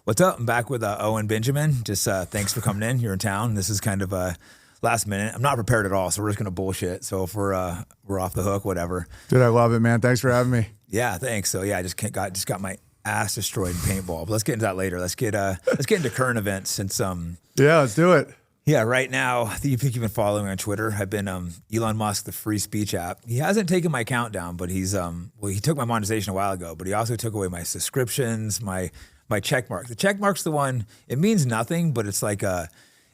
What's up? I'm back with Owen Benjamin. Just thanks for coming in. You're in town. This is kind of last minute. I'm not prepared at all, so we're just gonna bullshit. So if we're off the hook, whatever. Dude, I love it, man. Thanks for having me. Yeah, thanks. So yeah, I just got my ass destroyed in paintball. But let's get into that later. Let's get into current events since Yeah, let's do it. Yeah, right now, I think you've been following on Twitter. I've been Elon Musk, the free speech app. He hasn't taken my count down, but he's he took my monetization a while ago, but he also took away my subscriptions, my check mark. The check mark's the one, it means nothing, but it's like it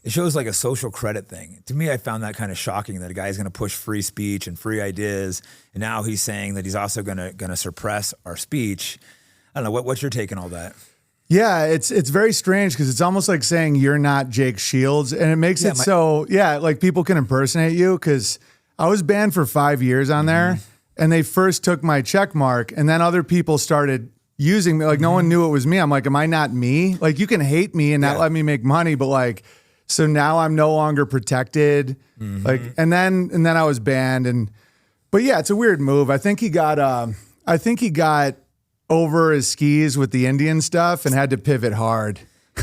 shows like a social credit thing. To me, I found that kind of shocking that a guy's gonna push free speech and free ideas, and now he's saying that he's also gonna suppress our speech. I don't know, what's your take on all that? Yeah, it's very strange because it's almost like saying you're not Jake Shields, and it makes it so, like people can impersonate you, because I was banned for 5 years on there, and they first took my check mark, and then other people started using me. Like no one knew it was me. I'm like, am I not me? Like you can hate me and not let me make money, but like, so now I'm no longer protected. Like, and then I was banned, but yeah, it's a weird move. I think he got over his skis with the Indian stuff and had to pivot hard.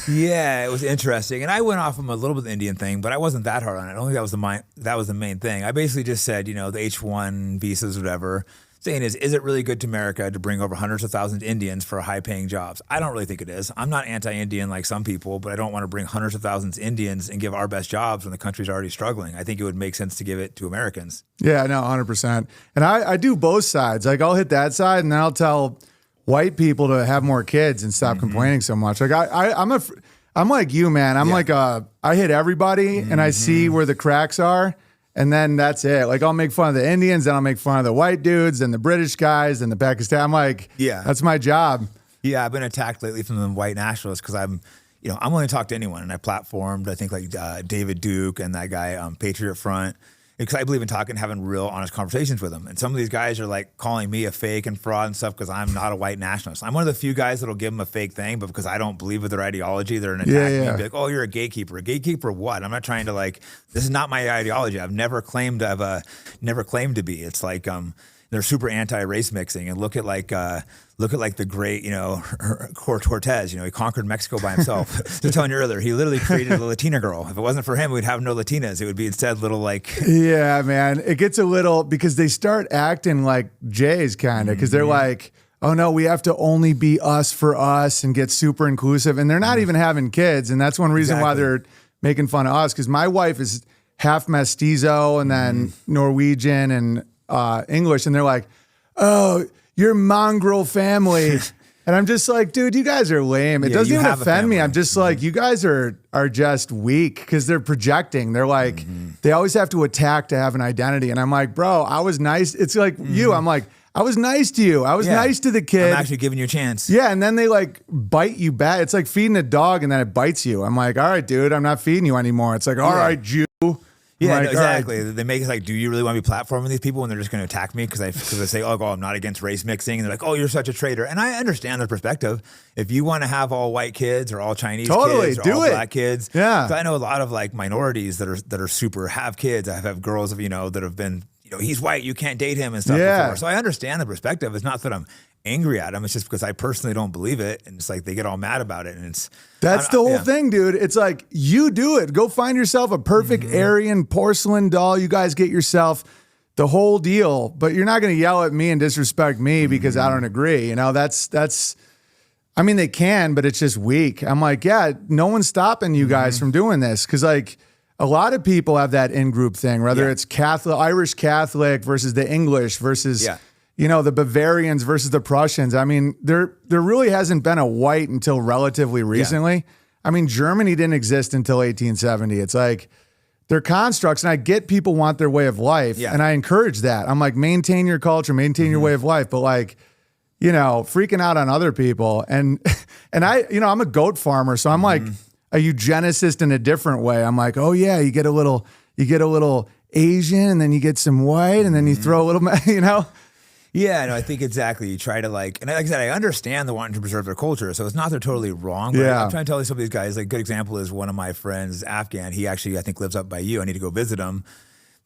Yeah, it was interesting. And I went off him a little bit the Indian thing, but I wasn't that hard on it. I don't think that was the main thing. I basically just said, the H-1 visas, whatever, saying is it really good to America to bring over hundreds of thousands of Indians for high-paying jobs? I don't really think it is. I'm not anti-Indian like some people, but I don't want to bring hundreds of thousands of Indians and give our best jobs when the country's already struggling. I think it would make sense to give it to Americans. Yeah, no, 100%. And I do both sides. Like I'll hit that side and then I'll tell white people to have more kids and stop complaining so much. Like I'm like you, man. I'm like I hit everybody and I see where the cracks are, and then that's it. Like I'll make fun of the Indians, then I'll make fun of the white dudes and the British guys and the Pakistan. I'm like, that's my job. Yeah, I've been attacked lately from the white nationalists because I'm willing to talk to anyone, and I platformed I think like David Duke and that guy Patriot Front. Because I believe in talking, having real, honest conversations with them. And some of these guys are like calling me a fake and fraud and stuff because I'm not a white nationalist. I'm one of the few guys that'll give them a fake thing, but because I don't believe with their ideology, they're an attack me and be like, oh, you're a gatekeeper. A gatekeeper of what? I'm not trying to this is not my ideology. I've never claimed to be. It's like they're super anti-race mixing, and look at the great, Cortez, he conquered Mexico by himself. Just telling you earlier, he literally created a Latina girl. If it wasn't for him, we'd have no Latinas. It would be instead little Yeah, man. It gets a little, because they start acting like Jays kind of, because they're like, oh no, we have to only be us for us and get super inclusive. And they're not even having kids. And that's one reason why they're making fun of us, because my wife is half mestizo and then Norwegian and English, and they're like, oh, your mongrel family. And I'm just like, dude, you guys are lame. It doesn't even offend me. I'm just like, you guys are just weak because they're projecting. They're like, they always have to attack to have an identity. And I'm like, bro, I was nice. It's like you. I'm like, I was nice to you. I was nice to the kid. I'm actually giving you a chance. Yeah, and then they bite you back. It's like feeding a dog and then it bites you. I'm like, all right, dude, I'm not feeding you anymore. It's like, all right, Jew. Yeah, no, exactly. Right. They make it like, do you really want to be platforming these people when they're just going to attack me because they say, oh, I'm not against race mixing, and they're like, oh, you're such a traitor. And I understand their perspective. If you want to have all white kids or all Chinese kids or all black kids, I know a lot of minorities that are super have kids. I have girls that have been, he's white, you can't date him and stuff before. So I understand the perspective. It's not that I'm angry at them. It's just because I personally don't believe it, and it's like they get all mad about it, and that's the whole thing, dude. It's like, you do it. Go find yourself a perfect Aryan porcelain doll. You guys get yourself the whole deal, but you're not going to yell at me and disrespect me because I don't agree. That's. I mean, they can, but it's just weak. I'm like, yeah, no one's stopping you guys from doing this, because a lot of people have that in-group thing, whether it's Catholic, Irish Catholic versus the English versus. The Bavarians versus the Prussians. I mean, there really hasn't been a white until relatively recently. I mean, Germany didn't exist until 1870. It's like, they're constructs, and I get people want their way of life, and I encourage that. I'm like, maintain your culture, maintain your way of life, but freaking out on other people. And I'm a goat farmer, so I'm like a eugenicist in a different way. I'm like, oh yeah, you get a little Asian, and then you get some white, and then you throw a little, Yeah, no, I think exactly. You try to and like I said, I understand the wanting to preserve their culture, so it's not they're totally wrong. But I'm trying to tell you some of these guys, a good example is one of my friends, Afghan. He actually, I think, lives up by you. I need to go visit him.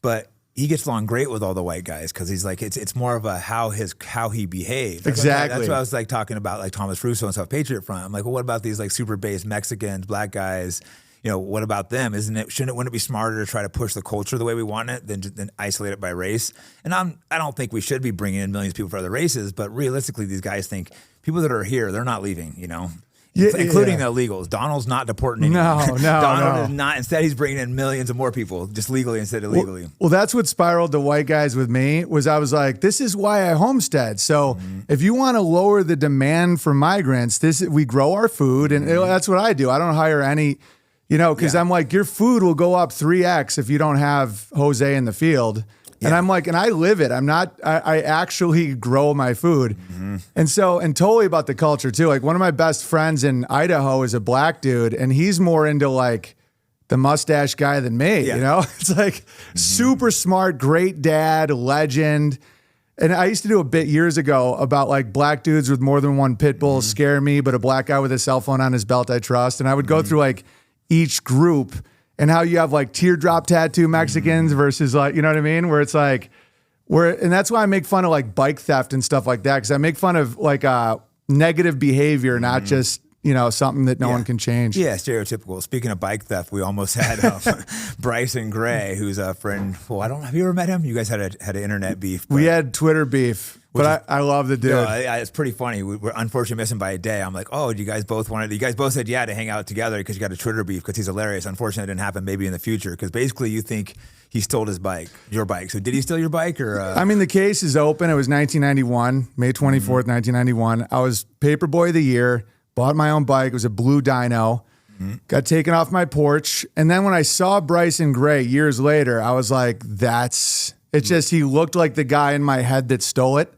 But he gets along great with all the white guys because he's like it's more of a how he behaves. Exactly. That's what I was like talking about, like Thomas Russo and stuff, Patriot Front. I'm like, well, what about these like super base Mexicans, black guys? You know, what about them? Wouldn't it be smarter to try to push the culture the way we want it than isolate it by race? And I don't think we should be bringing in millions of people for other races, but realistically, these guys think people that are here, they're not leaving. You know. Including the illegals. Donald's not deporting anyone. No, Donald is not. Instead, he's bringing in millions of more people, just legally instead of illegally. Well, that's what spiraled to white guys with me, was I was like, this is why I homestead. So if you want to lower the demand for migrants, we grow our food, and that's what I do. I don't hire any, because I'm like, your food will go up 3x if you don't have Jose in the field. Yeah. And I'm like, and I live it. I actually grow my food. And totally about the culture too. Like one of my best friends in Idaho is a black dude, and he's more into like the mustache guy than me, It's like super smart, great dad, legend. And I used to do a bit years ago about like black dudes with more than one pit bull scare me, but a black guy with a cell phone on his belt I trust. And I would go through like each group and how you have like teardrop tattoo Mexicans versus like, you know what I mean? Where it's like, and that's why I make fun of like bike theft and stuff like that. Cause I make fun of like negative behavior, not just, something that no one can change. Yeah, stereotypical. Speaking of bike theft, we almost had Bryson Gray, who's a friend. Well, have you ever met him? You guys had an internet beef. We had Twitter beef. But I love the dude. It's pretty funny. We're unfortunately missing by a day. I'm like, oh, you guys both said yeah to hang out together because you got a Twitter beef because he's hilarious. Unfortunately, it didn't happen maybe in the future because basically you think he stole your bike. So did he steal your bike or? I mean, the case is open. It was 1991, May 24th, 1991. I was Paperboy of the Year, bought my own bike. It was a blue dyno. Got taken off my porch. And then when I saw Bryson Gray years later, I was like, it's just, he looked like the guy in my head that stole it.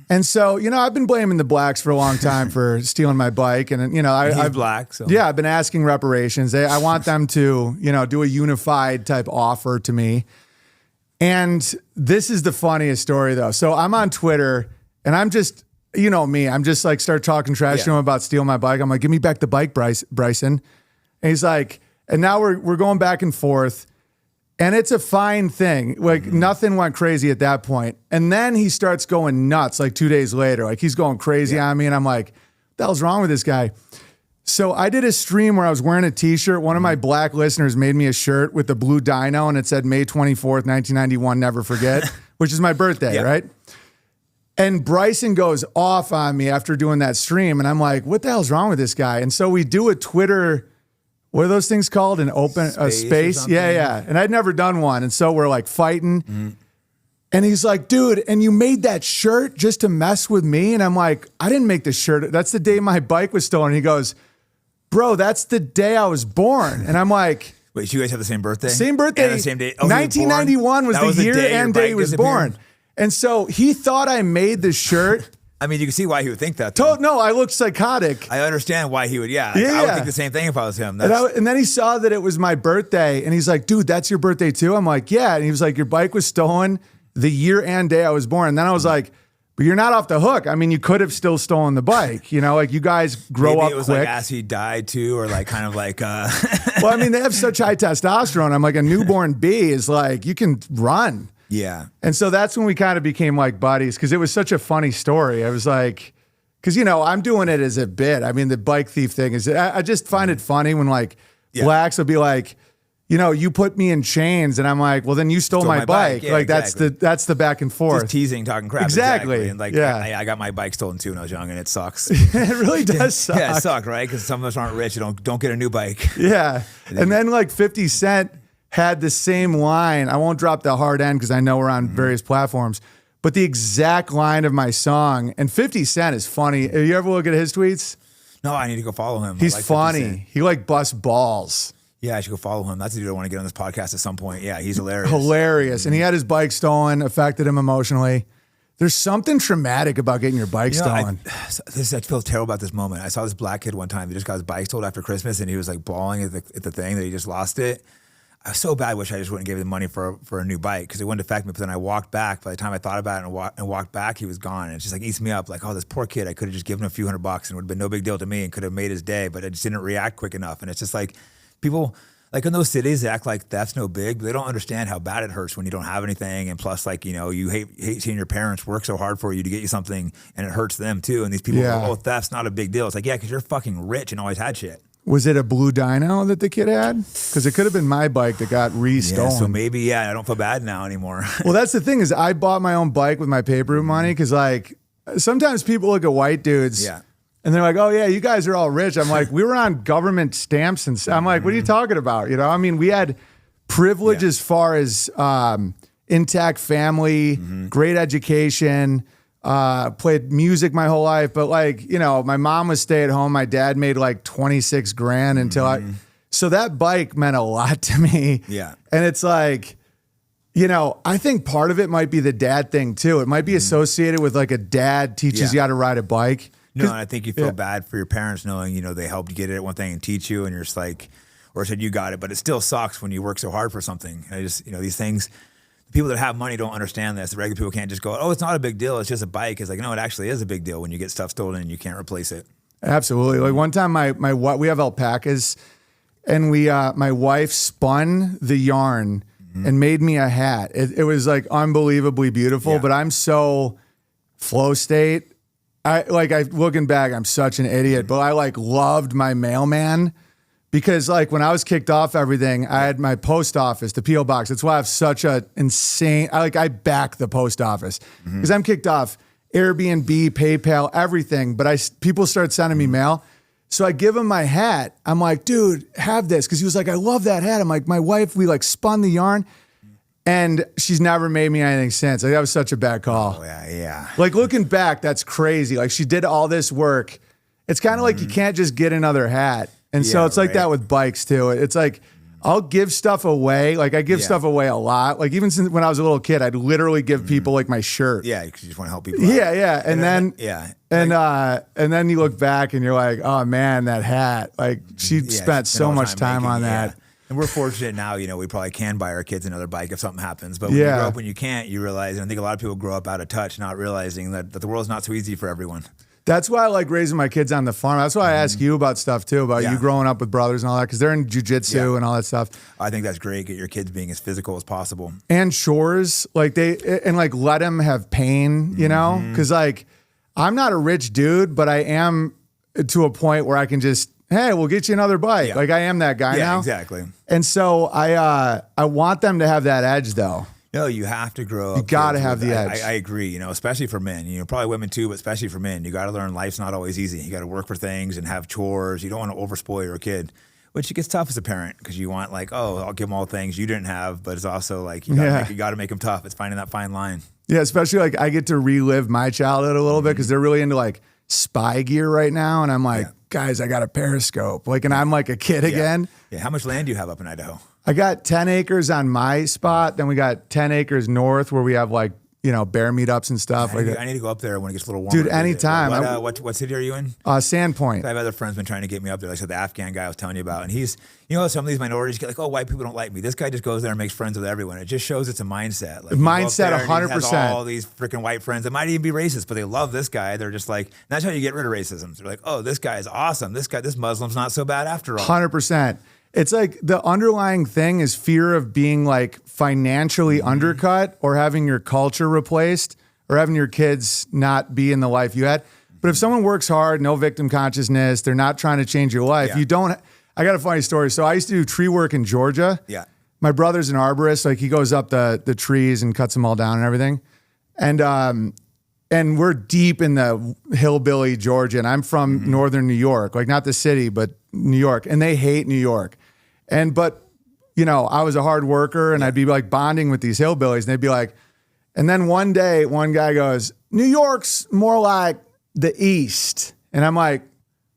And so, I've been blaming the blacks for a long time for stealing my bike. And, I'm black. So. Yeah, I've been asking reparations. I want them to, do a unified type offer to me. And this is the funniest story, though. So I'm on Twitter and I'm just, me, I'm just like, start talking trash to him about stealing my bike. I'm like, give me back the bike, Bryson. And he's like, and now we're going back and forth. And it's a fine thing. Like nothing went crazy at that point. And then he starts going nuts like 2 days later. Like he's going crazy on me. And I'm like, what the hell's wrong with this guy? So I did a stream where I was wearing a t-shirt. One of my black listeners made me a shirt with the blue dyno and it said May 24th, 1991, never forget, which is my birthday, right? And Bryson goes off on me after doing that stream. And I'm like, what the hell's wrong with this guy? And so we do a Twitter, what are those things called? An open space? Yeah. And I'd never done one. And so we're like fighting. And he's like, dude, and you made that shirt just to mess with me? And I'm like, I didn't make the shirt. That's the day my bike was stolen. And he goes, bro, that's the day I was born. And I'm like, wait, you guys have the same birthday? Same birthday. And the same day. Oh, 1991 was the year and day he was born. And so he thought I made the shirt. I mean, you can see why he would think that. No, I looked psychotic. I understand why he would, I would think the same thing if I was him. And then he saw that it was my birthday, and he's like, dude, that's your birthday too? I'm like, yeah. And he was like, your bike was stolen the year and day I was born. And then I was like, but you're not off the hook. I mean, you could have still stolen the bike. Like you guys grow Maybe up it was quick. Like as he died too, or like kind of like... Well, I mean, they have such high testosterone. I'm like, a newborn bee is like, you can run. Yeah. And so that's when we kind of became like buddies because it was such a funny story. I was like... Because, I'm doing it as a bit. I mean, the bike thief thing is, I just find it funny when like blacks will be like, you put me in chains. And I'm like, well, then you stole my bike. Yeah, like exactly. that's the back and forth. Just teasing, talking crap. Exactly. And like, I got my bike stolen too when I was young and it sucks. It really does suck. Yeah, it sucks, right? Because some of us aren't rich and don't get a new bike. Yeah. And then like 50 Cent had the same line. I won't drop the hard end because I know we're on various platforms. But the exact line of my song, and 50 Cent is funny. Have you ever look at his tweets? No, I need to go follow him. He's funny. He like busts balls. Yeah, I should go follow him. That's the dude I want to get on this podcast at some point. Yeah, he's hilarious. Hilarious. And he had his bike stolen, affected him emotionally. There's something traumatic about getting your bike stolen. I feel terrible about this moment. I saw this black kid one time. He just got his bike stolen after Christmas, and he was like bawling at the thing that he just lost it. I was so bad. I wish I just wouldn't give him money for a new bike because it wouldn't affect me. But then I walked back. By the time I thought about it and walked back, he was gone. And it's just like eats me up. Like, oh, this poor kid. I could have just given him a few $100 and it would have been no big deal to me and could have made his day. But I just didn't react quick enough. And it's just like people. like in those cities, they act like that's no big, but they don't understand how bad it hurts when you don't have anything. And plus, like, you know, you hate seeing your parents work so hard for you to get you something, and it hurts them too. And these people go, oh, that's not a big deal. It's like, yeah, because you're fucking rich and always had shit. Was it a blue dyno that the kid had? Because it could have been my bike that got re-stolen. Yeah, so maybe, I don't feel bad now anymore. Well, that's the thing is I bought my own bike with my paper route money because, like, sometimes people look at white dudes and they're like, oh, yeah, you guys are all rich. I'm like, we were on government stamps. And I'm like, what are you talking about? You know, I mean, we had privilege as far as intact family, great education, played music my whole life. But, like, you know, my mom was stay at home. My dad made like 26 grand until so that bike meant a lot to me. Yeah. And it's like, you know, I think part of it might be the dad thing too. It might be associated with like a dad teaches you how to ride a bike. No, and I think you feel bad for your parents knowing, you know, they helped you get it at one thing and teach you, and you're just like, or said you got it, but it still sucks when you work so hard for something. And I just, you know, these things, people that have money don't understand this. The regular people can't just go, oh, it's not a big deal, it's just a bike. It's like, no, it actually is a big deal when you get stuff stolen and you can't replace it. Absolutely. Like one time we have alpacas, and my wife spun the yarn and made me a hat. It was like unbelievably beautiful, but I'm so flow state. Looking back, I'm such an idiot, but I like loved my mailman because like when I was kicked off everything, I had my post office, the P.O. box. That's why I have such a insane, I back the post office because I'm kicked off Airbnb, PayPal, everything. But people start sending me mail. So I give him my hat. I'm like, dude, have this. Cause he was like, I love that hat. I'm like, my wife, we like spun the yarn. And she's never made me anything since. Like, that was such a bad call. Oh, yeah. Like looking back, that's crazy. Like she did all this work. It's kind of like you can't just get another hat. And so it's like that with bikes too. It's like, I'll give stuff away. Like I give stuff away a lot. Like even since when I was a little kid, I'd literally give people like my shirt. Yeah, because you just want to help people out. Yeah. And then and then you look back and you're like, oh man, that hat. Like she spent so much time on that. And we're fortunate now, you know, we probably can buy our kids another bike if something happens. But when you grow up when you can't, you realize, and I think a lot of people grow up out of touch, not realizing that the world's not so easy for everyone. That's why I like raising my kids on the farm. That's why I ask you about stuff too, about you growing up with brothers and all that, because they're in jujitsu and all that stuff. I think that's great. Get your kids being as physical as possible. And chores, like let them have pain, you know? Because like, I'm not a rich dude, but I am to a point where I can just, hey, we'll get you another bike. Like I am that guy now. Yeah, exactly. And so I want them to have that edge though. No, you have to grow up. You got to have the edge. I agree, you know, especially for men. You know, probably women too, but especially for men. You got to learn life's not always easy. You got to work for things and have chores. You don't want to overspoil your kid, which it gets tough as a parent because you want like, oh, I'll give them all things you didn't have, but it's also like you got to make them tough. It's finding that fine line. Yeah, especially like I get to relive my childhood a little bit because they're really into like spy gear right now, and I'm like, guys, I got a periscope. Like, and I'm like a kid again. Yeah. How much land do you have up in Idaho? I got 10 acres on my spot. Then we got 10 acres north where we have like, you know, bear meetups and stuff. I need to go up there when it gets a little warmer. Dude, anytime. What city are you in? Sandpoint. I have other friends been trying to get me up there. Like I said, the Afghan guy I was telling you about. And he's, you know, some of these minorities get like, oh, white people don't like me. This guy just goes there and makes friends with everyone. It just shows it's a mindset. Like, mindset, 100%. All these freaking white friends that might even be racist, but they love this guy. They're just like, that's how you get rid of racism. They're like, oh, this guy is awesome. This Muslim's not so bad after all. 100%. It's like the underlying thing is fear of being like financially undercut or having your culture replaced or having your kids not be in the life you had. But if someone works hard, no victim consciousness, they're not trying to change your life. You don't. I got a funny story. So I used to do tree work in Georgia. Yeah. My brother's an arborist. Like he goes up the trees and cuts them all down and everything. And we're deep in the hillbilly Georgia. And I'm from northern New York, like not the city, but New York. And they hate New York. But, you know, I was a hard worker and I'd be like bonding with these hillbillies and they'd be like, and then one day, one guy goes, New York's more like the East. And I'm like,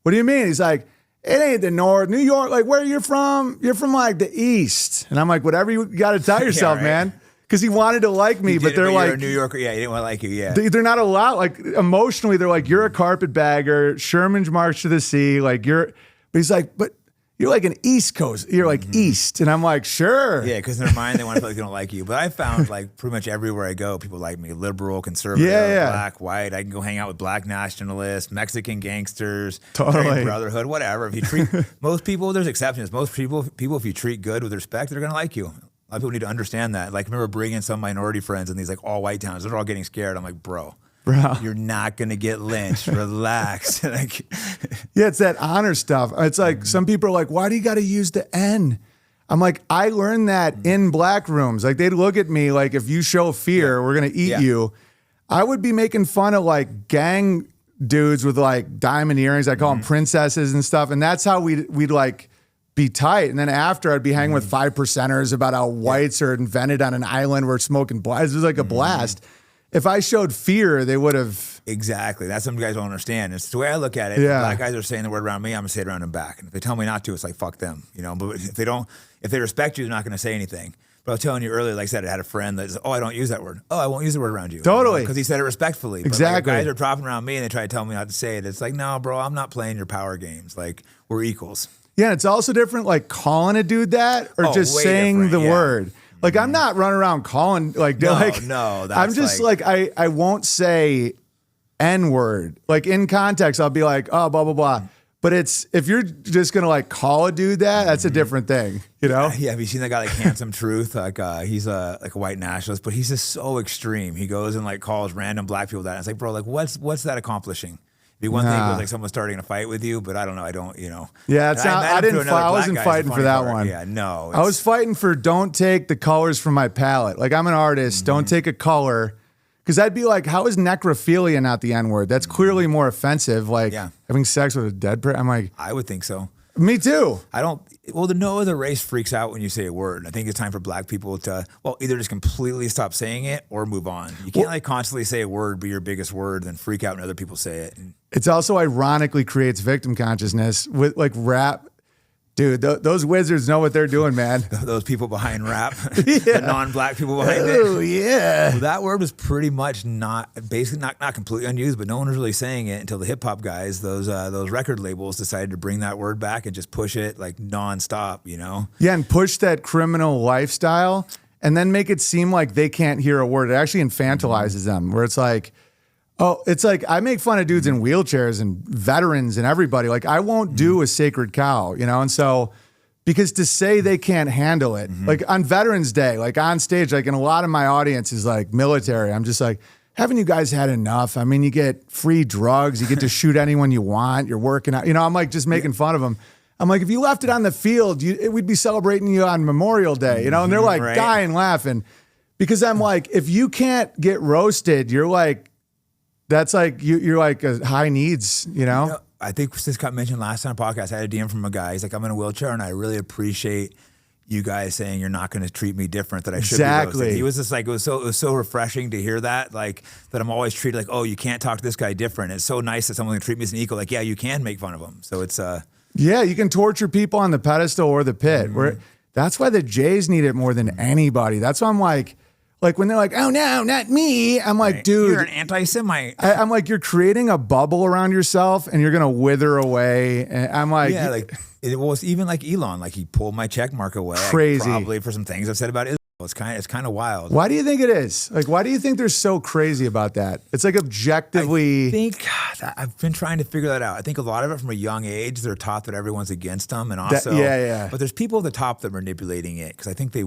what do you mean? He's like, it ain't the North. New York, like where you're from like the East. And I'm like, whatever you got to tell yourself, man. Because he wanted to like me, but they're like, you're a New Yorker. Yeah, he didn't want to like you. Yeah. They're not allowed. Like emotionally, they're like, you're a carpetbagger, Sherman's March to the Sea. Like but he's like, but you're like an East Coast. You're like East. And I'm like, sure. Yeah, because in their mind, they want to feel like they don't like you. But I found like pretty much everywhere I go, people like me. Liberal, conservative, black, white. I can go hang out with black nationalists, Mexican gangsters, brotherhood, whatever. If you treat most people, there's exceptions. Most people, if you treat good with respect, they're going to like you. A lot of people need to understand that. Like, I remember bringing some minority friends in these like all white towns. They're all getting scared. I'm like, bro, you're not going to get lynched. Relax. Like, yeah, it's that honor stuff. It's like some people are like, why do you got to use the N? I'm like, I learned that in black rooms. Like, they'd look at me like, if you show fear, we're going to eat you. I would be making fun of like gang dudes with like diamond earrings. I call them princesses and stuff. And that's how we'd like be tight. And then after, I'd be hanging with 5%ers about how whites are invented on an island where smoking blast. It was like a blast. If I showed fear, they would have. Exactly. That's what some guys don't understand. It's the way I look at it. Yeah. If black guys are saying the word around me, I'm going to say it around them back. And if they tell me not to, it's like, fuck them. You know, but if they respect you, they're not going to say anything. But I was telling you earlier, like I said, I had a friend that said, oh, I don't use that word. Oh, I won't use the word around you. Totally. Because he said it respectfully. Exactly. But like, guys are dropping around me and they try to tell me not to say it. It's like, no, bro, I'm not playing your power games. Like, we're equals. Yeah, and it's also different, like calling a dude that or just saying the word. Like, I'm not running around calling, like, no, that's I'm just like I won't say N-word. Like, in context, I'll be like, oh, blah, blah, blah. But it's, if you're just going to like call a dude that, that's a different thing, you know? Yeah, have you seen that guy like Handsome Truth? Like, he's like a white nationalist, but he's just so extreme. He goes and like calls random black people that. And it's like, bro, like, what's that accomplishing? Be one thing was like someone starting a fight with you, but I don't know. I don't, you know. Yeah, it's not, I wasn't fighting for that one. Yeah, no. I was fighting for don't take the colors from my palette. Like, I'm an artist. Don't take a color. Because I'd be like, how is necrophilia not the N-word? That's clearly more offensive. Like having sex with a dead person. I'm like, I would think so. Me too. Well, no other race freaks out when you say a word. I think it's time for black people to, either just completely stop saying it or move on. You can't like constantly say a word, be your biggest word, then freak out when other people say it. It's also ironically creates victim consciousness with like rap. Dude, those wizards know what they're doing, man. Those people behind rap, the non-black people behind it. Oh, yeah. Well, that word was pretty much not completely unused, but no one was really saying it until the hip hop guys, those record labels decided to bring that word back and just push it like nonstop, you know? Yeah, and push that criminal lifestyle and then make it seem like they can't hear a word. It actually infantilizes them, where it's like, oh, it's like I make fun of dudes in wheelchairs and veterans and everybody. Like, I won't do a sacred cow, you know? And so, because to say they can't handle it, like on Veterans Day, like on stage, like in a lot of my audience is like military. I'm just like, haven't you guys had enough? I mean, you get free drugs, you get to shoot anyone you want, you're working out, you know, I'm like just making fun of them. I'm like, if you left it on the field, we'd be celebrating you on Memorial Day, you know? And they're like dying laughing because I'm like, if you can't get roasted, you're like, that's like, you're like a high needs, you know? I think this got mentioned last time on the podcast. I had a DM from a guy. He's like, I'm in a wheelchair and I really appreciate you guys saying you're not going to treat me different, that I should be roasted. He was just like, it was so refreshing to hear that, like that I'm always treated like, oh, you can't talk to this guy different. It's so nice that someone can treat me as an equal. Like, yeah, you can make fun of him. So it's yeah, you can torture people on the pedestal or the pit. That's why the Jays need it more than anybody. That's why I'm like when they're like, oh no, not me. I'm like, dude, you're an anti-Semite. I'm like, you're creating a bubble around yourself and you're going to wither away. And I'm like, yeah, like it was even like Elon, like he pulled my check mark away. Crazy. Probably for some things I've said about Israel. It's kind of wild. Why do you think it is? Like, why do you think they're so crazy about that? It's like objectively. I think I've been trying to figure that out. I think a lot of it from a young age, they're taught that everyone's against them, and also, But there's people at the top that are manipulating it because I think they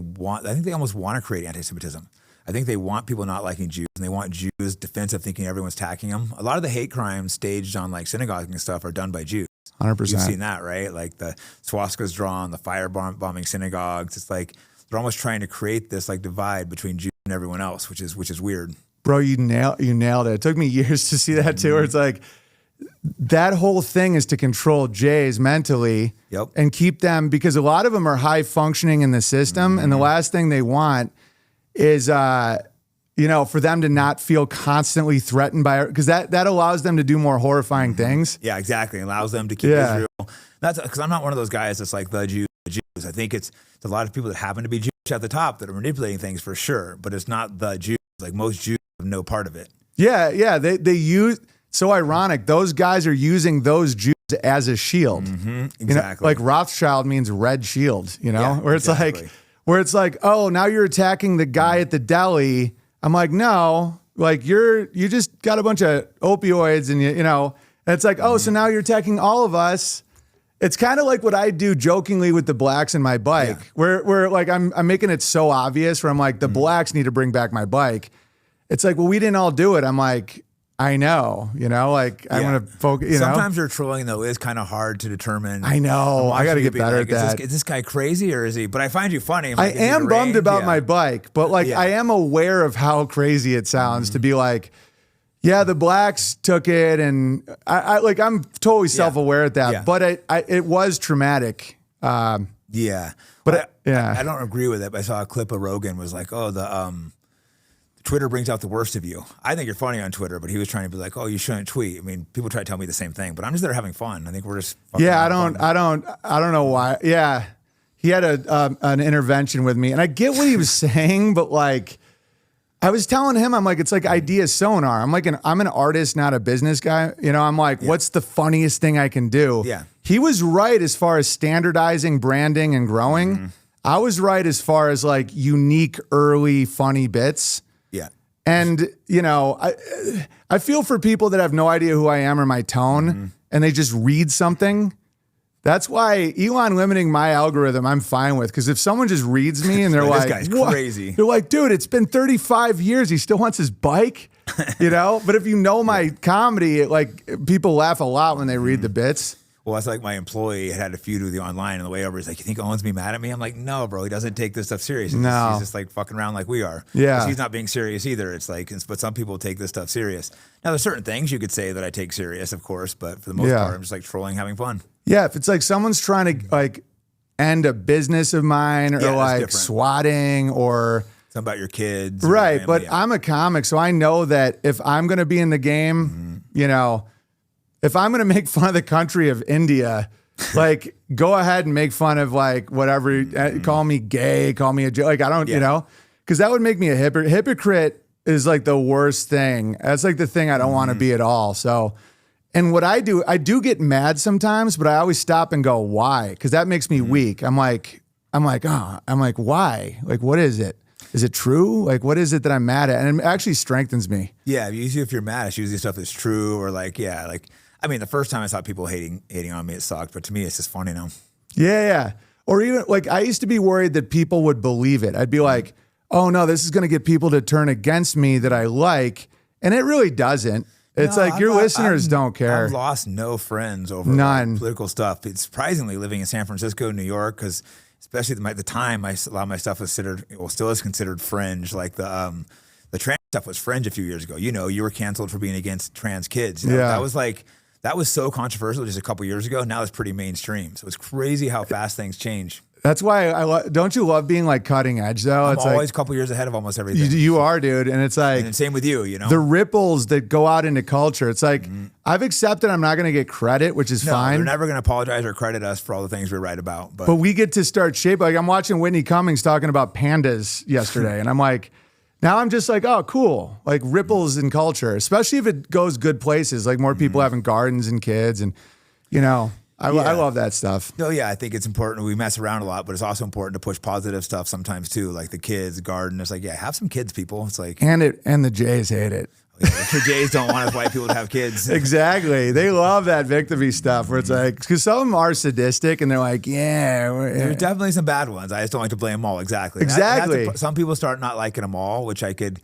almost want to create anti-Semitism. I think they want people not liking Jews, and they want Jews defensive, thinking everyone's attacking them. A lot of the hate crimes staged on like synagogues and stuff are done by Jews. 100%. You've seen that, right? Like the swastikas drawn, the bombing synagogues. It's like they're almost trying to create this like divide between Jews and everyone else, which is weird. Bro, you nailed it. It took me years to see that too. Where it's like that whole thing is to control Jays mentally and keep them, because a lot of them are high functioning in the system, and the last thing they want is for them to not feel constantly threatened by it, because that allows them to do more horrifying things. Yeah, exactly. It allows them to keep Israel. That's because I'm not one of those guys that's like the Jews. I think it's a lot of people that happen to be Jewish at the top that are manipulating things for sure, but it's not the Jews. Like most Jews have no part of it. Yeah. They use, so ironic. Those guys are using those Jews as a shield. Exactly. You know, like Rothschild means red shield, you know, Yeah, where it's like, oh, now you're attacking the guy at the deli. I'm like, no, like you just got a bunch of opioids and you know, and it's like, oh, so now you're attacking all of us. It's kind of like what I do jokingly with the blacks in my bike, where like I'm making it so obvious where I'm like, the blacks need to bring back my bike. It's like, well, we didn't all do it. I'm like, I know, you know, like I'm going to focus, you know. Sometimes your trolling though is kind of hard to determine. I know. I got to get better at that. Is this guy crazy or is he? But I find you funny. I am bummed about my bike, but like I am aware of how crazy it sounds to be like, yeah, the blacks took it, and I'm totally self-aware at that. But it was traumatic. But I don't agree with it. But I saw a clip of Rogan was like, oh, Twitter brings out the worst of you. I think you're funny on Twitter, but he was trying to be like, oh, you shouldn't tweet. I mean, people try to tell me the same thing, but I'm just there having fun. I think we're just I don't know why. Yeah, he had an intervention with me, and I get what he was saying, but like, I was telling him, I'm like, it's like idea sonar. I'm like, I'm an artist, not a business guy. You know, I'm like, what's the funniest thing I can do? Yeah. He was right as far as standardizing, branding, and growing. I was right as far as like unique, early, funny bits. Yeah. And, you know, I feel for people that have no idea who I am or my tone, and they just read something. That's why Elon limiting my algorithm, I'm fine with. Because if someone just reads me and they're like, this guy's crazy. They're like, dude, it's been 35 years. He still wants his bike, you know? But if you know my comedy, like people laugh a lot when they read the bits. Well, that's like my employee had a feud with you online, and the way over, he's like, you think Owen's be mad at me? I'm like, no, bro, he doesn't take this stuff serious. He's just like fucking around like we are. Yeah. 'Cause he's not being serious either. It's like, but some people take this stuff serious. Now, there's certain things you could say that I take serious, of course, but for the most part, I'm just like trolling, having fun. Yeah, if it's like someone's trying to like end a business of mine or like swatting or something about your kids. Right, but I'm a comic, so I know that if I'm going to be in the game, you know, if I'm going to make fun of the country of India, like go ahead and make fun of like whatever, call me gay, call me a, like I don't, you know, because that would make me a hypocrite. Hypocrite is like the worst thing. That's like the thing I don't want to be at all. So, and what I do get mad sometimes, but I always stop and go, why? Because that makes me weak. I'm like, why? Like, what is it? Is it true? Like, what is it that I'm mad at? And it actually strengthens me. Yeah, usually if you're mad, it's usually stuff that's true or like, I mean, the first time I saw people hating on me, it sucked. But to me, it's just funny now. Yeah. Or even like, I used to be worried that people would believe it. I'd be like, oh no, this is going to get people to turn against me that I like. And it really doesn't. It's like your listeners don't care. I've lost no friends over political stuff. It's surprisingly living in San Francisco, New York, because especially at the time, a lot of my stuff was still is considered fringe. Like the trans stuff was fringe a few years ago. You know, you were canceled for being against trans kids. You know? That was so controversial just a couple years ago. Now it's pretty mainstream. So it's crazy how fast things change. That's why don't you love being like cutting edge though? It's always a couple years ahead of almost everything. You are, dude. And it's like, and same with you, you know, the ripples that go out into culture. It's like, I've accepted I'm not going to get credit, which is fine. They're never going to apologize or credit us for all the things we write about. But we get to start shaping. Like I'm watching Whitney Cummings talking about pandas yesterday. And I'm like, now I'm just like, oh, cool. Like ripples in culture, especially if it goes good places, like more people having gardens and kids. And, you know, I love that stuff. No, yeah, I think it's important. We mess around a lot, but it's also important to push positive stuff sometimes too, like the kids, garden. It's like, have some kids, people. It's like, and the Jays hate it. The Jays don't want us white people to have kids. Exactly. They love that victim-y stuff where it's like, because some of them are sadistic and they're like, There's definitely some bad ones. I just don't like to blame them all. Exactly. Some people start not liking them all, which I could,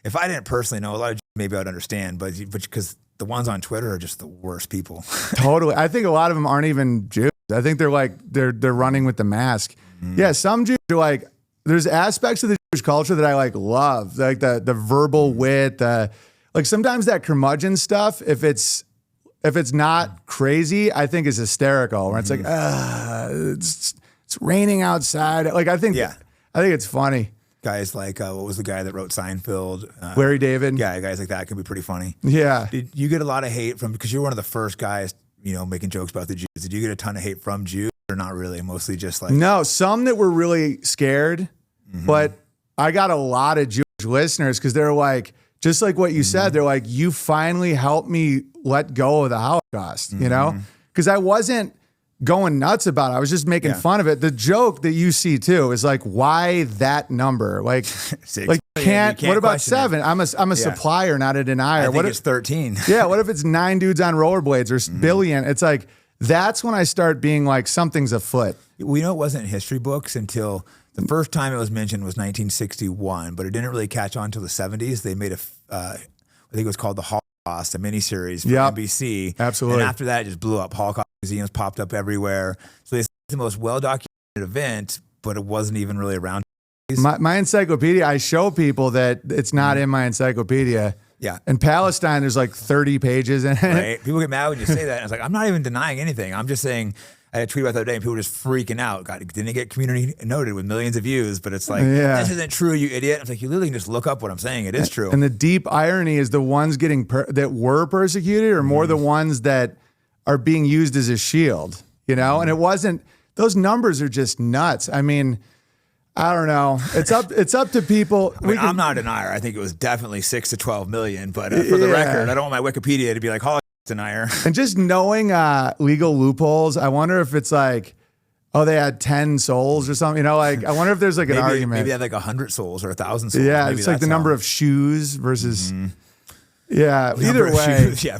if I didn't personally know a lot of maybe I'd understand, but because the ones on Twitter are just the worst people. Totally. I think a lot of them aren't even Jews. I think they're like, they're running with the mask. Yeah, some Jews are like, there's aspects of the Jewish culture that I like love, like the verbal wit, like sometimes that curmudgeon stuff, if it's not crazy, I think is hysterical. Where it's like, it's raining outside. Like I think it's funny. Guys like what was the guy that wrote Seinfeld? Larry David. Yeah, guys like that can be pretty funny. Yeah. Did you get a lot of hate from, because you were one of the first guys, you know, making jokes about the Jews? Did you get a ton of hate from Jews or not really? Mostly just like no, some that were really scared, but I got a lot of Jewish listeners because they're like, just like what you said, they're like, you finally helped me let go of the Holocaust, you know? because I wasn't going nuts about it. I was just making fun of it. The joke that you see too is like, why that number? Like, like can't what about 7? I'm a supplier, not a denier. What if it's 13? Yeah. What if it's 9 dudes on rollerblades or billion? It's like, that's when I start being like, something's afoot. We know it wasn't in history books until the first time it was mentioned was 1961, but it didn't really catch on until the 70s. They made I think it was called the Holocaust, a miniseries for NBC. Absolutely. And after that, it just blew up. Holocaust museums popped up everywhere. So it's the most well-documented event, but it wasn't even really around. My encyclopedia, I show people that it's not in my encyclopedia. Yeah. In Palestine, there's like 30 pages in it. Right. People get mad when you say that. And it's like, I'm not even denying anything. I'm just saying, I had a tweet about the other day and people were just freaking out. God, didn't it get community noted with millions of views? But it's like, this isn't true, you idiot. It's like, you literally can just look up what I'm saying. It is true. And the deep irony is the ones getting that were persecuted are more the ones that are being used as a shield, you know? And it wasn't, those numbers are just nuts. I mean, I don't know. It's up to people. I mean, I'm not a denier. I think it was definitely 6 to 12 million. But for the record, I don't want my Wikipedia to be like, Holocaust denier. And just knowing legal loopholes, I wonder if it's like, oh, they had 10 souls or something. You know, like I wonder if there's like an argument. Maybe they had like 100 souls or 1,000 souls. Yeah, maybe it's like the number of shoes versus. Yeah, either way. Yeah,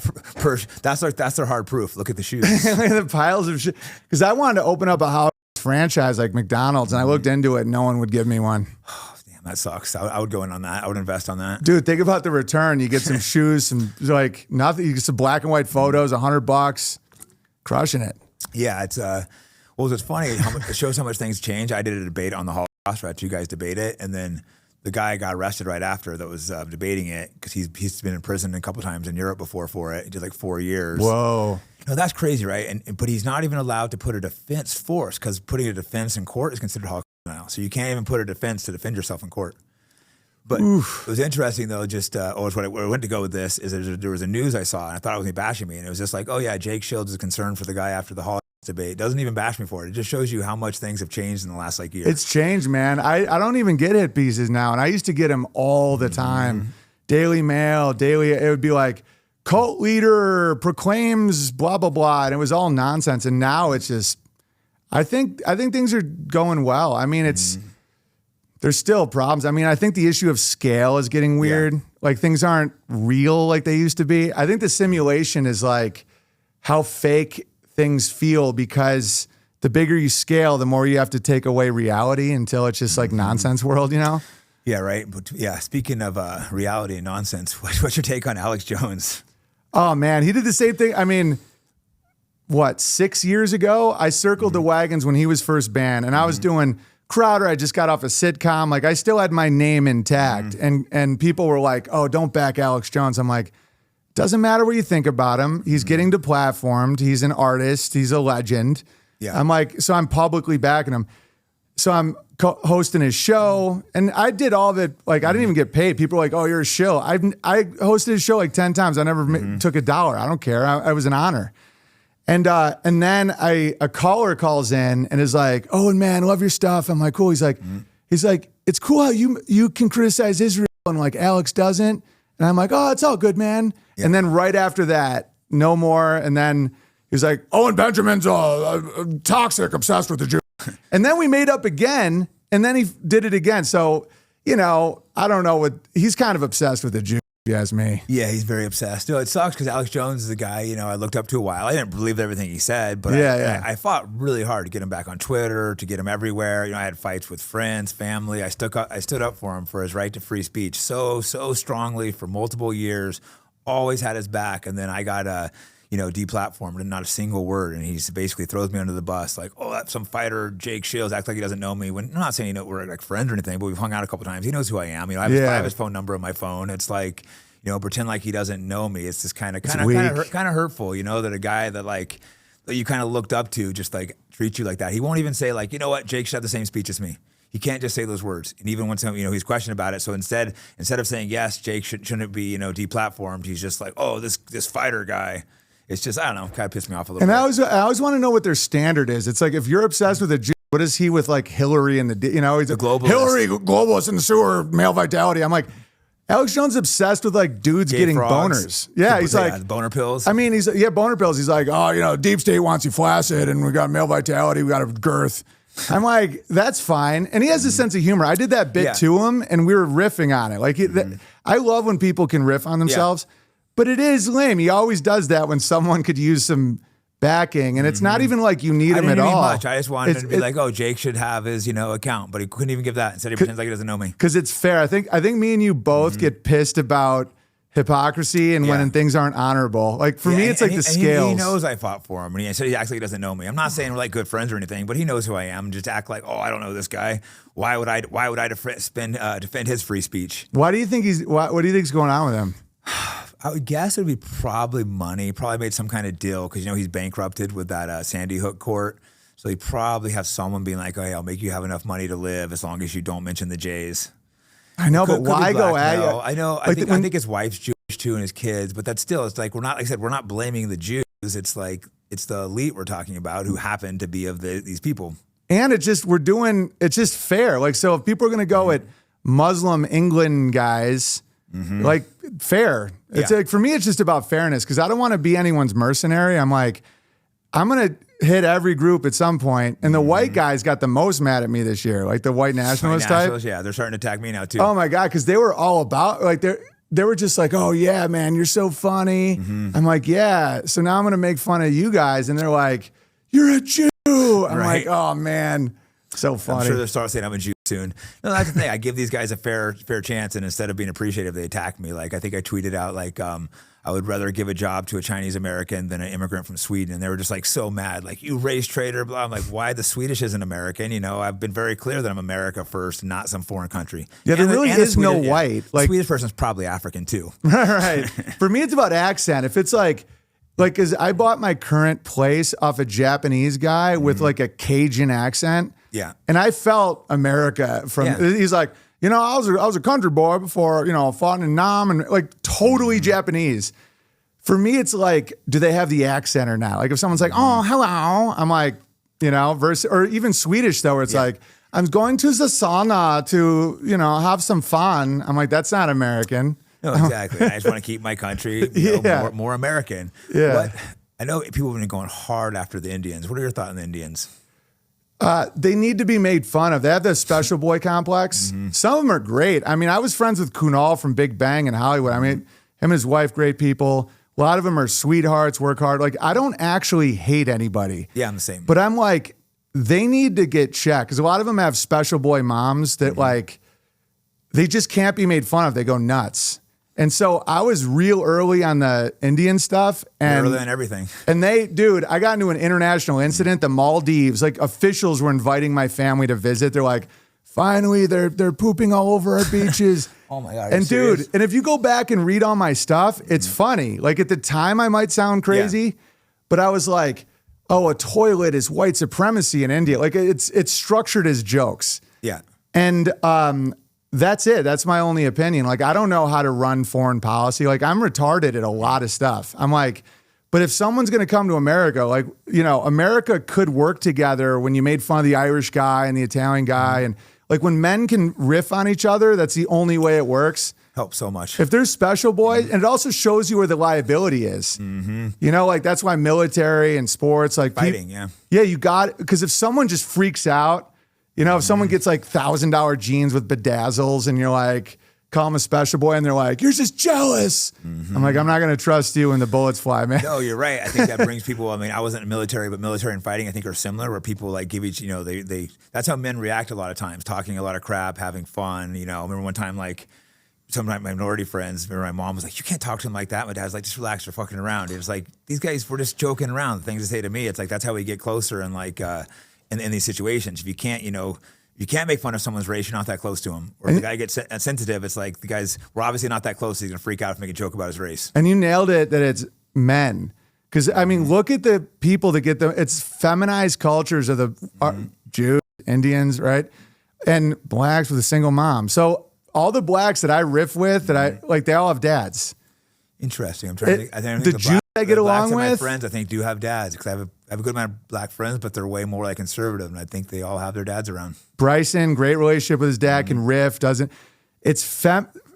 that's their hard proof. Look at the shoes. The piles of shit. Because I wanted to open up a house franchise like McDonald's, and I looked into it, and no one would give me one. Oh, damn, that sucks. I would go in on that. I would invest on that. Dude, think about the return. You get some shoes, some like nothing. You get some black and white photos, $100, crushing it. Yeah, it's it's funny. It shows how much things change. I did a debate on the Holocaust. Right, you guys debate it, and then the guy got arrested right after that was debating it because he's been in prison a couple times in Europe before for it. He did like 4 years. Whoa. No, that's crazy, right? But he's not even allowed to put a defense force because putting a defense in court is considered Holocaust denial. So you can't even put a defense to defend yourself in court. But it was interesting though. Just where I went to go with this is there was a news I saw and I thought it was bashing me, and it was just like, oh yeah, Jake Shields is concerned for the guy after the Holocaust debate. It doesn't even bash me for it. It just shows you how much things have changed in the last like year. It's changed, man. I don't even get hit pieces now, and I used to get them all the time. Daily Mail, it would be like, cult leader proclaims blah, blah, blah. And it was all nonsense. And now it's just, I think things are going well. I mean, there's still problems. I mean, I think the issue of scale is getting weird. Yeah. Like things aren't real like they used to be. I think the simulation is like how fake things feel because the bigger you scale, the more you have to take away reality until it's just like nonsense world, you know? Yeah, right. But yeah, speaking of reality and nonsense, what's your take on Alex Jones? Oh, man, he did the same thing. I mean, what, 6 years ago, I circled the wagons when he was first banned, and I was doing Crowder. I just got off a sitcom. Like, I still had my name intact, and people were like, oh, don't back Alex Jones. I'm like, doesn't matter what you think about him. He's getting deplatformed. He's an artist. He's a legend. Yeah. I'm like, so I'm publicly backing him. So I'm hosting his show, and I did all of it. Like, I didn't even get paid. People were like, oh, you're a shill. I hosted his show like 10 times. I never took $1. I don't care. I was an honor. And then a caller calls in and is like, oh, and man, love your stuff. I'm like, cool. He's like, it's cool how you can criticize Israel and like Alex doesn't. And I'm like, oh, it's all good, man. Yeah. And then right after that, no more. And then he's like, Owen Benjamin's toxic, obsessed with the Jews. And then we made up again, and then he did it again. So, you know, I don't know he's kind of obsessed with the Jews, if you ask me. Yeah, he's very obsessed. No, it sucks because Alex Jones is a guy, you know, I looked up to a while. I didn't believe everything he said, but I fought really hard to get him back on Twitter, to get him everywhere. You know, I had fights with friends, family. I stood up for him for his right to free speech so strongly for multiple years, always had his back. And then I got deplatformed and not a single word. And he basically throws me under the bus like, oh, that's some fighter, Jake Shields, acts like he doesn't know me. When I'm not saying, we're like friends or anything, but we've hung out a couple times. He knows who I am. You know, I have his phone number on my phone. It's like, you know, pretend like he doesn't know me. It's just kind of hurtful, you know, that a guy that like that you kind of looked up to just like treats you like that. He won't even say like, you know what, Jake should have the same speech as me. He can't just say those words. And even when he's questioned about it. So instead of saying, yes, Jake shouldn't be, deplatformed, he's just like, oh, this fighter guy. It's just, I don't know, kind of pissed me off a little bit. And I always want to know what their standard is. It's like, if you're obsessed with a Jew, what is he with like Hillary and he's a globalist. Hillary, globalist in the sewer, male vitality. I'm like, Alex Jones obsessed with like dudes Gay getting frogs. boners. Yeah, he's like the boner pills. I mean, boner pills. He's like, oh, deep state wants you flaccid, and we got male vitality, we got a girth. I'm like, that's fine. And he has a sense of humor. I did that bit to him, and we were riffing on it. Like, I love when people can riff on themselves, but it is lame. He always does that when someone could use some backing, and it's not even like you need him at all. Much. I just wanted him to be like, oh, Jake should have his, account, but he couldn't even give that. Instead, he pretends like he doesn't know me. Because it's fair. I think me and you both get pissed about hypocrisy and when things aren't honorable. Like for me, it's like the scales. He knows I fought for him, and he said he acts like he doesn't know me. I'm not saying we're like good friends or anything, but he knows who I am. Just act like, oh, I don't know this guy. Why would I defend his free speech? Why do you think what do you think's going on with him? I would guess it would be probably money. Probably made some kind of deal because he's bankrupted with that Sandy Hook court. So he probably have someone being like, "Oh, hey, I'll make you have enough money to live as long as you don't mention the Jays." I know, but why go at you? I know. I think his wife's Jewish too, and his kids. But that's still, it's like we're not. Like I said, we're not blaming the Jews. It's like it's the elite we're talking about who happen to be of these people. And it's just it's just fair. Like so, if people are going to go at Muslim England guys. Like fair. It's like for me, it's just about fairness because I don't want to be anyone's mercenary. I'm like, I'm gonna hit every group at some point, and the white guys got the most mad at me this year, like the white nationalist type. Yeah, they're starting to attack me now too. Oh my god, because they were all about like they were just like, oh yeah, man, you're so funny. I'm like, yeah. So now I'm gonna make fun of you guys, and they're like, you're a Jew. I'm like, oh man. So funny. I'm sure they'll start saying I'm a Jew soon. No, that's the thing. I give these guys a fair chance, and instead of being appreciative, they attack me. Like I think I tweeted out like I would rather give a job to a Chinese American than an immigrant from Sweden, and they were just like so mad, like you race traitor. Blah. I'm like, why the Swedish isn't American? I've been very clear that I'm America first, not some foreign country. Yeah, there really is no white. Like the Swedish person's probably African too. Right. For me, it's about accent. If it's like, cause I bought my current place off a Japanese guy with like a Cajun accent. Yeah. And I felt America from, he's like, I was a country boy before, fought in Nam and like totally Japanese. For me, it's like, do they have the accent or not? Like if someone's like, oh, hello, I'm like, or even Swedish though, where it's like, I'm going to the sauna to, have some fun. I'm like, that's not American. No, exactly. I just want to keep my country more American. Yeah. But I know people have been going hard after the Indians. What are your thoughts on the Indians? They need to be made fun of. They have this special boy complex. Some of them are great. I mean, I was friends with Kunal from Big Bang in Hollywood. I mean, him and his wife, great people. A lot of them are sweethearts, work hard. Like, I don't actually hate anybody. Yeah, I'm the same. But I'm like, they need to get checked because a lot of them have special boy moms that like, they just can't be made fun of. They go nuts. And so I was real early on the Indian stuff. And earlier than everything. And I got into an international incident. The Maldives, like officials were inviting my family to visit. They're like, finally, they're pooping all over our beaches. Oh my God. And dude, and if you go back and read all my stuff, it's funny. Like at the time I might sound crazy, but I was like, oh, a toilet is white supremacy in India. Like it's structured as jokes. Yeah. And that's it. That's my only opinion. Like, I don't know how to run foreign policy. Like, I'm retarded at a lot of stuff. I'm like, but if someone's going to come to America, like, America could work together when you made fun of the Irish guy and the Italian guy. And like when men can riff on each other, that's the only way it works. Helps so much. If there's special boys, and it also shows you where the liability is. Like that's why military and sports, like fighting, yeah, you got, because if someone just freaks out, if someone gets like $1,000 jeans with bedazzles and you're like, call them a special boy and they're like, you're just jealous. I'm like, I'm not going to trust you when the bullets fly, man. No, you're right. I think that brings people, I mean, I wasn't in the military, but military and fighting I think are similar where people like give each, that's how men react a lot of times, talking a lot of crap, having fun. I remember one time like, some of my minority friends, remember my mom was like, you can't talk to him like that. My dad's like, just relax, they're fucking around. It was like, these guys were just joking around. The things they say to me, it's like, that's how we get closer and like, in these situations. If you can't, you can't make fun of someone's race, you're not that close to him. Or if the guy gets sensitive, it's like the guy's, we're obviously not that close, so he's gonna freak out if make a joke about his race. And you nailed it that it's men. Because I mean, look at the people that get it's feminized cultures of the Jews, Indians, right? And blacks with a single mom. So all the blacks that I riff with, that I like, they all have dads. Interesting. I'm trying to think the Jews I get along with. My friends, I think, do have dads because I have a good amount of black friends, but they're way more like conservative, and I think they all have their dads around. Bryson, great relationship with his dad, can riff, doesn't. It's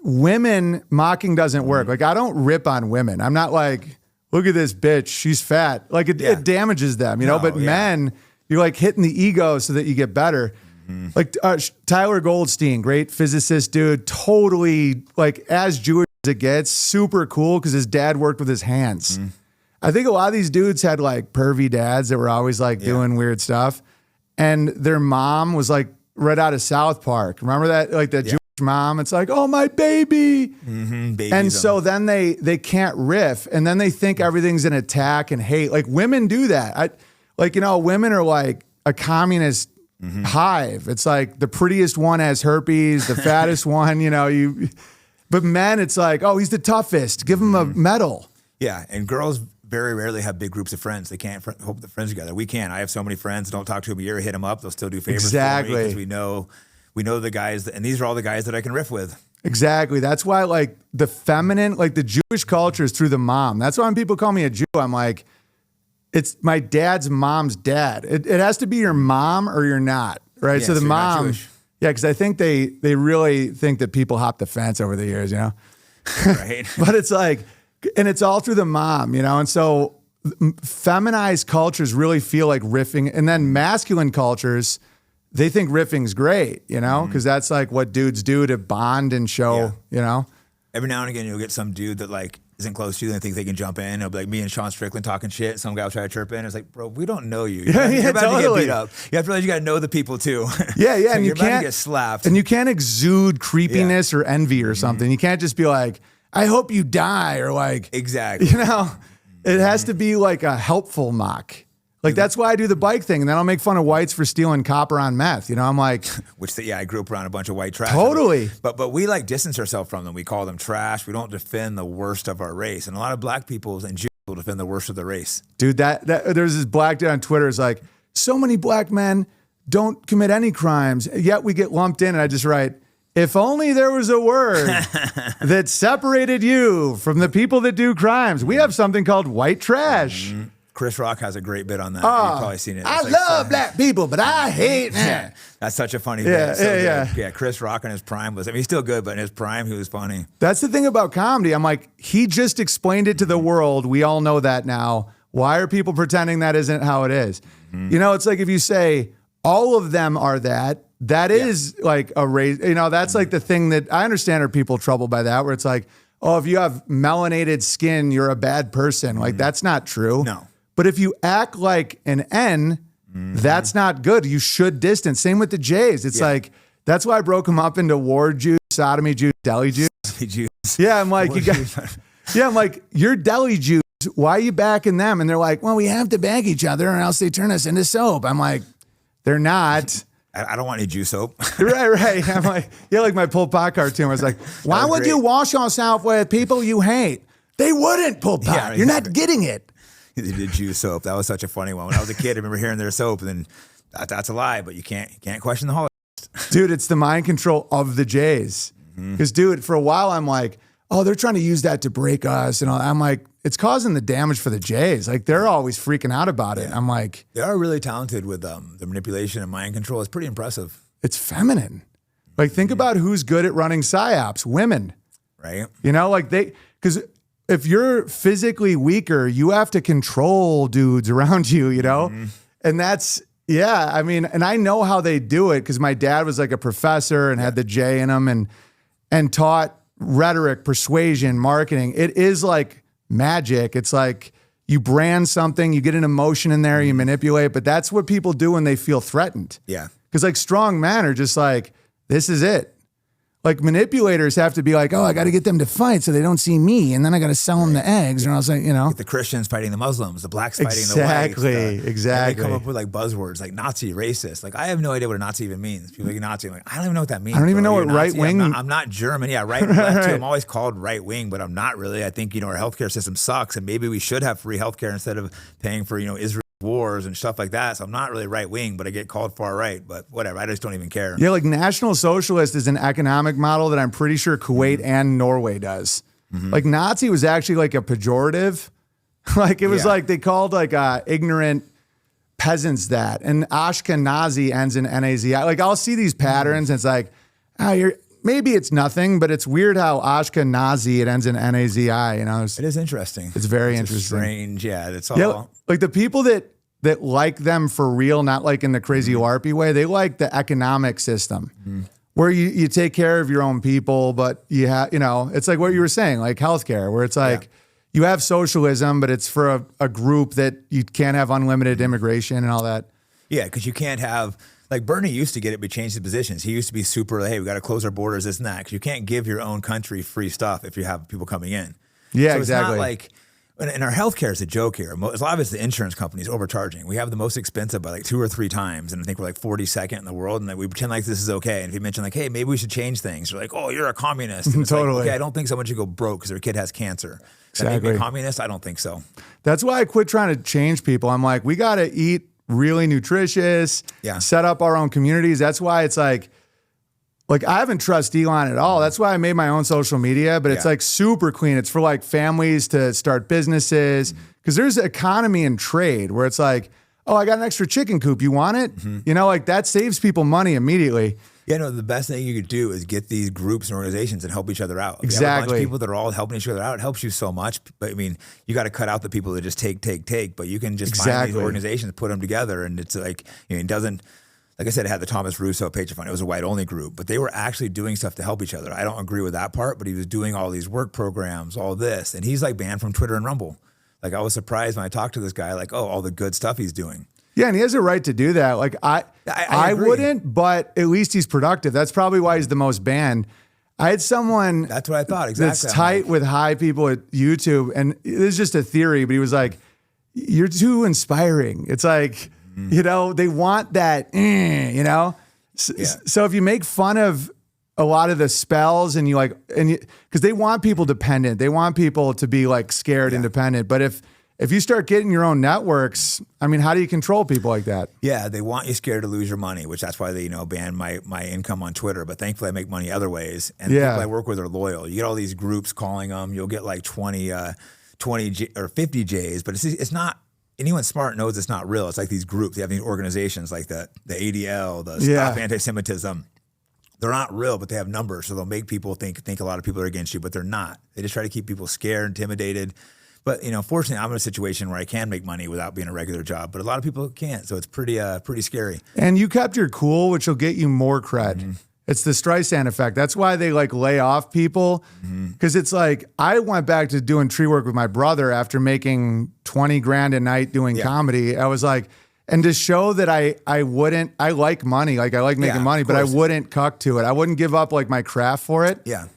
women, mocking doesn't work. Like, I don't rip on women. I'm not like, look at this bitch, she's fat. Like, it damages them, you know? But men, you're like hitting the ego so that you get better. Like Tyler Goldstein, great physicist dude, totally like as Jewish as it gets, super cool because his dad worked with his hands. I think a lot of these dudes had like pervy dads that were always like doing weird stuff. And their mom was like right out of South Park. Remember that? Like that Jewish mom, it's like, oh, my baby. And so then they can't riff. And then they think everything's an attack and hate. Like women do that. Women are like a communist hive. It's like the prettiest one has herpes, the fattest one, but men, it's like, oh, he's the toughest. Give him a medal. Yeah. And girls very rarely have big groups of friends. They can't hold the friends together. We can. I have so many friends. Don't talk to them a year, hit them up. They'll still do favors for me because we know the guys, and these are all the guys that I can riff with. Exactly. That's why like the feminine, like the Jewish culture is through the mom. That's why when people call me a Jew, I'm like, it's my dad's mom's dad. It has to be your mom or you're not, right? Yeah, so the mom, because I think they really think that people hop the fence over the years, Right. But it's like, and it's all through the mom, and so feminized cultures really feel like riffing, and then masculine cultures, they think riffing's great, because that's like what dudes do to bond and show, Every now and again, you'll get some dude that like isn't close to you and thinks they can jump in. It'll be like me and Sean Strickland talking shit. Some guy will try to chirp in. It's like, bro, we don't know you. You're about to get beat up. You have to realize you got to know the people too. Yeah, yeah. And you're about to get slapped. And you can't exude creepiness or envy or something. You can't just be like, I hope you die, or like, exactly. It has to be like a helpful mock. Like, that's why I do the bike thing. And then I'll make fun of whites for stealing copper on meth. I'm like... I grew up around a bunch of white trash. Totally. But we like distance ourselves from them. We call them trash. We don't defend the worst of our race. And a lot of black people and Jews will defend the worst of the race. Dude, there's this black dude on Twitter is like, so many black men don't commit any crimes, yet we get lumped in. And I just write, if only there was a word that separated you from the people that do crimes. We have something called white trash. Chris Rock has a great bit on that. You've probably seen it. I love black people, but I hate them. Yeah, that's such a funny bit. Yeah, Chris Rock in his prime he's still good, but in his prime, he was funny. That's the thing about comedy. I'm like, he just explained it to the world. We all know that now. Why are people pretending that isn't how it is? It's like if you say all of them are that is like a race. That's like the thing that I understand are people troubled by that, where it's like, oh, if you have melanated skin, you're a bad person. Like, that's not true. No. But if you act like an N, that's not good. You should distance. Same with the J's. It's like, that's why I broke them up into ward Jews, sodomy Jews, deli Jews. Yeah, I'm like, I'm like, you're deli Jews. Why are you backing them? And they're like, well, we have to back each other or else they turn us into soap. I'm like, they're not. I don't want any Jew soap. Right. I'm like, like my Pol Pot cartoon. I was like, why would you wash yourself with people you hate? They wouldn't, Pol Pot. Yeah, you're not getting it. They did Jew soap. That was such a funny one. When I was a kid, I remember hearing their soap, and then that's a lie, but you can't question the Holocaust. Dude, it's the mind control of the Jays. Because, dude, for a while, I'm like, oh, they're trying to use that to break us. And I'm like, it's causing the damage for the Jays. Like, they're always freaking out about it. I'm like... They are really talented with the manipulation and mind control. It's pretty impressive. It's feminine. Like, think about who's good at running psyops. Women. Right. Because... if you're physically weaker, you have to control dudes around you, And that's, and I know how they do it because my dad was like a professor and had the J in him and taught rhetoric, persuasion, marketing. It is like magic. It's like you brand something, you get an emotion in there, you manipulate, but that's what people do when they feel threatened. Yeah. Because like strong men are just like, this is it. Like manipulators have to be like, oh, I got to get them to fight so they don't see me, and then I got to sell them the eggs, and I was like, Get the Christians fighting the Muslims, the blacks fighting the whites. Exactly. They come up with like buzzwords like Nazi, racist. Like I have no idea what a Nazi even means. People like Nazi, I'm like I don't even know what that means. I don't even know what right wing. I'm not German. Yeah, right. Left too. I'm always called right wing, but I'm not really. I think our healthcare system sucks, and maybe we should have free healthcare instead of paying for Israel wars and stuff like that. So I'm not really right wing, but I get called far right. But whatever, I just don't even care. Yeah, like National Socialist is an economic model that I'm pretty sure Kuwait and Norway does. Like Nazi was actually like a pejorative. Like it was like they called like ignorant peasants that, and Ashkenazi ends in Nazi. Like I'll see these patterns and it's like, oh, maybe it's nothing, but it's weird how Ashkenazi, it ends in N-A-Z-I, you know? It is interesting. It's very interesting. Strange. Yeah. It's all. Yeah, like the people that like them for real, not like in the crazy LARPy way, they like the economic system where you take care of your own people, but you have, you know, it's like what you were saying, like healthcare, where it's like you have socialism, but it's for a group that you can't have unlimited immigration and all that. Yeah, because you can't have, like Bernie used to get it, but changed his positions. He used to be super, hey, we got to close our borders, this and that. Because you can't give your own country free stuff if you have people coming in. Yeah, so exactly. It's not like, and our healthcare is a joke here. A lot of it's the insurance companies overcharging. We have the most expensive by like 2 or 3 times, and I think we're like 42nd in the world, and then we pretend like this is okay. And if you mention like, hey, maybe we should change things, you're like, oh, you're a communist. And it's Totally. Like, okay, I don't think someone should go broke because their kid has cancer. Does that make me a communist? I don't think so. That's why I quit trying to change people. I'm like, we got to eat really nutritious, set up our own communities. That's why it's like I haven't trust Elon at all. That's why I made my own social media, but it's like super clean. It's for like families to start businesses because there's economy and trade where it's like, oh, I got an extra chicken coop. You want it? You know, like that saves people money immediately. Yeah, no, the best thing you could do is get these groups and organizations and help each other out. If Exactly. you have a bunch of people that are all helping each other out, it helps you so much. But I mean, you got to cut out the people that just take. But you can just find these organizations, put them together. And it's like, you know, it doesn't, like I said, it had the Thomas Russo Patriot Fund. It was a white only group, but they were actually doing stuff to help each other. I don't agree with that part, but he was doing all these work programs, all this. And he's like banned from Twitter and Rumble. Like I was surprised when I talked to this guy, like, oh, all the good stuff he's doing. Yeah, and he has a right to do that. Like I wouldn't, but at least he's productive. That's probably why he's the most banned. I had someone that's what I thought exactly. That's tight with high people at YouTube, and this is just a theory, but he was like, "You're too inspiring." It's like, you know, they want that, you know. So if you make fun of a lot of the spells and because they want people dependent, they want people to be like scared, independent. But if you start getting your own networks, I mean, how do you control people like that? Yeah, they want you scared to lose your money, which that's why they, you know, banned my income on Twitter. But thankfully, I make money other ways, and the people I work with are loyal. You get all these groups calling them. You'll get like 20 or 50 J's, but it's not. Anyone smart knows it's not real. It's like these groups. They have these organizations like the ADL, the Stop Anti-Semitism. They're not real, but they have numbers, so they'll make people think a lot of people are against you, but they're not. They just try to keep people scared, intimidated. But, you know, fortunately, I'm in a situation where I can make money without being a regular job. But a lot of people can't, so it's pretty scary. And you kept your cool, which will get you more cred. It's the Streisand effect. That's why they like lay off people. Because it's like, I went back to doing tree work with my brother after making 20 grand a night doing comedy. I was like, and to show that I like money, like I like making money, but I wouldn't cuck to it. I wouldn't give up like my craft for it. Yeah.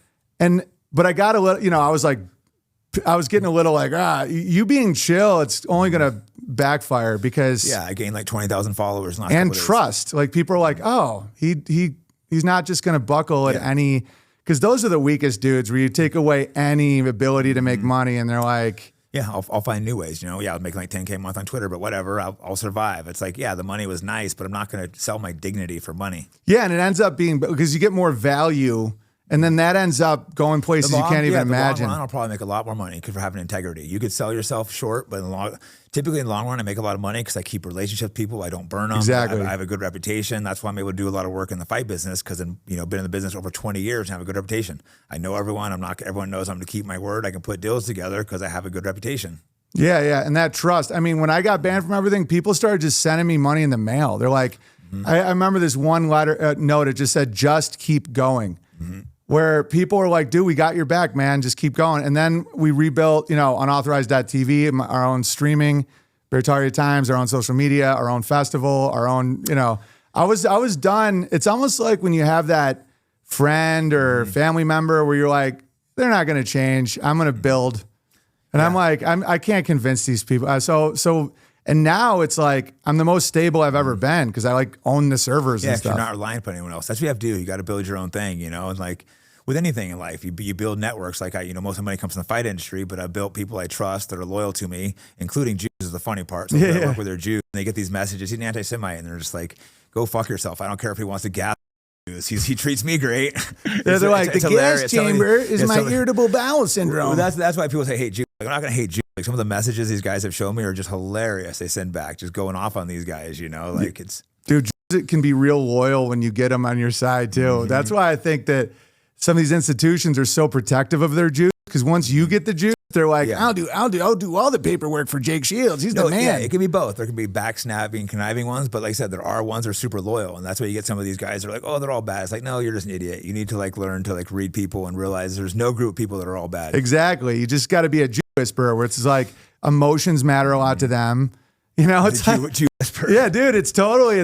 But I got a little, you know, I was getting a little like, you being chill, it's only going to backfire because I gained like 20,000 followers. And trust. Like people are like, oh, he's not just going to buckle at any, because those are the weakest dudes where you take away any ability to make money and they're like, yeah, I'll find new ways, you know. Yeah, I'll make like 10K a month on Twitter, but whatever, I'll survive. It's like, yeah, the money was nice, but I'm not going to sell my dignity for money. Yeah, and it ends up being, because you get more value. And then that ends up going places you can't even imagine. In the long run, I'll probably make a lot more money because we're having integrity. You could sell yourself short, but typically in the long run, I make a lot of money because I keep relationships with people. I don't burn them. Exactly. I have a good reputation. That's why I'm able to do a lot of work in the fight business because I've been in the business over 20 years and have a good reputation. I know everyone. Everyone knows I'm going to keep my word. I can put deals together because I have a good reputation. Yeah. And that trust. I mean, when I got banned from everything, people started just sending me money in the mail. They're like, I remember this one letter note. It just said, just keep going. Where people are like, dude, we got your back, man. Just keep going. And then we rebuilt, you know, unauthorized.tv, our own streaming, Vegetarianism Times, our own social media, our own festival, our own, you know, I was done. It's almost like when you have that friend or family member where you're like, they're not going to change. I'm going to build. And I'm like, I can't convince these people. And now it's like, I'm the most stable I've ever been because I like own the servers and stuff. You're not relying on anyone else. That's what you have to do. You got to build your own thing, you know, and like with anything in life, you build networks. Like most of the money comes from the fight industry, but I built people I trust that are loyal to me, including Jews is the funny part. So I work with their Jews and they get these messages, he's an anti-Semite, and they're just like, go fuck yourself. I don't care if he wants to gas. He treats me great. They're like, the gas chamber is my irritable bowel syndrome. That's why people say hate Jews. Like, I'm not going to hate Jews. Like some of the messages these guys have shown me are just hilarious. They send back, just going off on these guys, you know, like it's. Dude, it can be real loyal when you get them on your side too. That's why I think that some of these institutions are so protective of their Jews because once you get the juice, they're like, I'll do all the paperwork for Jake Shields. He's the man. Yeah, it can be both. There can be backsnapping, conniving ones, but like I said, there are ones that are super loyal, and that's why you get some of these guys that are like, oh, they're all bad. It's like, no, you're just an idiot. You need to like learn to like read people and realize there's no group of people that are all bad. Exactly. You just got to be a Jew whisperer, where it's like emotions matter a lot to them. You know, it's like, Jew whisperer. Yeah, dude, it's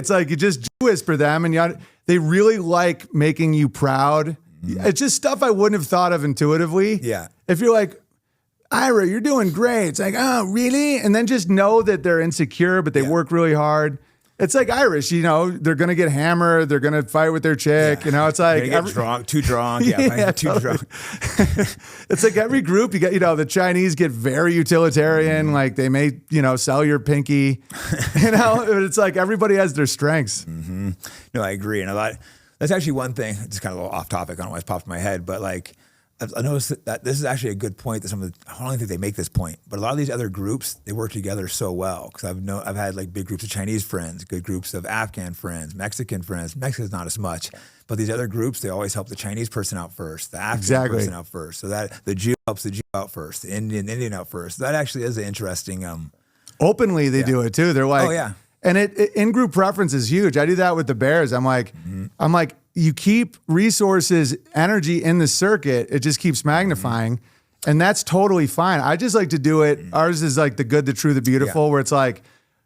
like you just Jew whisper them, and they really like making you proud. It's just stuff I wouldn't have thought of intuitively. Yeah. If you're like, Ira, you're doing great. It's like, oh, really? And then just know that they're insecure, but they work really hard. It's like Irish, you know, they're going to get hammered. They're going to fight with their chick. You know, it's like get drunk, too drunk. Yeah, too drunk. It's like every group you get, you know, the Chinese get very utilitarian. Like they may, you know, sell your pinky, you know, it's like everybody has their strengths. No, I agree. And that's actually one thing, it's kind of a little off topic. I don't know why it's popped in my head, but like, I noticed that this is actually a good point that I don't think they make this point, but a lot of these other groups, they work together so well. Cause I've had like big groups of Chinese friends, good groups of Afghan friends, Mexican friends. Mexico's not as much, but these other groups, they always help the Chinese person out first, the Afghan person out first. So that the Jew helps the Jew out first, the Indian out first. So that actually is an interesting, openly they do it too. They're like, oh yeah. And in-group preference is huge. I do that with the Bears. I'm like, you keep resources, energy in the circuit. It just keeps magnifying. And that's totally fine. I just like to do it. Ours is like the good, the true, the beautiful, where it's like,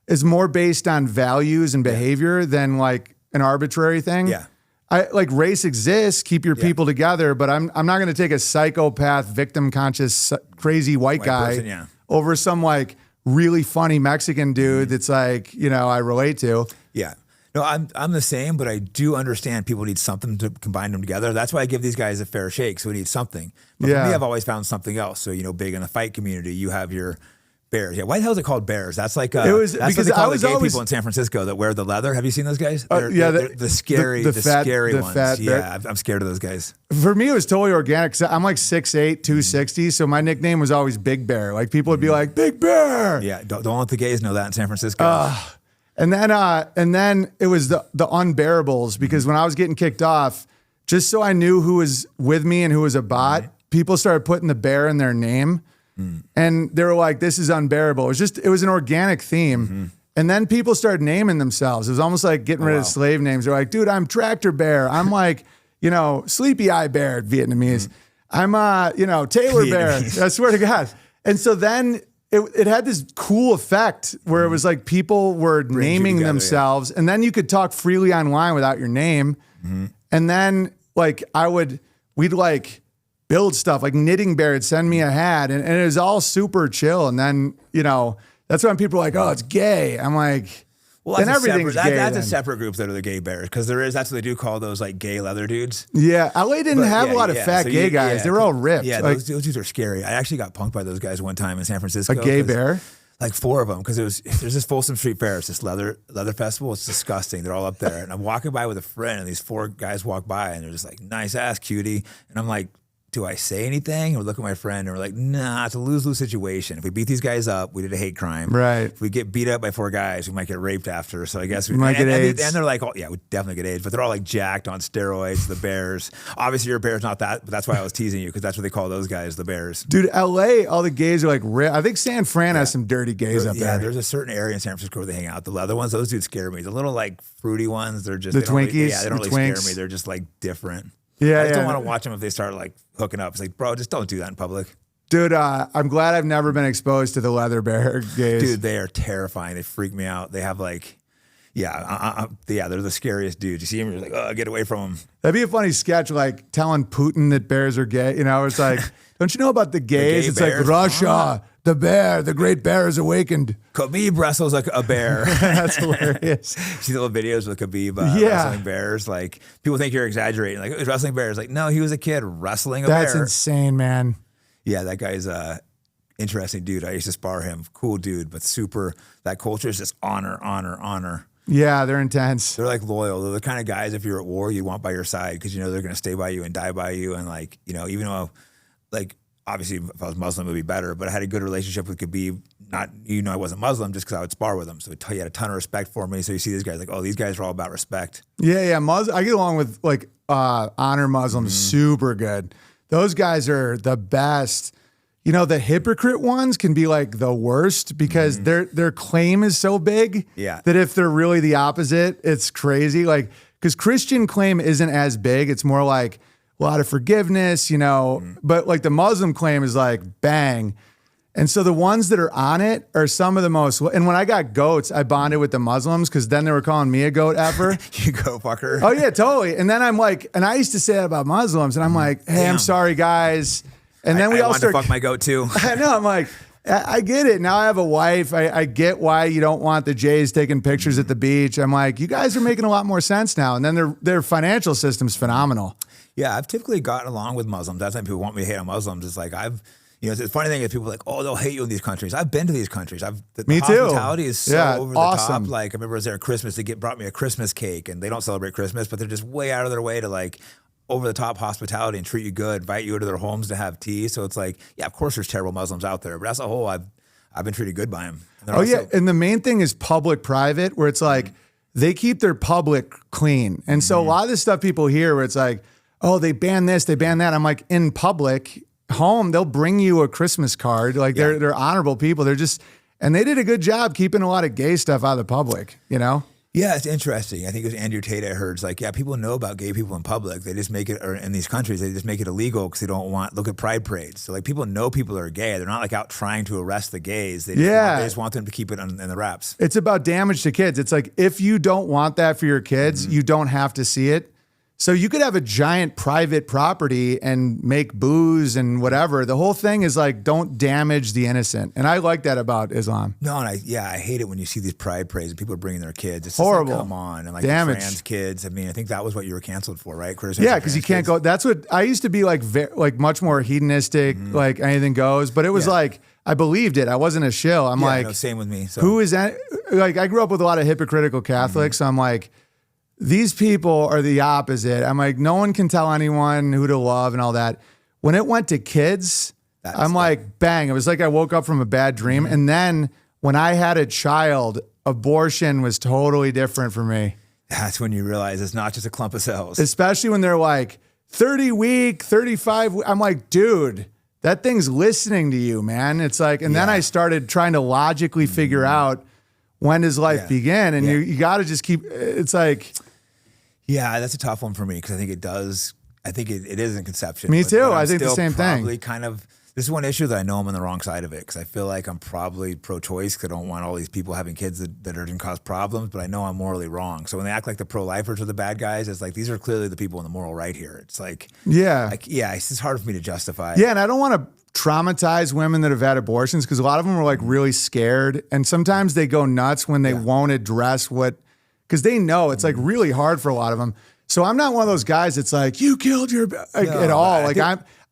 it's more based on values and behavior than like an arbitrary thing. Yeah. I like race exists, keep your people together, but I'm not going to take a psychopath, victim conscious, crazy white guy person, over some like really funny Mexican dude that's like, you know, I relate to. Yeah. No, I'm the same, but I do understand people need something to combine them together. That's why I give these guys a fair shake. So we need something. But for me, I've always found something else. So, you know, big in the fight community, you have your Bears. Yeah, why the hell is it called Bears? That's like it was that's because what they call I was the gay always, people in San Francisco that wear the leather. Have you seen those guys? They're the scary, the fat, scary the ones. fat Yeah, I'm scared of those guys. For me, it was totally organic. Cause I'm like 6'8", 260, so my nickname was always Big Bear. Like people would be like, Big Bear. Yeah, don't let the gays know that in San Francisco. And then it was the unbearables, because when I was getting kicked off, just so I knew who was with me and who was a bot, people started putting the bear in their name. And they were like, this is unbearable. It was an organic theme. And then people started naming themselves. It was almost like getting rid of slave names. They're like, dude, I'm Tractor Bear. I'm like, you know, Sleepy Eye Bear, Vietnamese. I'm, you know, Taylor Bear. I swear to God. And so then it had this cool effect where it was like people were naming themselves, and then you could talk freely online without your name. And then like we'd like build stuff like Knitting Bear would send me a hat, and it was all super chill. And then, you know, that's when people are like, oh, it's gay. I'm like, well, then everything's gay. That's a separate group that are the gay bears, because that's what they do call those like gay leather dudes. Yeah, LA didn't have a lot of fat gay guys. They were all ripped. Yeah, like, those dudes are scary. I actually got punked by those guys one time in San Francisco. A gay bear? Like 4 of them, because there's this Folsom Street Fair. It's this leather festival. It's disgusting. They're all up there, and I'm walking by with a friend, and these 4 guys walk by, and they're just like, nice ass, cutie, and I'm like, do I say anything? Or look at my friend and we're like, nah, it's a lose-lose situation. If we beat these guys up, we did a hate crime. Right. If we get beat up by 4 guys, we might get raped after. So I guess we might get AIDS. And they're like, oh, yeah, we definitely get AIDS. But they're all like jacked on steroids, the Bears. Obviously, your Bear's not that, but that's why I was teasing you, because that's what they call those guys, the Bears. Dude, LA, all the gays are like, I think San Fran has some dirty gays up there. Yeah, there's a certain area in San Francisco where they hang out. The leather ones, those dudes scare me. The little like fruity ones, they're just the Twinkies. They don't really scare me. They're just like different. Yeah, I just don't want to watch them if they start like hooking up. It's like, bro, just don't do that in public. Dude, I'm glad I've never been exposed to the leather bear gays. Dude, they are terrifying. They freak me out. They have like, they're the scariest dudes. You see them, you're like, oh, get away from them. That'd be a funny sketch, like telling Putin that bears are gay. You know, it's like, don't you know about the gays? It's bears? like Russia, the bear, the great bear is awakened. Khabib wrestles like a bear. That's hilarious. See the little videos with Khabib wrestling bears. Like, people think you're exaggerating. Like, he's wrestling bears. Like, no, he was a kid wrestling a bear. That's insane, man. Yeah, that guy's a interesting dude. I used to spar him. Cool dude, but that culture is just honor. Yeah, they're intense. They're like loyal. They're the kind of guys, if you're at war, you want by your side, because you know they're going to stay by you and die by you. And like, you know, even though like obviously if I was Muslim, it would be better, but I had a good relationship with Khabib. Not, I wasn't Muslim just because I would spar with him. So he had a ton of respect for me. So you see these guys like, oh, these guys are all about respect. Yeah. I get along with like honor Muslims super good. Those guys are the best. You know, the hypocrite ones can be like the worst because their claim is so big that if they're really the opposite, it's crazy. Like, because Christian claim isn't as big. It's more like a lot of forgiveness, you know, but like the Muslim claim is like bang. And so the ones that are on it are some of the most, and when I got goats, I bonded with the Muslims because then they were calling me a goat ever. You go fucker. Oh yeah, totally. And then I'm like, and I used to say that about Muslims and I'm like, hey, I'm sorry guys. And then we all start to fuck my goat too. I know. I'm like, I get it. Now I have a wife. I get why you don't want the Jays taking pictures at the beach. I'm like, you guys are making a lot more sense now. And then their financial system's phenomenal. Yeah, I've typically gotten along with Muslims. That's why people want me to hate on Muslims. It's like the funny thing is people are like, oh, they'll hate you in these countries. I've been to these countries. Me too. Hospitality is so over the awesome. top. Like I remember I was there at Christmas. They brought me a Christmas cake, and they don't celebrate Christmas, but they're just way out of their way to like over the top hospitality and treat you good, invite you into their homes to have tea. So it's like, yeah, of course there's terrible Muslims out there, but as a whole, I've been treated good by them. And the main thing is public-private, where it's like they keep their public clean. And so a lot of the stuff people hear where it's like, oh, they ban this, they ban that. I'm like, in public, home, they'll bring you a Christmas card. Like they're honorable people. And they did a good job keeping a lot of gay stuff out of the public, you know? Yeah, it's interesting. I think it was Andrew Tate I heard. It's like, yeah, people know about gay people in public. They just make it, or in these countries, they just make it illegal because they don't look at pride parades. So like people know people are gay. They're not like out trying to arrest the gays. They just want them to keep it in the wraps. It's about damage to kids. It's like, if you don't want that for your kids, you don't have to see it. So you could have a giant private property and make booze and whatever. The whole thing is like, don't damage the innocent. And I like that about Islam. No, and I hate it when you see these pride parades and people are bringing their kids. It's horrible. Just like, come on. And like damage. Trans kids. I mean, I think that was what you were canceled for, right? Yeah, because you can't go. That's what I used to be like, much more hedonistic, like anything goes. But it was like, I believed it. I wasn't a shill. I'm like, no, same with me. So. Who is that? Like, I grew up with a lot of hypocritical Catholics. So I'm like, these people are the opposite. I'm like, no one can tell anyone who to love and all that. When it went to kids, I'm like, bang. It was like I woke up from a bad dream. And then when I had a child, abortion was totally different for me. That's when you realize it's not just a clump of cells. Especially when they're like 30 week, 35. I'm like, dude, that thing's listening to you, man. It's like, and then I started trying to logically figure out when does life begin? And you got to just keep, it's like. Yeah, that's a tough one for me because I think it does. I think it is in conception. Me too. But I think the same thing. This is one issue that I know I'm on the wrong side of it because I feel like I'm probably pro-choice because I don't want all these people having kids that are going to cause problems, but I know I'm morally wrong. So when they act like the pro-lifers are the bad guys, it's like these are clearly the people in the moral right here. It's like, it's just hard for me to justify. Yeah, and I don't want to traumatize women that have had abortions because a lot of them are like really scared, and sometimes they go nuts when they won't address because they know it's like really hard for a lot of them. So I'm not one of those guys that's like, you killed your at all. Like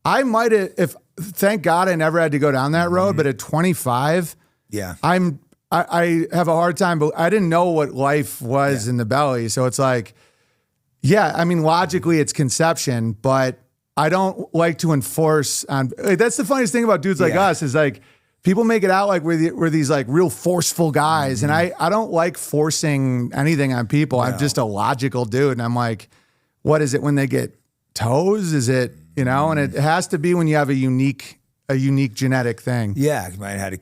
I might have, if thank God I never had to go down that road, but at 25, I have a hard time, but I didn't know what life was in the belly. So it's like, I mean, logically it's conception, but I don't like to enforce on, that's the funniest thing about dudes like us is like, people make it out like we're these like real forceful guys. And I don't like forcing anything on people. No. I'm just a logical dude. And I'm like, what is it when they get toes? Is it, you know, and it has to be when you have a unique genetic thing. Yeah. I had a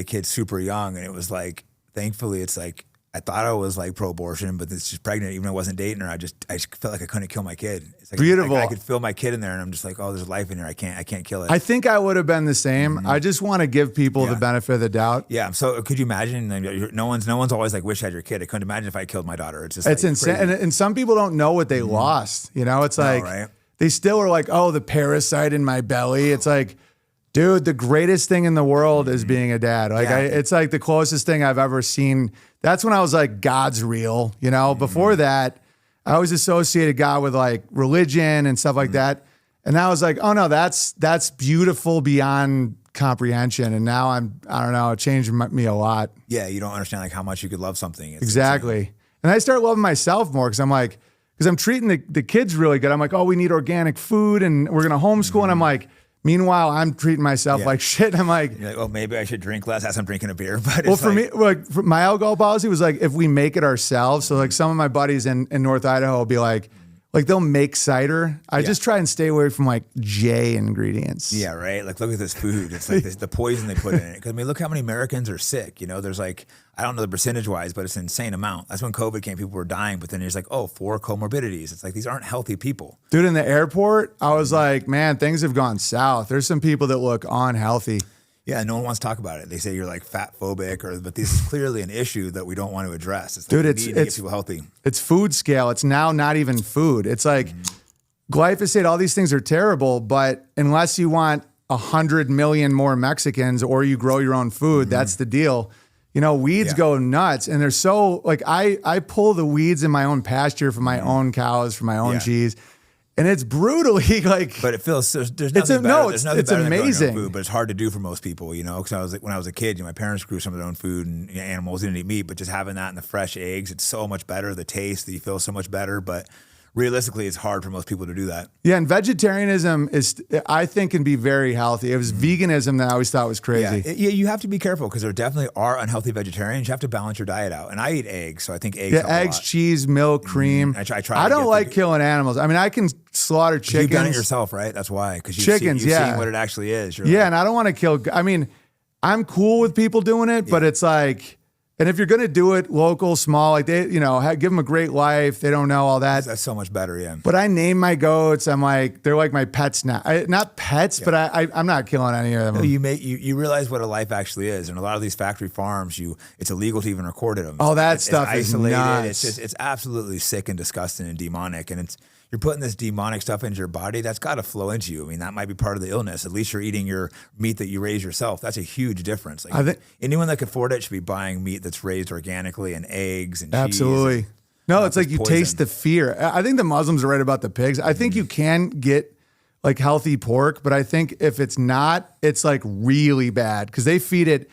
kid super young and it was like, thankfully it's like, I thought I was like pro-abortion, but she's pregnant. Even though I wasn't dating her, I just felt like I couldn't kill my kid. It's like, beautiful. I could feel my kid in there, and I'm just like, oh, there's life in here. I can't kill it. I think I would have been the same. I just want to give people the benefit of the doubt. Yeah. So could you imagine? No one's always like, wish I had your kid. I couldn't imagine if I killed my daughter. It's insane. And some people don't know what they lost. You know, it's like they still are like, oh, the parasite in my belly. It's like, dude, the greatest thing in the world is being a dad. Like it's like the closest thing I've ever seen. That's when I was like, God's real. You know, before that, I always associated God with like religion and stuff like that. And I was like, oh no, that's beautiful beyond comprehension. And now I don't know, it changed me a lot. Yeah, you don't understand like how much you could love something. Exactly. And I start loving myself more because I'm treating the kids really good. I'm like, oh, we need organic food and we're going to homeschool. And I'm like, Meanwhile, I'm treating myself like shit. And I'm like, you're like, oh, maybe I should drink less as I'm drinking a beer. But well, for me, like my alcohol policy was like, if we make it ourselves. So like some of my buddies in North Idaho will be like they'll make cider. I just try and stay away from like J ingredients. Yeah, right. Like, look at this food. It's like the poison they put in it. Because I mean, look how many Americans are sick. You know, there's like, I don't know the percentage wise, but it's an insane amount. That's when COVID came, people were dying. But then there's like, oh, 4 comorbidities. It's like, these aren't healthy people. Dude, in the airport, I was like, man, things have gone south. There's some people that look unhealthy. Yeah, no one wants to talk about it. They say you're like fat phobic, but this is clearly an issue that we don't want to address. It's like, dude, we need to get people healthy. It's food scale. It's now not even food. It's like glyphosate, all these things are terrible, but unless you want 100 million more Mexicans or you grow your own food, that's the deal. You know, weeds go nuts, and they're so like I pull the weeds in my own pasture for my own cows, for my own cheese. And it's brutally like, but it feels there's nothing better. There's nothing it's better amazing. Than growing your own food, but it's hard to do for most people, you know. Because I was like, when I was a kid, my parents grew some of their own food and animals didn't eat meat, but just having that and the fresh eggs, it's so much better. The taste, that you feel so much better, but realistically, it's hard for most people to do that. Yeah, and vegetarianism is, I think, can be very healthy. It was veganism that I always thought was crazy. Yeah, you have to be careful because there definitely are unhealthy vegetarians. You have to balance your diet out. And I eat eggs, so I think eggs help eggs, a lot. Cheese, milk, cream. I don't like killing animals. I mean, I can slaughter chickens. You've done it yourself, right? That's why. Because you've seen what it actually is. You're and I don't want to kill. I mean, I'm cool with people doing it, but it's like, and if you're going to do it local, small, like they, you know, give them a great life. They don't know all that. That's so much better, yeah. But I name my goats. I'm like, they're like my pets now. Not pets, but I'm not killing any of them. No, you realize what a life actually is. And a lot of these factory farms, it's illegal to even record them. Oh, that stuff is isolated. Nuts. It's absolutely sick and disgusting and demonic. And you're putting this demonic stuff into your body, that's got to flow into you. I mean, that might be part of the illness. At least you're eating your meat that you raise yourself. That's a huge difference. Like, I think anyone that can afford it should be buying meat that's raised organically and eggs and absolutely. cheese. No, it's like you taste the fear. I think the Muslims are right about the pigs. I think you can get like healthy pork, but I think if it's not, it's like really bad because they feed it,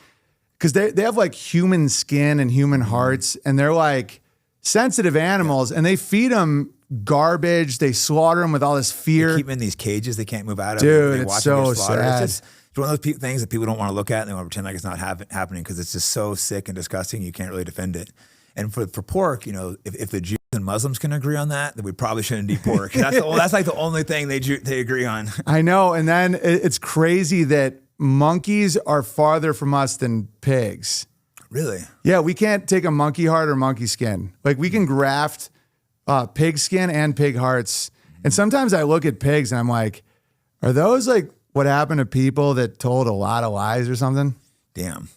because they have like human skin and human hearts, and they're like sensitive animals, and they feed them garbage. They slaughter them with all this fear. They keep them in these cages they can't move out of. Dude, it's so sad. It's one of those things that people don't want to look at and they want to pretend like it's not happening because it's just so sick and disgusting. You can't really defend it. And for pork, you know, if the Jews and Muslims can agree on that, then we probably shouldn't eat pork. That's like the only thing they agree on. I know. And then it's crazy that monkeys are farther from us than pigs. Really? Yeah, we can't take a monkey heart or monkey skin. Like we can graft pig skin and pig hearts. And sometimes I look at pigs and I'm like, are those like what happened to people that told a lot of lies or something? Damn.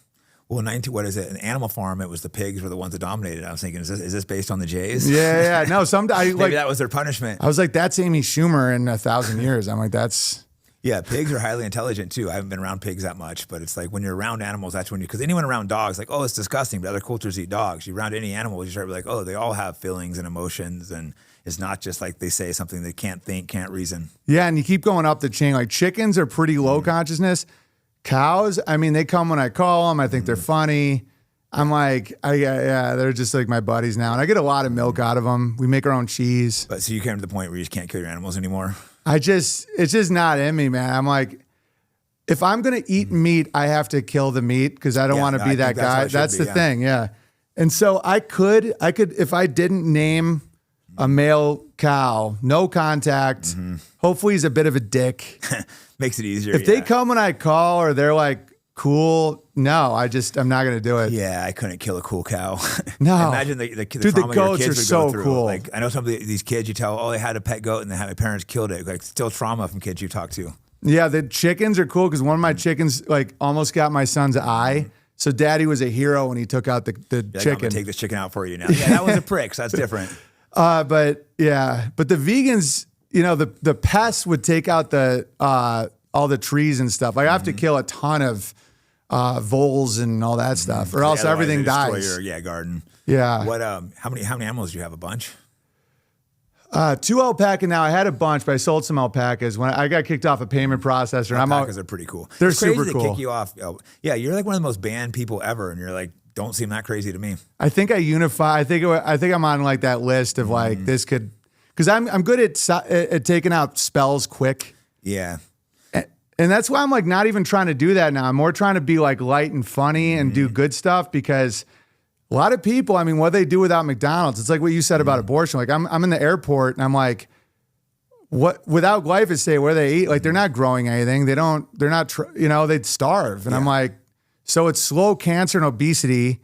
Well, what is it? An Animal Farm, it was the pigs were the ones that dominated. I was thinking, is this based on the Jays? Yeah. No, maybe that was their punishment. I was like, that's Amy Schumer in 1,000 years. I'm like, that's... Yeah, pigs are highly intelligent too. I haven't been around pigs that much, but it's like when you're around animals, that's when because anyone around dogs, like, oh, it's disgusting, but other cultures eat dogs. You around any animal, you start to be like, oh, they all have feelings and emotions, and it's not just like they say something they can't think, can't reason. Yeah, and you keep going up the chain. Like chickens are pretty low consciousness. Cows, I mean, they come when I call them. I think they're funny. I'm like, they're just like my buddies now, and I get a lot of milk out of them. We make our own cheese. But so you came to the point where you just can't kill your animals anymore. It's just not in me, man. I'm like, if I'm going to eat meat, I have to kill the meat because I don't want to be that guy. That's the thing. Yeah. And so I could, if I didn't name a male cow, no contact, hopefully he's a bit of a dick. Makes it easier. If they come when I call or they're like, cool, no, I'm not going to do it. Yeah, I couldn't kill a cool cow. No. Imagine the dude, trauma the goats your kids are so cool. Like, I know some of these kids you tell, oh, they had a pet goat and their parents killed it. Like, still trauma from kids you talk to. Yeah, the chickens are cool because one of my chickens like almost got my son's eye. So daddy was a hero when he took out the chicken. I'm gonna take this chicken out for you now. Yeah, that was a prick, so that's different. But the vegans, you know, the pests would take out all the trees and stuff. Like I have to kill a ton of voles and all that stuff, or else everything dies. Your garden. Yeah. What? How many animals do you have? A bunch. 2 alpaca now. I had a bunch, but I sold some alpacas when I got kicked off a payment processor. Alpacas are pretty cool. They're super cool. They kick you off. Yeah, you're like one of the most banned people ever, and you're like, don't seem that crazy to me. I think I unify. I think I'm on like that list of like this could, because I'm good at taking out spells quick. Yeah. And that's why I'm like not even trying to do that now. I'm more trying to be like light and funny and do good stuff, because a lot of people, I mean, what they do without McDonald's, it's like what you said about abortion. Like I'm in the airport and I'm like, what, without glyphosate, what do they eat? Like they're not growing anything. They'd starve. And I'm like, so it's slow cancer and obesity.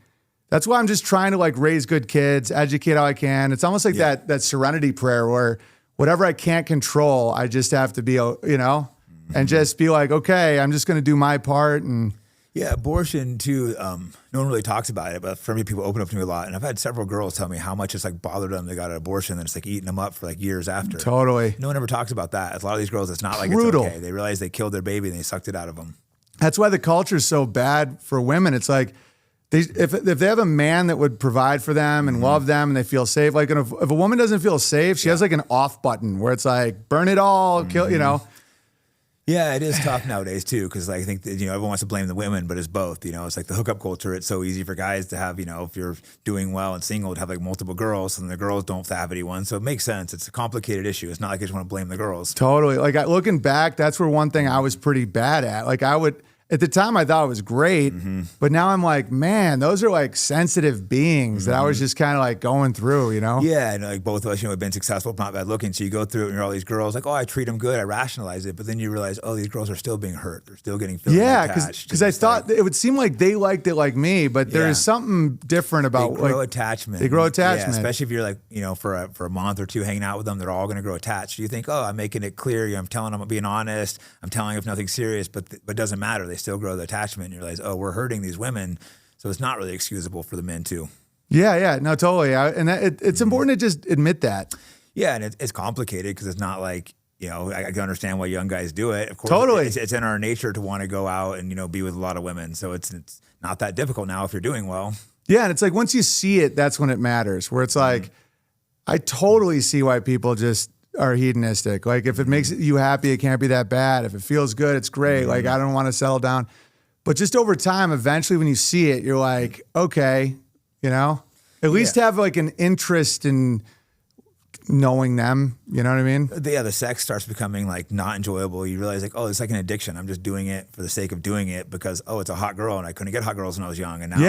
That's why I'm just trying to like raise good kids, educate how I can. It's almost like that serenity prayer where whatever I can't control, I just have to be, and just be like, okay, I'm just going to do my part. And yeah, abortion too. No one really talks about it, but for me, people open up to me a lot. And I've had several girls tell me how much it's like bothered them. They got an abortion, and it's like eating them up for like years after. Totally. No one ever talks about that. A lot of these girls, it's not like Brutal. It's okay. They realize they killed their baby and they sucked it out of them. That's why the culture is so bad for women. It's like, if they have a man that would provide for them and love them and they feel safe, like if a woman doesn't feel safe, she has like an off button where it's like, burn it all, kill, Yeah, it is tough nowadays too, because I think that, everyone wants to blame the women, but it's both. It's like the hookup culture. It's so easy for guys to have, if you're doing well and single, to have like multiple girls, and the girls don't have anyone. So it makes sense. It's a complicated issue. It's not like I just want to blame the girls. Totally. Like looking back, that's where one thing I was pretty bad at. Like at the time I thought it was great, but now I'm like, man, those are like sensitive beings that I was just kind of like going through, Yeah, and like both of us, have been successful, not bad looking. So you go through it and you're all these girls like, oh, I treat them good, I rationalize it, but then you realize, oh, these girls are still being hurt. They're still getting physically attached. Because I thought it would seem like they liked it like me, but there is something different about they grow attachment. They grow attachment, yeah, especially if you're like, for a month or two hanging out with them, they're all going to grow attached. You think, oh, I'm making it clear. I'm telling them, I'm being honest. I'm telling them if nothing serious, but it doesn't matter. They still grow the attachment. And you realize, oh, we're hurting these women, so it's not really excusable for the men too. Yeah, no, totally. It's important to just admit that. Yeah, and it's complicated because it's not like, I can understand why young guys do it. Of course, totally. It's in our nature to want to go out and be with a lot of women, so it's not that difficult now if you're doing well. Yeah, and it's like once you see it, that's when it matters. Where it's like, I totally see why people just are hedonistic. Like if it makes you happy, it can't be that bad. If it feels good, it's great. Like I don't want to settle down. But just over time, eventually when you see it, you're like, okay, at least have like an interest in knowing them. You know what I mean? Yeah, the sex starts becoming like not enjoyable. You realize like, oh, it's like an addiction. I'm just doing it for the sake of doing it because, oh, it's a hot girl and I couldn't get hot girls when I was young. And now,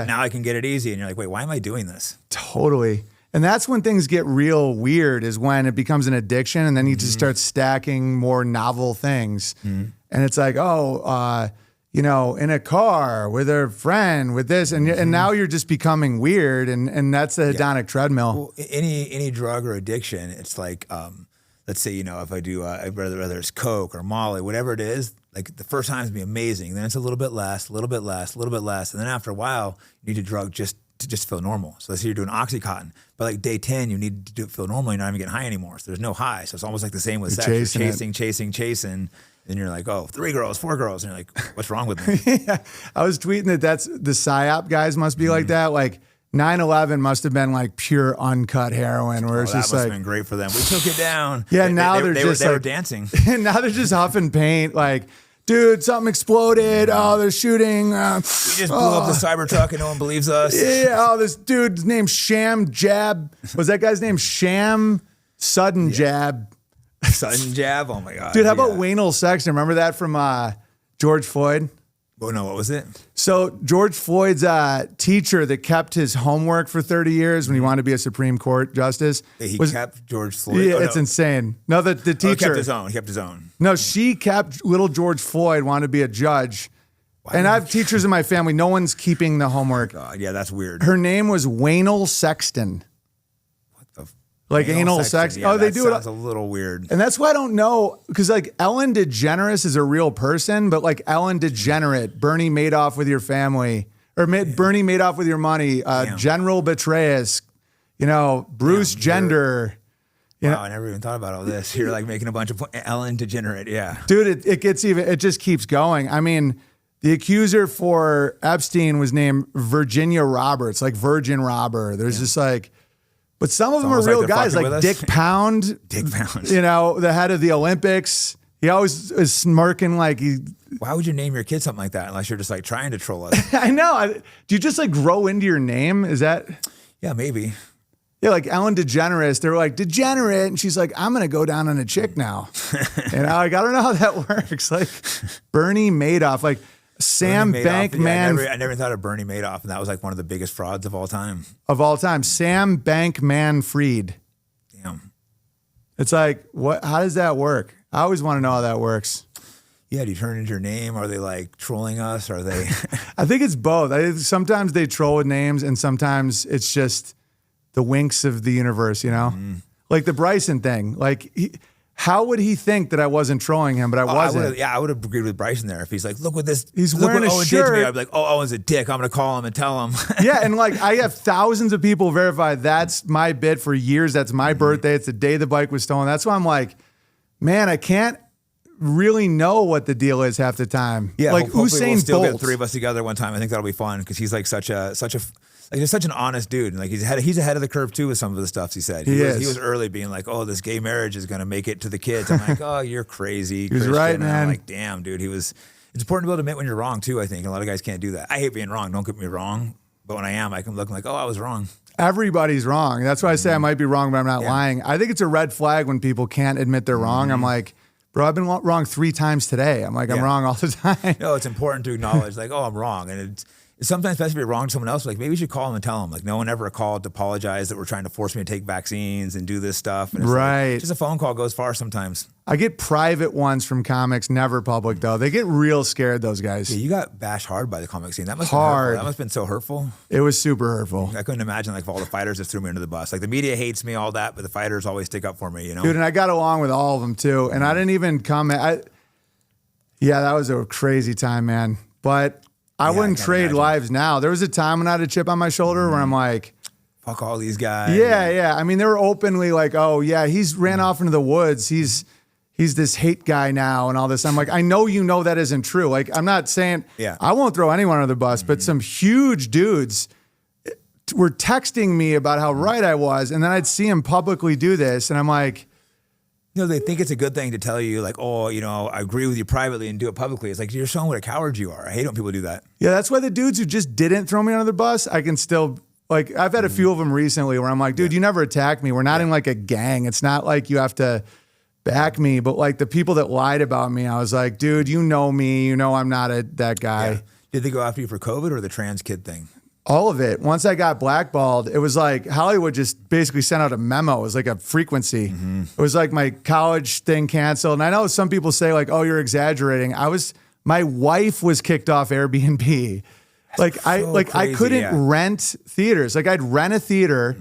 now I can get it easy. And you're like, wait, why am I doing this? Totally. And that's when things get real weird, is when it becomes an addiction and then you just start stacking more novel things. And it's like, in a car with a friend with this, and now you're just becoming weird, and that's the hedonic treadmill. Well, any drug or addiction, it's like, let's say, if I do, whether it's Coke or Molly, whatever it is, like the first time it's gonna be amazing, then it's a little bit less, a little bit less, a little bit less, and then after a while, you need a drug just to feel normal. So let's say you're doing Oxycontin, but like day 10, you need to feel normal. You're not even getting high anymore. So there's no high. So it's almost like the same with sex. You're chasing. Then you're like, oh, 3 girls, 4 girls. And you're like, what's wrong with me? Yeah. I was tweeting that's the PSYOP guys must be like that. Like 9/11 must have been like pure uncut heroin, where it's just that must like, have been great for them. We took it down. Yeah, they were dancing. And now they're just huffing paint like, dude, something exploded. Oh, they're shooting. We just blew up the Cybertruck and no one believes us. Yeah. Oh, this dude's named Sham Jab. Was that guy's name Sham Sudden Jab? Sudden Jab? Oh my God. Dude, how about Waynell Sexton? Remember that from George Floyd? Oh, no, what was it? So George Floyd's teacher that kept his homework for 30 years when he wanted to be a Supreme Court justice. He kept George Floyd? Yeah, it's insane. No, the teacher. He kept his own. No, she kept little George Floyd, wanted to be a judge. And I have teachers in my family. No one's keeping the homework. God, yeah, that's weird. Her name was Waynell Sexton. Like anal sex. Yeah, they do it. Sounds a little weird. And that's why I don't know, because like Ellen DeGeneres is a real person, but like Ellen DeGenerate, Bernie Madoff with your family, or Bernie Madoff with your money, General Betrayus, Bruce Gender. Wow, I never even thought about all this. You're like making a bunch of Ellen DeGenerate, yeah. Dude, it just keeps going. I mean, the accuser for Epstein was named Virginia Roberts, like Virgin Robber. There's just like, but some of them are real guys, like Dick Pound. Dick Pound. The head of the Olympics. He always is smirking like he. Why would you name your kid something like that unless you're just like trying to troll us? I know. Do you just like grow into your name? Is that? Yeah, maybe. Yeah, like Ellen DeGeneres, they were like, degenerate. And she's like, I'm going to go down on a chick now. And I'm like, I don't know how that works. Like Bernie Madoff, like Sam Bankman. I never thought of Bernie Madoff, and that was like one of the biggest frauds of all time. Sam Bankman-Fried. Damn. It's like, what? How does that work? I always want to know how that works. Yeah, do you turn into your name? Are they like trolling us? Are they? I think it's both. Sometimes they troll with names, and sometimes it's just the winks of the universe, you know? Like the Bryson thing. Like, how would he think that I wasn't trolling him, but I wasn't? I would have agreed with Bryson there. If he's like, look what this, he's look wearing what a Owen shirt. did to me. I'd be like, oh, Owen's a dick. I'm going to call him and tell him. Yeah, and like I have thousands of people verify that's my bit for years. That's my birthday. It's the day the bike was stolen. That's why I'm like, man, I can't really know what the deal is half the time. Yeah, like hopefully Usain we'll still Bolt. get three of us together one time. I think that'll be fun because he's like he's such an honest dude. Like he's ahead of the curve too with some of the stuff he said. He was early being like, oh, this gay marriage is going to make it to the kids. I'm like, oh, you're crazy. He was right, man. And I'm like, damn, dude. It's important to be able to admit when you're wrong too, I think. A lot of guys can't do that. I hate being wrong. Don't get me wrong. But when I am, I can look like, oh, I was wrong. Everybody's wrong. That's why I say I might be wrong, but I'm not lying. I think it's a red flag when people can't admit they're wrong. I'm like, bro, I've been wrong 3 times today. I'm like, I'm wrong all the time. No, it's important to acknowledge like, oh, I'm wrong. And it's sometimes best to be wrong to someone else. Like maybe you should call them and tell them. Like no one ever called to apologize that we're trying to force me to take vaccines and do this stuff. And it's right. Like, just a phone call goes far sometimes. I get private ones from comics, never public though. They get real scared, those guys. Yeah, you got bashed hard by the comic scene. That must hard. That must have been so hurtful. It was super hurtful. I couldn't imagine like if all the fighters just threw me under the bus. Like the media hates me, all that, but the fighters always stick up for me, you know? Dude, and I got along with all of them too. And I didn't even comment. Yeah, that was a crazy time, man. But I wouldn't trade lives now. There was a time when I had a chip on my shoulder where I'm like, fuck all these guys. Yeah. I mean, they were openly like, oh yeah, he's ran off into the woods. He's this hate guy now and all this. I'm like, I know you know that isn't true. Like, I'm not saying I won't throw anyone under the bus, but some huge dudes were texting me about how right I was. And then I'd see him publicly do this. And I'm like, you know, they think it's a good thing to tell you like, oh, you know, I agree with you privately and do it publicly. It's like, you're showing what a coward you are. I hate when people do that. Yeah, that's why the dudes who just didn't throw me under the bus, I can still, like, I've had a few of them recently where I'm like, dude, you never attacked me. We're not in like a gang. It's not like you have to back me. But like the people that lied about me, I was like, dude, you know me. You know I'm not that guy. Yeah. Did they go after you for COVID or the trans kid thing? All of it. Once I got blackballed, it was like Hollywood just basically sent out a memo. It was like a frequency. It was like my college thing canceled. And I know some people say like, oh, you're exaggerating. My wife was kicked off Airbnb. I couldn't rent theaters. Like I'd rent a theater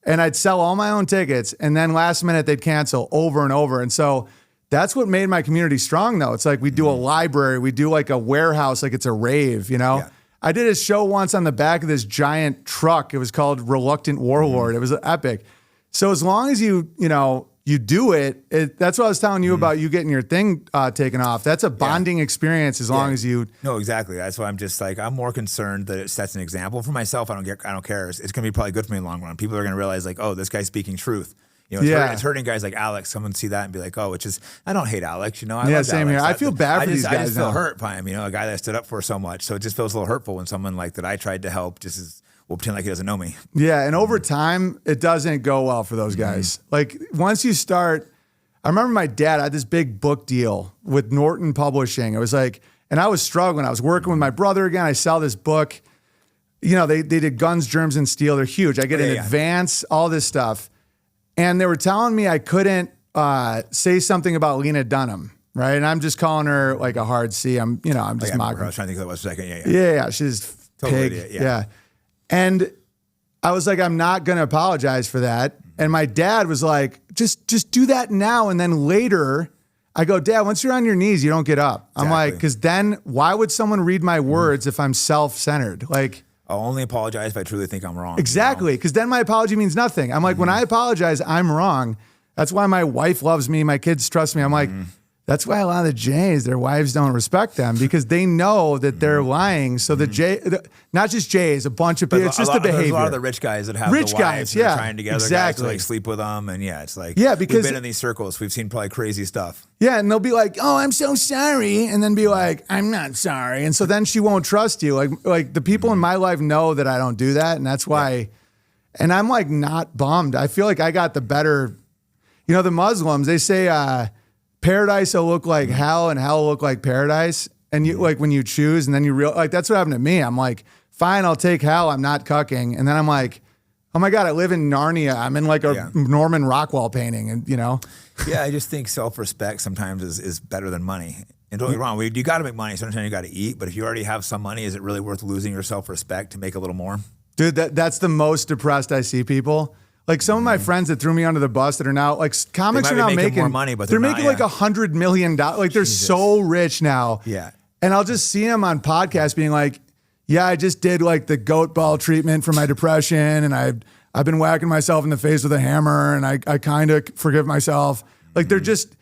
and I'd sell all my own tickets. And then last minute they'd cancel over and over. And so that's what made my community strong though. It's like we do a library, we do like a warehouse, like it's a rave, you know? Yeah. I did a show once on the back of this giant truck. It was called Reluctant Warlord. It was epic. So as long as you do it, that's what I was telling you about you getting your thing taken off. That's a bonding experience as long as you. No, exactly. That's why I'm just like, I'm more concerned that it sets an example for myself. I don't care. It's going to be probably good for me in the long run. People are going to realize like, oh, this guy's speaking truth. You know, it's hurting guys like Alex. Someone see that and be like, oh, I don't hate Alex. You know, I love same Alex. here. I feel bad for these guys. I just feel hurt by him. You know, a guy that I stood up for so much. So it just feels a little hurtful when someone like that I tried to help will pretend like he doesn't know me. Yeah, and over time, it doesn't go well for those guys. Like once you start, I remember my dad had this big book deal with Norton Publishing. It was like, and I was struggling. I was working with my brother again. I sell this book. You know, they did Guns, Germs, and Steel. They're huge. I get an advance, all this stuff. And they were telling me I couldn't say something about Lena Dunham, right? And I'm just calling her like a hard C. I'm just mocking. I was trying to think of that was a second. Yeah. She's totally pig. Idiot, yeah. And I was like, I'm not going to apologize for that. And my dad was like, just do that now. And then later, I go, Dad, once you're on your knees, you don't get up. I'm like, because then why would someone read my words if I'm self-centered? Like, I'll only apologize if I truly think I'm wrong. Exactly, because then my apology means nothing. I'm like, when I apologize, I'm wrong. That's why my wife loves me. My kids trust me. I'm like, that's why a lot of the Jays, their wives don't respect them because they know that they're lying. So not just Jays, a bunch of people. It's just the behavior. There's a lot of the rich guys that have the wives that are trying together guys to like sleep with them. And it's like, because we've been in these circles. We've seen probably crazy stuff. Yeah, and they'll be like, oh, I'm so sorry. And then be like, I'm not sorry. And so then she won't trust you. Like the people in my life know that I don't do that. And that's why And I'm like not bummed. I feel like I got the better, the Muslims, they say paradise will look like hell and hell will look like paradise. And you like when you choose and then you like, that's what happened to me. I'm like, fine, I'll take hell. I'm not cucking. And then I'm like, oh my God, I live in Narnia. I'm in like a Norman Rockwell painting and Yeah, I just think self-respect sometimes is better than money. And don't get me wrong, you got to make money. Sometimes you got to eat. But if you already have some money, is it really worth losing your self-respect to make a little more? Dude, that's the most depressed I see people. Like some of my friends that threw me under the bus that are now like comics are now making more money, but they're making like $100 million. Like they're so rich now. Yeah. And I'll just see them on podcasts being like, yeah, I just did like the goat ball treatment for my depression. And I've been whacking myself in the face with a hammer and I kind of forgive myself. Like they're just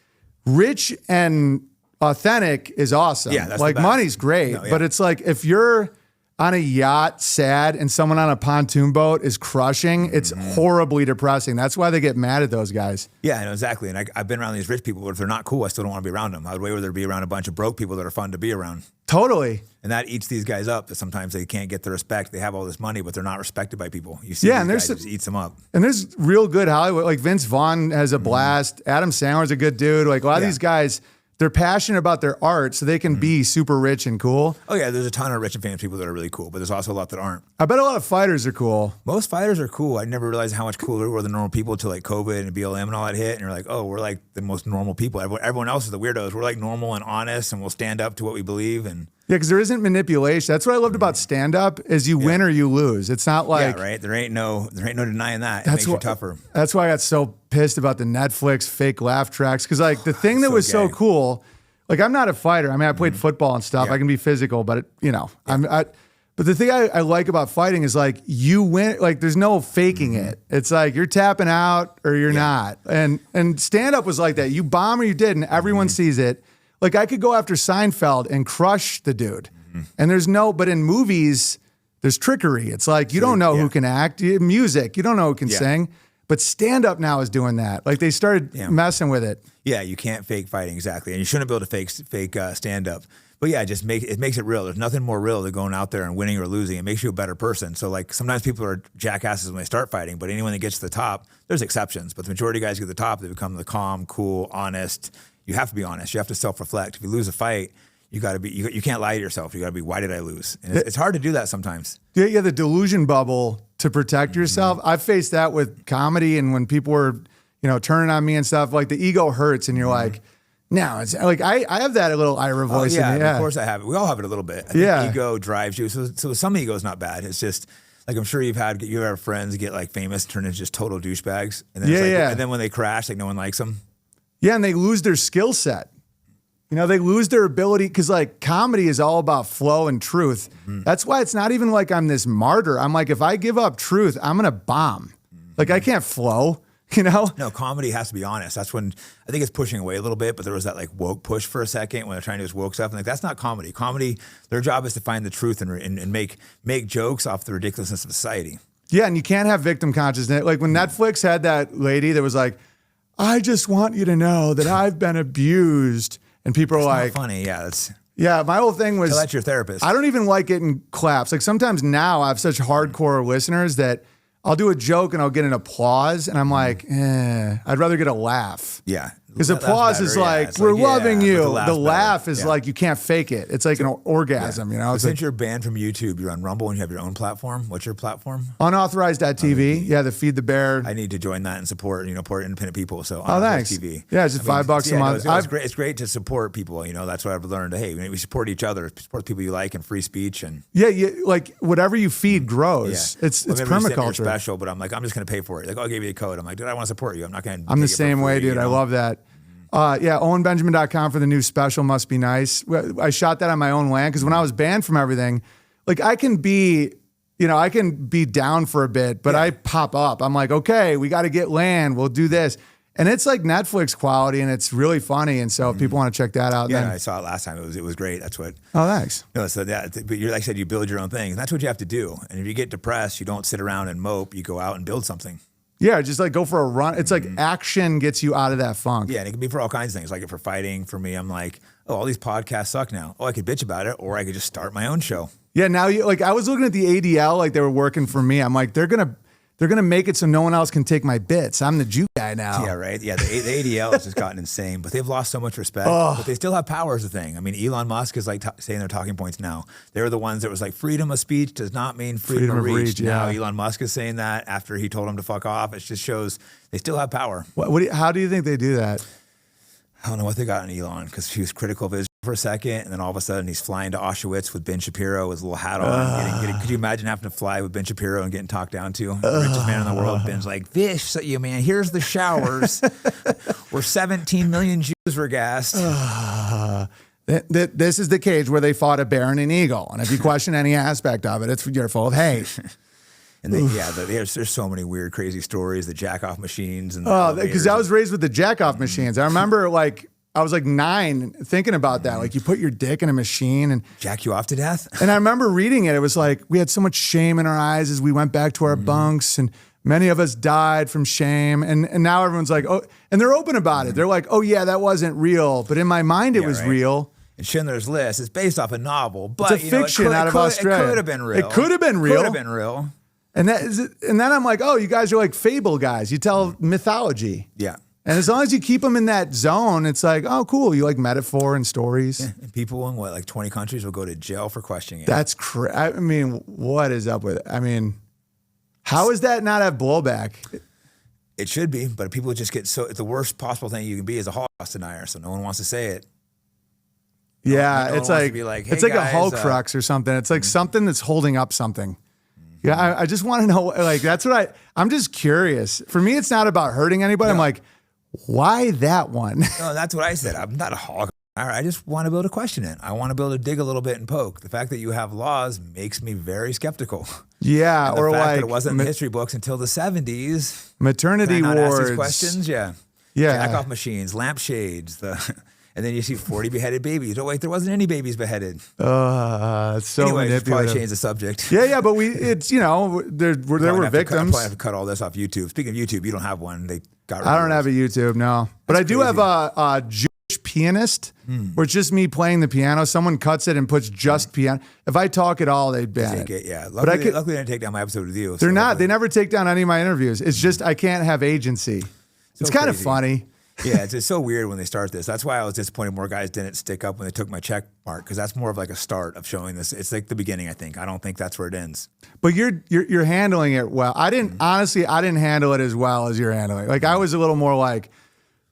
rich and authentic is awesome. Yeah, that's like money's great, but it's like if you're on a yacht sad and someone on a pontoon boat is crushing, it's horribly depressing. That's why they get mad at those guys. Yeah, I know exactly. And I've been around these rich people, but if they're not cool, I still don't want to be around them. I would way rather be around a bunch of broke people that are fun to be around. Totally. And that eats these guys up. That sometimes they can't get the respect. They have all this money, but they're not respected by people. You see, and these guys, it just eats them up. And there's real good Hollywood. Like Vince Vaughn has a blast. Adam Sandler's a good dude. Like a lot of these guys, they're passionate about their art, so they can be super rich and cool. Oh yeah, there's a ton of rich and famous people that are really cool, but there's also a lot that aren't. I bet a lot of fighters are cool. Most fighters are cool. I never realized how much cooler were the normal people until like COVID and BLM and all that hit, and you're like, oh, we're like the most normal people. Everyone else is the weirdos. We're like normal and honest, and we'll stand up to what we believe. And yeah, because there isn't manipulation. That's what I loved about stand-up is you win or you lose. It's not like right. There ain't no denying that. It makes you tougher. That's why I got so pissed about the Netflix fake laugh tracks. Because like the thing that was so cool. Like, I'm not a fighter. I mean, I played football and stuff. I can be physical, but, but the thing I like about fighting is, like, you win. Like, there's no faking it. It's like you're tapping out or you're not. And stand-up was like that. You bomb or you did, and everyone sees it. Like, I could go after Seinfeld and crush the dude. And but in movies, there's trickery. It's like you don't know who can act. Music, you don't know who can sing. But stand-up now is doing that. Like, they started messing with it. Yeah, you can't fake fighting, exactly. And you shouldn't be able to fake stand-up. But yeah, it makes it real. There's nothing more real than going out there and winning or losing. It makes you a better person. So like sometimes people are jackasses when they start fighting, but anyone that gets to the top, there's exceptions. But the majority of guys get to the top, they become the calm, cool, honest. You have to be honest. You have to self-reflect. If you lose a fight, you got to be. You can't lie to yourself. You got to be. Why did I lose? And it's hard to do that sometimes. Yeah, the delusion bubble to protect yourself. I've faced that with comedy, and when people were, turning on me and stuff, like the ego hurts, and you're like, no, it's like I have that little Ira voice. Yeah, in me. Of course I have it. We all have it a little bit. I think ego drives you. So some ego is not bad. It's just like I'm sure you've had friends get like famous, turn into just total douchebags, and then and then when they crash, like no one likes them. Yeah, and they lose their skill set. They lose their ability because like comedy is all about flow and truth. That's why it's not even like I'm this martyr. I'm like, if I give up truth, I'm going to bomb. Like I can't flow, No, comedy has to be honest. That's when I think it's pushing away a little bit, but there was that like woke push for a second when they're trying to do this woke stuff. And like, that's not comedy. Comedy, their job is to find the truth and make jokes off the ridiculousness of society. Yeah, and you can't have victim consciousness. Like when Netflix had that lady that was like, I just want you to know that I've been abused. And people are like, not funny. Yeah, my whole thing was, that's your therapist. I don't even like getting claps. Like sometimes now I have such hardcore listeners that I'll do a joke and I'll get an applause. And I'm like, I'd rather get a laugh. Yeah. Because applause is like, we're loving you. The laugh is like, you can't fake it. It's like an orgasm, Since like, you're banned from YouTube, you're on Rumble and you have your own platform. What's your platform? Unauthorized.tv. Yeah, the Feed the Bear. I need to join that and support independent people. So thanks. TV. Yeah, it's just $5 a month. It's great to support people. That's what I've learned. Hey, we support each other, support the people you like, and free speech. And like whatever you feed grows. It's permaculture. Special, but I'm like, I'm just going to pay for it. Like, I'll give you a code. I'm like, dude, I want to support you. I'm not going to. I'm the same way, dude. I love that. OwenBenjamin.com for the new special must be nice. I shot that on my own land because when I was banned from everything, like I can be down for a bit, but I pop up. I'm like, okay, we got to get land. We'll do this. And it's like Netflix quality and it's really funny. And so if people want to check that out. Yeah, I saw it last time. It was great. That's what. Oh, thanks. No, so but you're like I said, you build your own thing. And that's what you have to do. And if you get depressed, you don't sit around and mope. You go out and build something. Yeah, just like go for a run. It's like action gets you out of that funk. Yeah, and it can be for all kinds of things. Like for fighting, for me, I'm like, all these podcasts suck now. I could bitch about it, or I could just start my own show. Yeah, now I was looking at the ADL, like they were working for me. I'm like, they're they're going to make it so no one else can take my bits. I'm the Jew guy now. Yeah, right. Yeah, the ADL has just gotten insane, but they've lost so much respect. But they still have power is the thing. I mean, Elon Musk is like saying their talking points now. They were the ones that was like freedom of speech does not mean freedom of reach. Now Elon Musk is saying that after he told him to fuck off. It just shows they still have power. How do you think they do that? I don't know what they got in Elon because he was critical of Israel for a second, and then all of a sudden he's flying to Auschwitz with Ben Shapiro with his little hat on. Could you imagine having to fly with Ben Shapiro and getting talked down to? The richest man in the world. Ben's like, man, here's the showers where 17 million Jews were gassed. This is the cage where they fought a bear and an eagle, and if you question any aspect of it, you're full of hate. And there's so many weird, crazy stories, the jack-off machines. Because I was raised with the jack-off machines. I remember I was like 9 thinking about that. Like you put your dick in a machine and jack you off to death. And I remember reading it. It was like we had so much shame in our eyes as we went back to our bunks, and many of us died from shame. And now everyone's like, oh, and they're open about it. They're like, oh yeah, that wasn't real. But in my mind, it was real. And Schindler's List is based off a novel, but it's a fiction out of Australia. It could have been real. It could have been real. Could have been real. And then I'm like, oh, you guys are like fable guys. You tell mythology. Yeah. And as long as you keep them in that zone, it's like, oh, cool. You like metaphor and stories. Yeah. And people in like 20 countries will go to jail for questioning it. That's I mean, what is up with it? I mean, how is that not have blowback? It should be, but people just get the worst possible thing you can be is a Holocaust denier. So no one wants to say it. Yeah, it's like hey it's like guys, a Hulk crux or something. It's like something that's holding up something. Yeah, I just want to know, like, that's what I'm just curious. For me, it's not about hurting anybody. No. I'm like, why that one? No, that's what I said. I'm not a hog. I just want to be able to question it. I want to be able to dig a little bit and poke. The fact that you have laws makes me very skeptical. Yeah, or the fact that it wasn't in the history books until the 70s. Maternity wards. Ask these questions, yeah. Jack-off machines, lampshades, and then you see 40 beheaded babies. Oh, wait, there wasn't any babies beheaded. It's so anyway, just probably change the subject. Yeah, but it's, there were victims. I probably have to cut all this off YouTube. Speaking of YouTube, you don't have one. They got rid I don't have a YouTube, no. But I do have a Jewish pianist, where it's just me playing the piano. Someone cuts it and puts just piano. If I talk at all, they'd ban it. Yeah, luckily they didn't take down my episode with you. They're not. They never take down any of my interviews. It's just I can't have agency. It's kind of funny. Yeah, it's so weird when they start this. That's why I was disappointed more guys didn't stick up when they took my check mark, because that's more of like a start of showing this. It's like the beginning, I think. I don't think that's where it ends. But you're handling it well. Honestly, I didn't handle it as well as you're handling it. Like I was a little more like,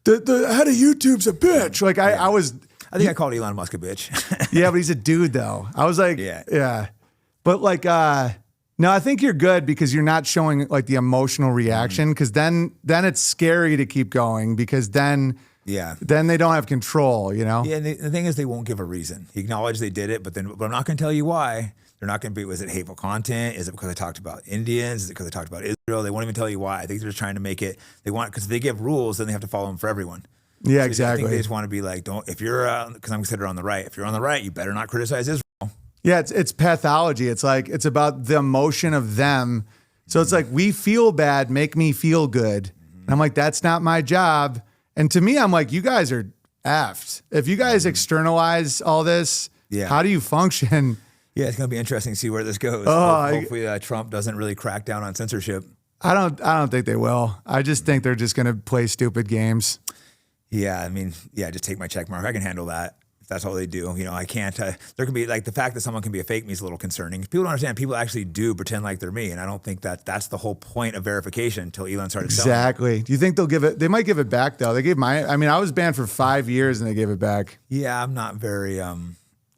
the head of YouTube's a bitch. Like I was. I think I called Elon Musk a bitch. Yeah, but he's a dude though. I was like, yeah. But like, no, I think you're good because you're not showing like the emotional reaction, because then it's scary to keep going, because then they don't have control, Yeah, and the thing is they won't give a reason. He acknowledged they did it, but I'm not going to tell you why. They're not going to be, was it hateful content? Is it because I talked about Indians? Is it because I talked about Israel? They won't even tell you why. I think they're just trying to make it, because if they give rules, then they have to follow them for everyone. Yeah, so exactly. I think they just want to be like, if you're, because I'm considered on the right, if you're on the right, you better not criticize Israel. Yeah, it's pathology. It's like, it's about the emotion of them. So it's like, we feel bad, make me feel good. And I'm like, that's not my job. And to me, I'm like, you guys are effed. If you guys externalize all this, how do you function? Yeah, it's going to be interesting to see where this goes. Hopefully Trump doesn't really crack down on censorship. I don't think they will. I just think they're just going to play stupid games. Yeah, I mean, just take my check mark. I can handle that. That's all they do. I can't. There can be like the fact that someone can be a fake me is a little concerning. People don't understand. People actually do pretend like they're me, and I don't think that's the whole point of verification until Elon started selling. Exactly. Do you think they'll give it? They might give it back though. They gave I was banned for 5 years and they gave it back. Yeah, I'm not very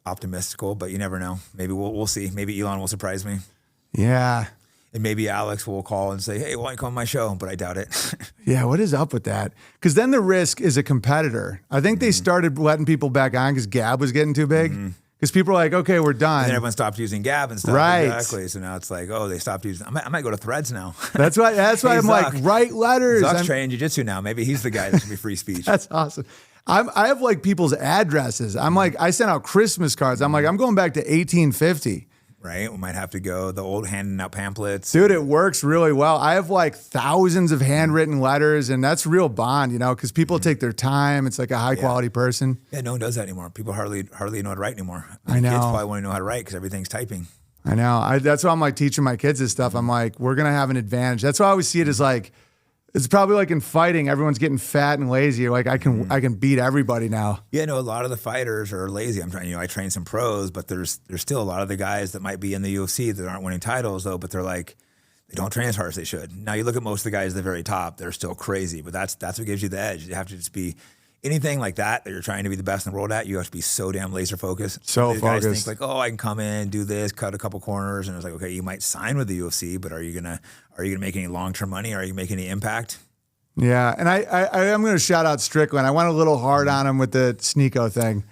optimistical, but you never know. Maybe we'll see. Maybe Elon will surprise me. Yeah. And maybe Alex will call and say, hey, why don't you come on my show? But I doubt it. Yeah, what is up with that? Because then the risk is a competitor. I think they started letting people back on because Gab was getting too big. Because people are like, okay, we're done. And then everyone stopped using Gab and stuff. Right. Exactly. So now it's like, they stopped using. I might go to Threads now. That's why I'm like, write letters. Zuck's training jiu-jitsu now. Maybe he's the guy that should be free speech. That's awesome. I have like people's addresses. I'm like, I sent out Christmas cards. I'm like, I'm going back to 1850. Right? We might have to go the old handing out pamphlets. Dude, it works really well. I have like thousands of handwritten letters, and that's real bond, because people take their time. It's like a high quality person. Yeah, no one does that anymore. People hardly know how to write anymore. I know. Kids probably want to know how to write because everything's typing. I know. That's why I'm like teaching my kids this stuff. I'm like, we're gonna have an advantage. That's why I always see it as like, it's probably like in fighting, everyone's getting fat and lazy. Like I can beat everybody now. Yeah, no, a lot of the fighters are lazy. I train some pros, but there's still a lot of the guys that might be in the UFC that aren't winning titles though, but they're like, they don't train as hard as they should. Now you look at most of the guys at the very top, they're still crazy, but that's what gives you the edge. You have to just be anything like that you're trying to be the best in the world at, you have to be so damn laser focused. So the focused. guys think like, oh, I can come in, do this, cut a couple corners, and it's like, okay, you might sign with the UFC, but are you gonna make any long-term money? Are you making any impact? Yeah, and I'm going to shout out Strickland. I went a little hard on him with the Sneeko thing.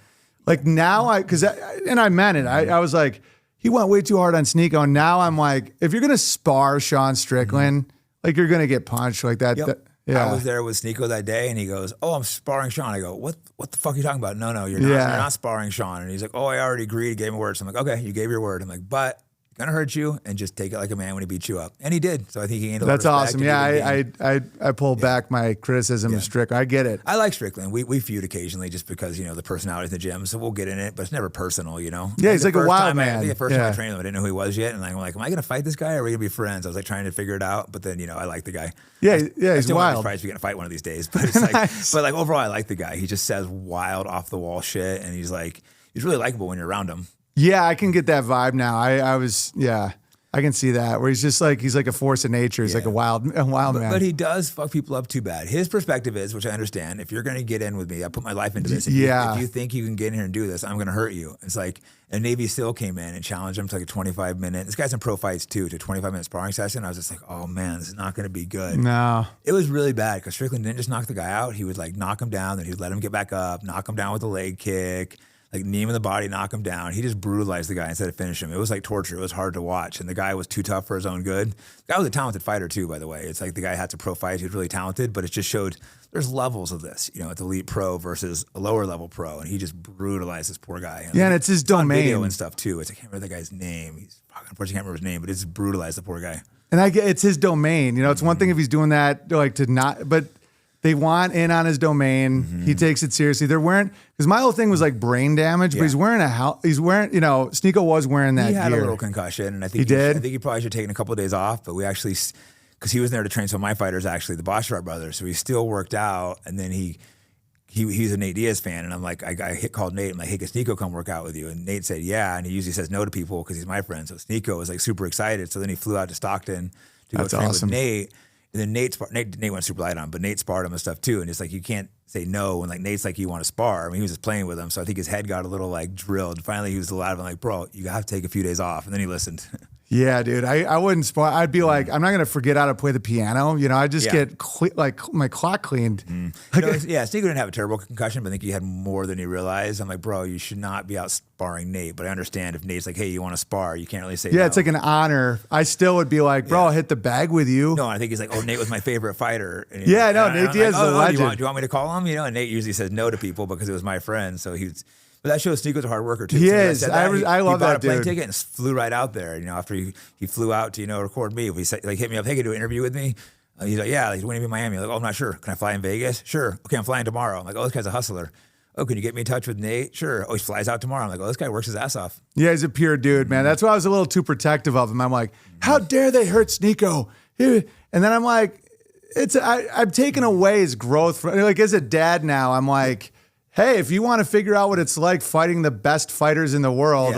Like now, I meant it. I was like, he went way too hard on Sneeko, and now I'm like, if you're going to spar Sean Strickland, like you're going to get punched like that. Yep. Yeah. I was there with Sneeko that day, and he goes, "Oh, I'm sparring Sean." I go, "What the fuck are you talking about?" No, you're not. You're not sparring Sean. And he's like, "Oh, I already agreed, gave him a word." So I'm like, "Okay, you gave your word." I'm like, "But gonna hurt you, and just take it like a man when he beats you up," and he did. So I think he gained a lot of That's respect. awesome. Yeah, I pulled back my criticism of Strickland. I get it. I like Strickland. We feud occasionally just because the personality in the gym. So we'll get in it, but it's never personal. Yeah, he's like a wild man. I think the first time I trained him, I didn't know who he was yet, and I'm like, am I gonna fight this guy, or are we gonna be friends? I was like trying to figure it out, but then I like the guy. Yeah, he's wild. I'm surprised we're gonna fight one of these days, but it's like, nice. But like overall, I like the guy. He just says wild, off the wall shit, and he's really likable when you're around him. Yeah, I can get that vibe now. I can see that where he's like a force of nature. He's like a wild man. But he does fuck people up too bad. His perspective is, which I understand, if you're going to get in with me, I put my life into this. If you think you can get in here and do this, I'm going to hurt you. It's like, and Navy SEAL came in and challenged him to like a 25-minute. This guy's in pro fights too, to a 25-minute sparring session. I was just like, oh man, this is not going to be good. No, it was really bad because Strickland didn't just knock the guy out. He would like knock him down, then he'd let him get back up, knock him down with a leg kick. Like knee him in the body, knock him down. He just brutalized the guy instead of finishing him. It was like torture. It was hard to watch. And the guy was too tough for his own good. The guy was a talented fighter too, by the way. It's like the guy had some pro fights. He was really talented, but it just showed there's levels of this, it's elite pro versus a lower level pro. And he just brutalized this poor guy. And it's his domain. On video and stuff too. I can't remember the guy's name. Unfortunately, I can't remember his name, but it's brutalized the poor guy. And it's his domain. It's one thing if he's doing that, like to not, but they want in on his domain. Mm-hmm. He takes it seriously. They're wearing, because my whole thing was like brain damage, but he's wearing Sneeko was wearing that gear. He had a little concussion, and I think I think he probably should have taken a couple of days off, but we actually, because he was there to train some of my fighters, actually, the Boschart brothers, so he still worked out, and then he's a Nate Diaz fan, and I'm like, I called Nate, I'm like, hey, can Sneeko come work out with you? And Nate said, yeah, and he usually says no to people because he's my friend, so Sneeko was like super excited, so then he flew out to Stockton to go train with Nate. And then Nate went super light on him, but Nate sparred him and stuff too. And it's like, you can't say no. And like, Nate's like, you want to spar. I mean, he was just playing with him. So I think his head got a little like drilled. Finally, he was allowed to be like, bro, you have to take a few days off. And then he listened. Yeah, dude. I wouldn't spar. I'd be like, I'm not going to forget how to play the piano. I just get my clock cleaned. Sneeko didn't have a terrible concussion, but I think he had more than he realized. I'm like, bro, you should not be out sparring Nate. But I understand if Nate's like, hey, you want to spar, you can't really say no. It's like an honor. I still would be like, bro, I'll hit the bag with you. No, I think he's like, oh, Nate was my favorite fighter. And Nate Diaz is a legend. Do you want me to call him? And Nate usually says no to people because it was my friend. So but that shows Sneeko's a hard worker too. He is. I love that dude. He bought a plane ticket and flew right out there. After he flew out to record me. He said, hit me up, hey, can you do an interview with me? He's like, yeah. He's when are you in Miami? I'm like, oh, I'm not sure. Can I fly in Vegas? Sure. Okay, I'm flying tomorrow. I'm like, oh, this guy's a hustler. Oh, can you get me in touch with Nate? Sure. Oh, he flies out tomorrow. I'm like, oh, this guy works his ass off. Yeah, he's a pure dude, man. That's why I was a little too protective of him. I'm like, how dare they hurt Sneeko? And then I'm like, I've taken away his growth. Like as a dad now, I'm like, hey, if you want to figure out what it's like fighting the best fighters in the world,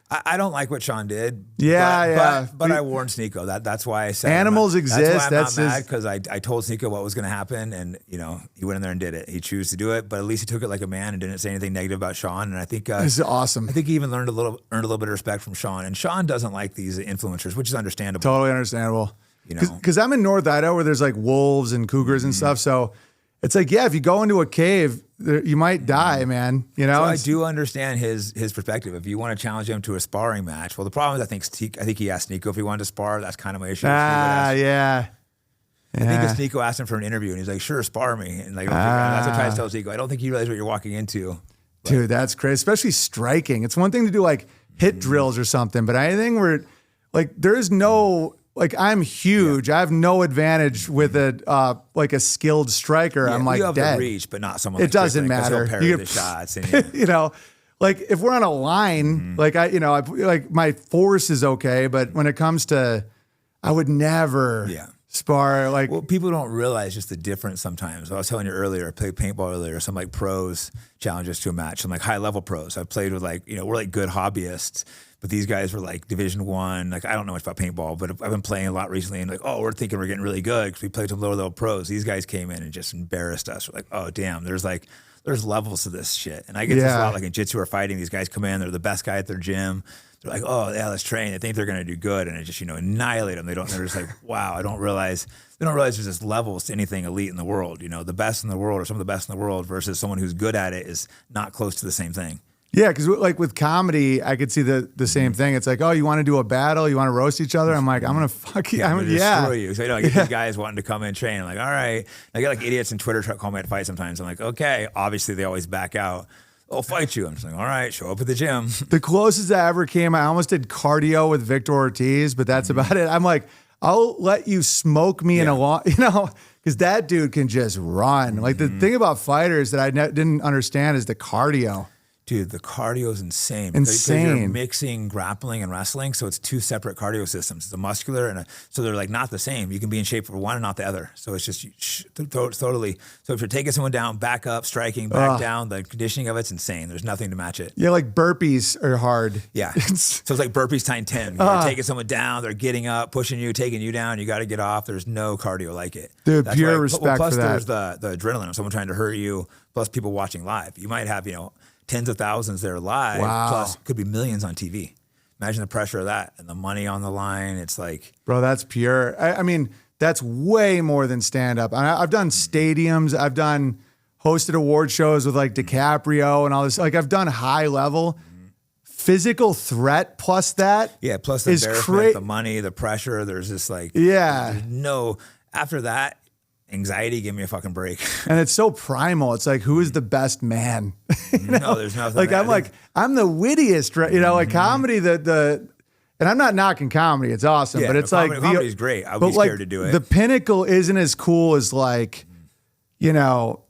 I don't like what Sean did. But I warned Sneeko. That's why I said animals exist. That's why I'm not mad because I told Sneeko what was going to happen, and he went in there and did it. He chose to do it, but at least he took it like a man and didn't say anything negative about Sean. And I think this is awesome. I think he even earned a little bit of respect from Sean. And Sean doesn't like these influencers, which is understandable. Totally understandable. Because I'm in North Idaho where there's like wolves and cougars and stuff. So it's like, if you go into a cave, you might die, man. So I do understand his perspective. If you want to challenge him to a sparring match, well, the problem is I think he asked Sneeko if he wanted to spar. That's kind of my issue. I think Sneeko asked him for an interview, and he's like, "Sure, spar me." And like, that's what I try to tell Sneeko. I don't think you realize what you're walking into. But. Dude, that's crazy. Especially striking. It's one thing to do like hit drills or something, but anything where like there is no. Like I'm huge. I have no advantage with a skilled striker. I'm like you have dead. The reach, but not someone. It doesn't matter. You get the shots. And, like if we're on a line, like like my force is okay, but when it comes to, I would never spar. Like, well, people don't realize just the difference sometimes. I was telling you earlier, I played paintball earlier. Some like pros challenge us to a match. Some like high level pros. I've played with like, we're like good hobbyists, but these guys were like Division I. Like, I don't know much about paintball, but I've been playing a lot recently, and like, oh, we're thinking we're getting really good because we played some lower level pros. These guys came in and just embarrassed us. We're like, oh damn, there's levels to this shit. And I get this a lot, like in jitsu or fighting, these guys come in, they're the best guy at their gym. They're like, oh yeah, let's train. They think they're going to do good. And it just, annihilate them. They're just like, wow, they don't realize there's this levels to anything elite in the world. The best in the world or some of the best in the world versus someone who's good at it is not close to the same thing. Yeah, because like with comedy, I could see the same thing. It's like, oh, you want to do a battle? You want to roast each other? I'm like, I'm going to fuck you. I'm going to destroy you. So, I get these guys wanting to come and train. I'm like, all right. I get like idiots in Twitter call me at fight sometimes. I'm like, okay. Obviously, they always back out. I'll fight you. I'm just like, all right, show up at the gym. The closest I ever came, I almost did cardio with Victor Ortiz, but that's about it. I'm like, I'll let you smoke me in a long, because that dude can just run. Like the thing about fighters that I didn't understand is the cardio. Dude, the cardio is insane. Insane. Because you're mixing grappling and wrestling, so it's two separate cardio systems. It's a muscular and so they're like not the same. You can be in shape for one and not the other. So it's just totally. So if you're taking someone down, back up, striking, back down, the conditioning of it's insane. There's nothing to match it. Yeah, like burpees are hard. Yeah. So it's like burpees times 10. You're taking someone down, they're getting up, pushing you, taking you down. You got to get off. There's no cardio like it. Dude, pure respect plus for that. Plus there's the adrenaline of someone trying to hurt you, plus people watching live. You might have, tens of thousands there live, plus could be millions on TV. Imagine the pressure of that and the money on the line. It's like, bro, that's pure. I mean, that's way more than stand up. I've done stadiums. I've done hosted award shows with like DiCaprio and all this. Like I've done high level physical threat plus that. Yeah, plus the embarrassment, the money, the pressure. There's this like, there's no, after that, anxiety, give me a fucking break. And it's so primal. It's like, who is the best man? No, there's nothing. Like I'm the wittiest, right? Like comedy, and I'm not knocking comedy. It's awesome, but it's like comedy's great. I would be scared to do it. The pinnacle isn't as cool as like,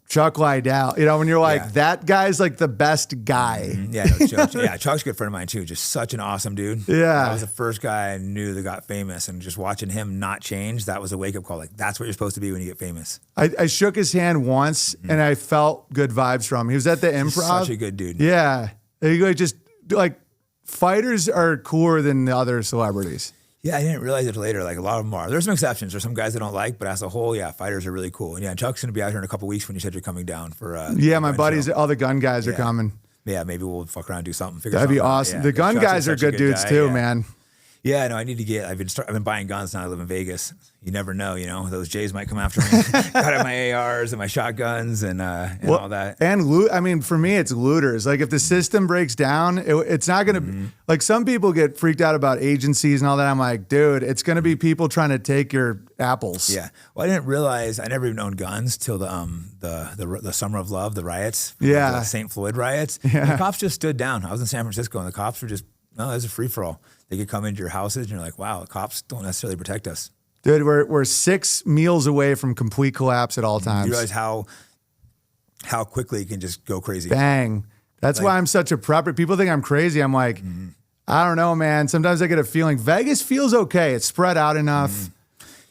Chuck Liddell. When you're like, that guy's like the best guy. Yeah, no, Chuck's a good friend of mine too. Just such an awesome dude. Yeah. That was the first guy I knew that got famous, and just watching him not change, that was a wake up call. Like, that's what you're supposed to be when you get famous. I shook his hand once and I felt good vibes from him. He was at the Improv. Such a good dude. Yeah. Fighters are cooler than the other celebrities. Yeah, I didn't realize it later. Like a lot of them are. There's some exceptions. There's some guys I don't like, but as a whole, fighters are really cool. And Chuck's going to be out here in a couple of weeks when you said you're coming down for. My buddies, all the gun guys are coming. Yeah, maybe we'll fuck around and do something. That'd be awesome. The gun guys are good dudes too, man. Yeah, no, I need to get. I've been buying guns now. I live in Vegas. You never know, those Jays might come after me. Got out my ARs and my shotguns and all that. And for me, it's looters. Like if the system breaks down, it's not going to like some people get freaked out about agencies and all that. I'm like, dude, it's going to be people trying to take your apples. Yeah. Well, I didn't realize. I never even owned guns till the Summer of Love, the riots. Yeah. The St. Floyd riots. Yeah. The cops just stood down. I was in San Francisco and the cops were just, no, there's a free for all. They could come into your houses and you're like, wow, the cops don't necessarily protect us. Dude, we're 6 meals away from complete collapse at all times. You realize how quickly it can just go crazy. Bang. That's why I'm such a prepper. People think I'm crazy. I'm like, I don't know, man. Sometimes I get a feeling Vegas feels okay. It's spread out enough.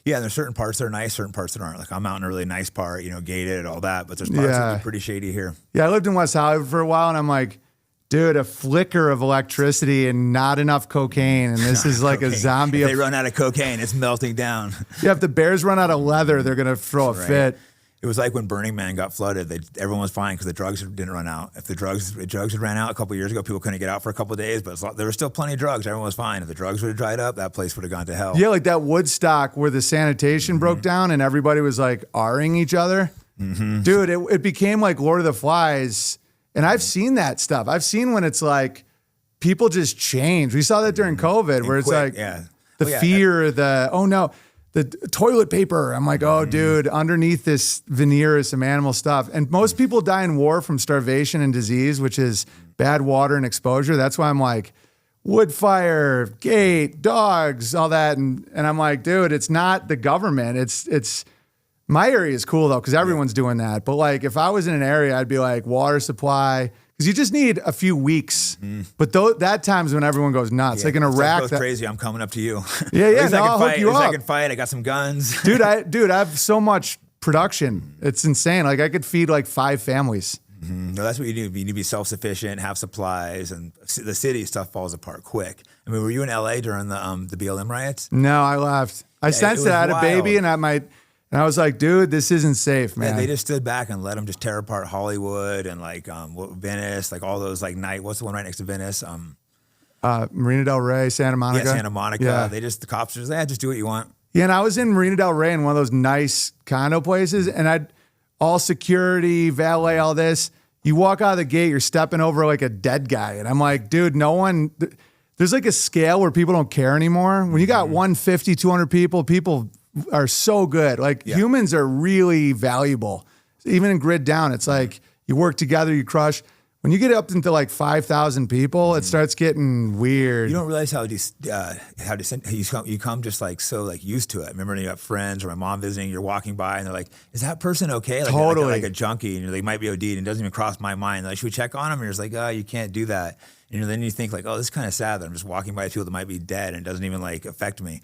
Yeah, and there's certain parts that are nice, certain parts that aren't. Like I'm out in a really nice part, gated, all that. But there's parts that are pretty shady here. Yeah, I lived in West Hollywood for a while, and I'm like, dude, a flicker of electricity and not enough cocaine. And this is like a zombie. If they run out of cocaine, it's melting down. Yeah, if the Bears run out of leather, they're going to throw a fit. It was like when Burning Man got flooded. Everyone was fine because the drugs didn't run out. If the drugs had ran out a couple of years ago, people couldn't get out for a couple of days, but there was still plenty of drugs. Everyone was fine. If the drugs would have dried up, that place would have gone to hell. Yeah, like that Woodstock where the sanitation broke down and everybody was like R-ing each other. Dude, it became like Lord of the Flies. And I've seen that stuff. I've seen when it's like people just change. We saw that during COVID where it's like the fear, the toilet paper. I'm like, oh, dude, underneath this veneer is some animal stuff. And most people die in war from starvation and disease, which is bad water and exposure. That's why I'm like, wood fire, gate, dogs, all that. And I'm like, dude, it's not the government. It's my area is cool though, because everyone's doing that. But like, if I was in an area, I'd be like water supply, because you just need a few weeks. But that time's when everyone goes nuts. Like in Iraq, goes crazy. I'm coming up to you. Yeah, At least I I'll hook you up. I can fight. I got some guns. dude. I have so much production. It's insane. Like I could feed like 5 families. No, that's what you do. You need to be self-sufficient, have supplies, and the city stuff falls apart quick. I mean, were you in LA during the BLM riots? No, I left. I sensed that I had a baby, and I was like, dude, this isn't safe, man. Yeah, they just stood back and let them just tear apart Hollywood and like Venice, like all those like what's the one right next to Venice? Marina Del Rey, Santa Monica. Yeah, Santa Monica. Yeah. The cops are just, just do what you want. Yeah, and I was in Marina Del Rey in one of those nice condo places, and I'd all security, valet, all this. You walk out of the gate, you're stepping over like a dead guy. And I'm like, dude, there's like a scale where people don't care anymore. When you got 150, 200 people are so good. Like humans are really valuable. Even in Grid Down, it's like you work together, you crush. When you get up into like 5,000 people, it starts getting weird. You don't realize how you come just like so like used to it. Remember when you got friends or my mom visiting, you're walking by and they're like, "Is that person okay?" Like, totally. like a junkie, and they might be OD'd, and it doesn't even cross my mind. They're like, should we check on him? And you're just like, "Oh, you can't do that." And then you think like, "Oh, this is kind of sad that I'm just walking by people that might be dead and it doesn't even like affect me."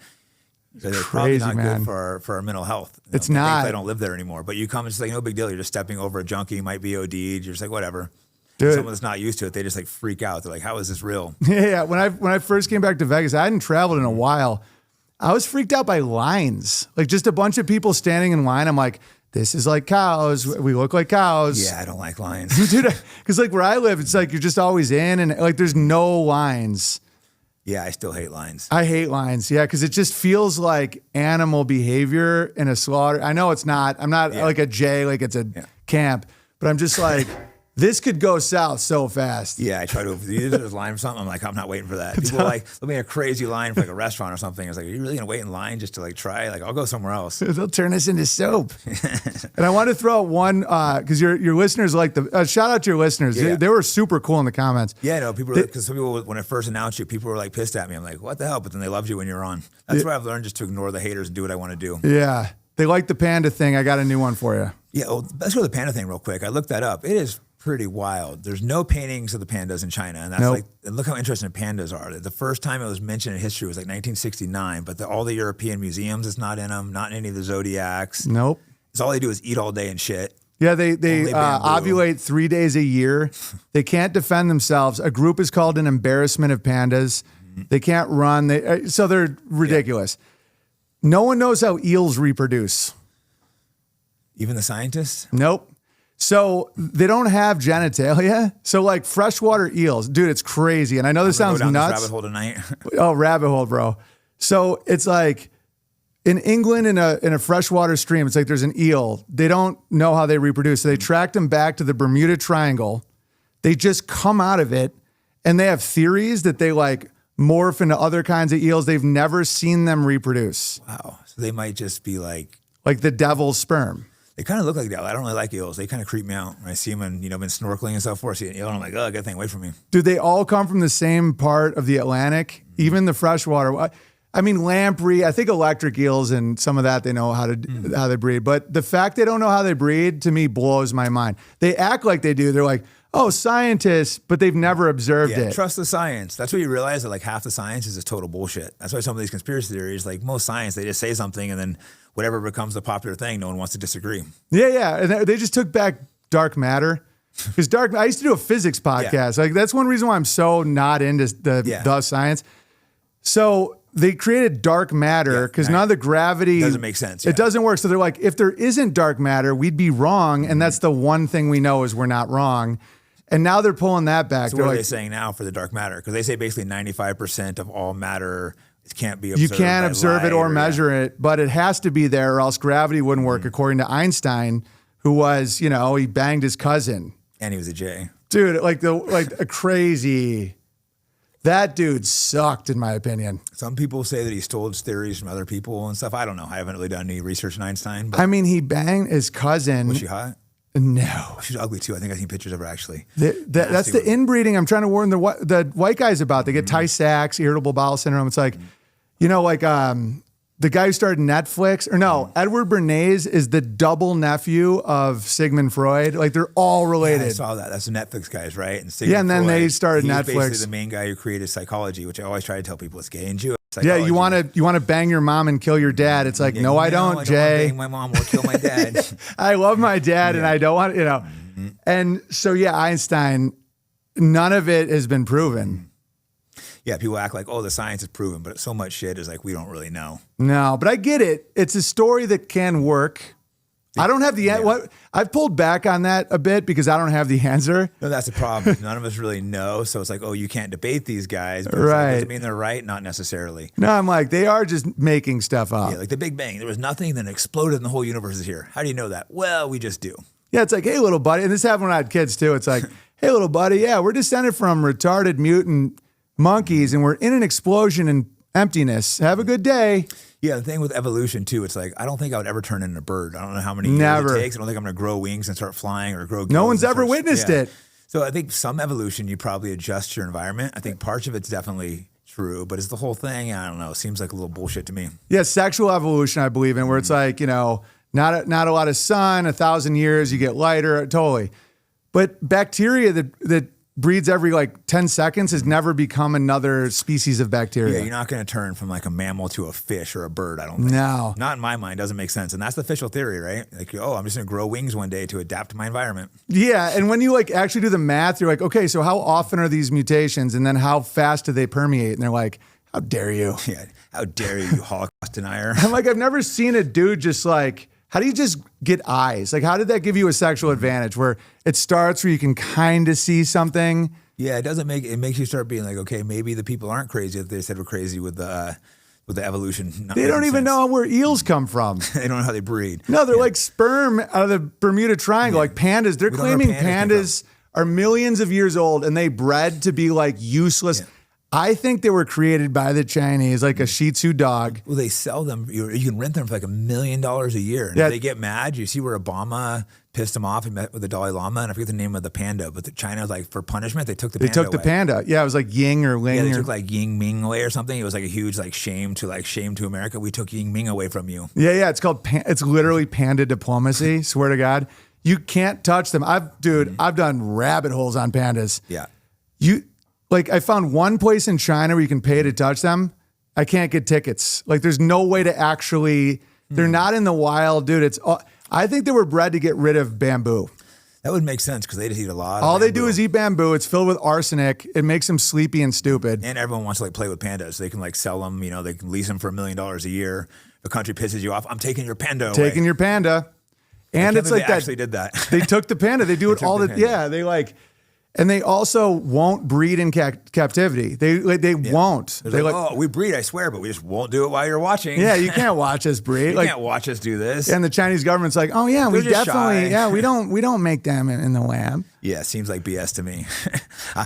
So they're probably not good for our mental health. It's not. I don't live there anymore. But you come, it's like no big deal. You're just stepping over a junkie, might be OD'd. You're just like, whatever. Dude. Someone that's not used to it, they just like freak out. They're like, "How is this real?" Yeah. When I first came back to Vegas, I hadn't traveled in a while. I was freaked out by lines, like just a bunch of people standing in line. I'm like, this is like cows. We look like cows. Yeah, I don't like lines, dude. Because like where I live, it's like you're just always in, and like there's no lines. Yeah, I still hate lines. I hate lines. Yeah, because it just feels like animal behavior in a slaughter. I know it's not. I'm not like a J, like it's a camp, but I'm just like. This could go south so fast. Yeah, I try to. There's a line or something. I'm like, I'm not waiting for that. People are like, let me a crazy line for like a restaurant or something. It's like, are you really gonna wait in line just to like try? Like, I'll go somewhere else. They'll turn this into soap. And I want to throw out one because your listeners like the shout out to your listeners. Yeah. They were super cool in the comments. Yeah, no, people because some people when I first announced you, people were like pissed at me. I'm like, what the hell? But then they loved you when you're on. That's why I've learned just to ignore the haters and do what I want to do. Yeah, they like the panda thing. I got a new one for you. Yeah, well, let's go to the panda thing real quick. I looked that up. It is pretty wild. There's no paintings of the pandas in China, and that's like, and look how interesting pandas are. The first time it was mentioned in history was like 1969, but all the European museums, it's not in them, not in any of the zodiacs. Nope. It's all they do is eat all day and shit. Yeah, they ovulate 3 days a year. They can't defend themselves. A group is called an embarrassment of pandas. They can't run. So they're ridiculous. Yeah. No one knows how eels reproduce. Even the scientists? Nope. So they don't have genitalia. So like freshwater eels, dude, it's crazy. And I know this sounds go down nuts. This rabbit hole tonight. Oh, rabbit hole, bro. So it's like in England in a freshwater stream, it's like there's an eel. They don't know how they reproduce. So they tracked them back to the Bermuda Triangle. They just come out of it, and they have theories that they like morph into other kinds of eels. They've never seen them reproduce. Wow. So they might just be like the devil's sperm. They kind of look like that. I don't really like eels. They kind of creep me out when I see them and, been snorkeling and stuff. I see an eel and I'm like, oh, get that thing away from me. Dude, they all come from the same part of the Atlantic, even the freshwater. I mean, lamprey, I think electric eels and some of that, they know how they breed. But the fact they don't know how they breed, to me, blows my mind. They act like they do. They're like, oh, scientists, but they've never observed it. Trust the science. That's what you realize that like half the science is just total bullshit. That's why some of these conspiracy theories, like most science, they just say something and then whatever becomes the popular thing, no one wants to disagree. Yeah. And they just took back dark matter. Because I used to do a physics podcast. Like that's one reason why I'm so not into the science. So they created dark matter because none of the gravity doesn't make sense. It doesn't work. So they're like, if there isn't dark matter, we'd be wrong. And that's the one thing we know is we're not wrong. And now they're pulling that back. So what are they saying now for the dark matter? Because they say basically 95% of all matter can't be observed. You can't observe it or measure it, but it has to be there or else gravity wouldn't work, according to Einstein, who was, he banged his cousin. And he was a J. Dude, like a crazy... That dude sucked, in my opinion. Some people say that he stole his theories from other people and stuff. I don't know. I haven't really done any research on Einstein. But I mean, he banged his cousin. Was she hot? No. She's ugly, too. I think I've seen pictures of her, actually. That's the inbreeding I'm trying to warn the white guys about. They get Tay-Sachs, irritable bowel syndrome. It's like, the guy who started Netflix, or no, Edward Bernays is the double nephew of Sigmund Freud. Like they're all related. Yeah, I saw that. That's the Netflix guys, right? And and then they started he's Netflix. Basically, the main guy who created psychology, which I always try to tell people is gay and Jewish. Yeah, you want to bang your mom and kill your dad. It's like, no, I don't, Jay. Bang my mom or kill my dad. I love my dad, and I don't want, And so, yeah, Einstein, none of it has been proven. Yeah, people act like, oh, the science is proven, but so much shit is like, we don't really know. No, but I get it. It's a story that can work. I don't have the what I've pulled back on that a bit because I don't have the answer. No, that's the problem. None of us really know. So it's like, oh, you can't debate these guys. But right. Doesn't mean they're right. Not necessarily. No, I'm like, they are just making stuff up. Yeah, like the Big Bang. There was nothing, then exploded and the whole universe is here. How do you know that? Well, we just do. Yeah, it's like, hey, little buddy. And this happened when I had kids too. It's like, hey, little buddy. Yeah, we're descended from retarded mutant monkeys and we're in an explosion in emptiness. Have a good day. Yeah, the thing with evolution too, it's like, I don't think I would ever turn into a bird. I don't know how many years it takes. I don't think I'm going to grow wings and start flying or grow. No one's ever witnessed it. So I think some evolution, you probably adjust your environment. I think parts of it's definitely true, but it's the whole thing. I don't know. It seems like a little bullshit to me. Yeah, sexual evolution, I believe in, where it's like, not a lot of sun, 1,000 years, you get lighter, totally. But bacteria that breeds every like 10 seconds has never become another species of bacteria. Yeah, you're not going to turn from like a mammal to a fish or a bird, I don't think. No. Not in my mind. Doesn't make sense. And that's the official theory, right? Like, oh, I'm just going to grow wings one day to adapt to my environment. Yeah, and when you like actually do the math, you're like, okay, so how often are these mutations and then how fast do they permeate? And they're like, how dare you? Yeah, how dare you, Holocaust denier. I'm like, I've never seen a dude just like, how do you just get eyes? Like, how did that give you a sexual advantage where it starts where you can kind of see something? Yeah, it makes you start being like, okay, maybe the people aren't crazy if they said we're crazy with the evolution. They don't even know where eels come from. They don't know how they breed. No, they're like sperm out of the Bermuda Triangle, like pandas. They're claiming pandas are millions of years old and they bred to be like useless. Yeah. I think they were created by the Chinese, like a Shih Tzu dog. Well, they sell them. You can rent them for like $1 million a year. And if they get mad, you see where Obama pissed him off. He met with the Dalai Lama, and I forget the name of the panda. But China, like for punishment, they took the panda away. They took the panda. Yeah, it was like Ying or Ling. Yeah, they took like Ying Ming away or something. It was like a huge shame to America. We took Ying Ming away from you. Yeah. It's called. It's literally panda diplomacy. Swear to God, you can't touch them. I've done rabbit holes on pandas. Yeah. Like I found one place in China where you can pay to touch them. I can't get tickets. Like there's no way to actually, they're not in the wild, dude. I think they were bred to get rid of bamboo. That would make sense because they just eat a lot. All they do is eat bamboo. It's filled with arsenic. It makes them sleepy and stupid. And everyone wants to play with pandas. They can sell them, they can lease them for $1 million a year. The country pisses you off. I'm taking your panda away. Taking your panda. And it's like they actually did that. They took the panda. They do it all and they also won't breed in captivity. They won't. They're like, oh, we breed, I swear, but we just won't do it while you're watching. Yeah, you can't watch us breed. You can't watch us do this. And the Chinese government's like, oh yeah, we definitely, we don't make them in the lab. Yeah, it seems like BS to me.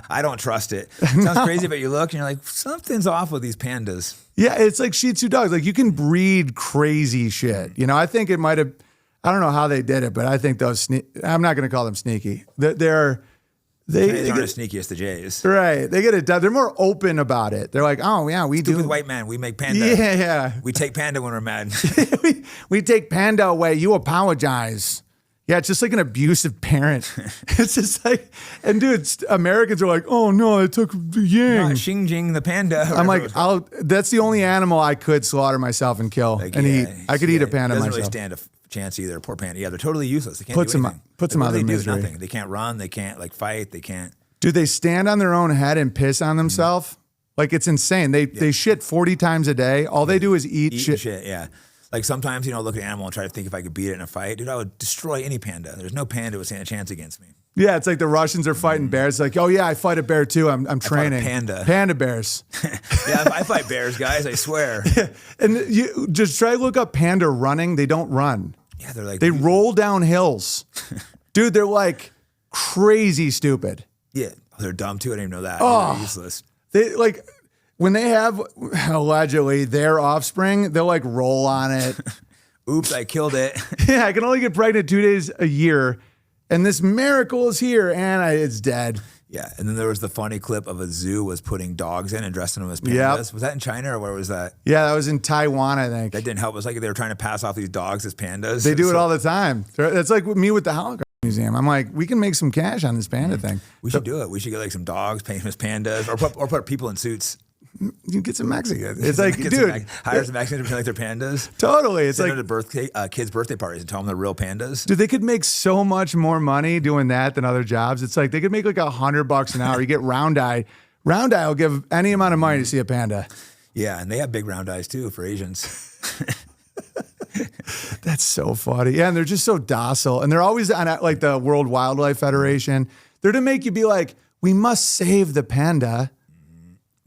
I don't trust it. Sounds crazy, but you look and you're like, something's off with these pandas. Yeah, it's like Shih Tzu dogs. Like you can breed crazy shit. I think it might have. I don't know how they did it, but I think those. I'm not going to call them sneaky. They aren't as sneaky as the Jays. Right. They get it done. They're more open about it. They're like, oh, yeah, we do. Stupid white man. We make panda. Yeah. We take panda when we're mad. we take panda away. You apologize. Yeah, it's just like an abusive parent. It's just like, and dude, Americans are like, oh, no, I took Ying. No, Xinjiang the panda. I'm like, that's the only animal I could slaughter myself and kill eat. I could eat a panda myself. Doesn't really stand a chance either. Poor panda. Yeah, they're totally useless. They can't puts do anything. Puts them out of their misery. Nothing. They can't run. They can't fight. They can't. Dude, they stand on their own head and piss on themselves. Like it's insane. They shit 40 times a day. All they do is eat shit. Yeah. Like sometimes, look at an animal and try to think if I could beat it in a fight. Dude, I would destroy any panda. There's no panda who would stand a chance against me. Yeah, it's like the Russians are fighting bears. It's like, oh yeah, I fight a bear too. I'm training. Panda bears. Yeah, I fight bears, guys. I swear. And you just try to look up panda running. They don't run. Yeah, they're like they roll down hills. Dude, they're like crazy stupid. Yeah, they're dumb too. I didn't even know that. Oh, they're useless. They when they have allegedly their offspring, they'll roll on it. Oops, I killed it. Yeah, I can only get pregnant 2 days a year, and this miracle is here, and it's dead. Yeah, and then there was the funny clip of a zoo was putting dogs in and dressing them as pandas. Yep. Was that in China or where was that? Yeah, that was in Taiwan, I think. That didn't help. It was like they were trying to pass off these dogs as pandas. They do it all the time. That's like me with the Holocaust Museum. I'm like, we can make some cash on this panda thing. We should do it. We should get like some dogs, paint them as pandas, or put people in suits. You get some Mexicans. It's like, dude, hire some Mexicans to pretend like they're pandas. Totally. It's Send like them to kids' birthday parties and tell them they're real pandas. dude, they could make so much more money doing that than other jobs. It's like they could make like $100 an hour. You get round eye. Round eye will give any amount of money to see a panda. Yeah, and they have big round eyes too for Asians. That's so funny. Yeah, and they're just so docile. And they're always on like the World Wildlife Federation. They're to make you be like, we must save the panda.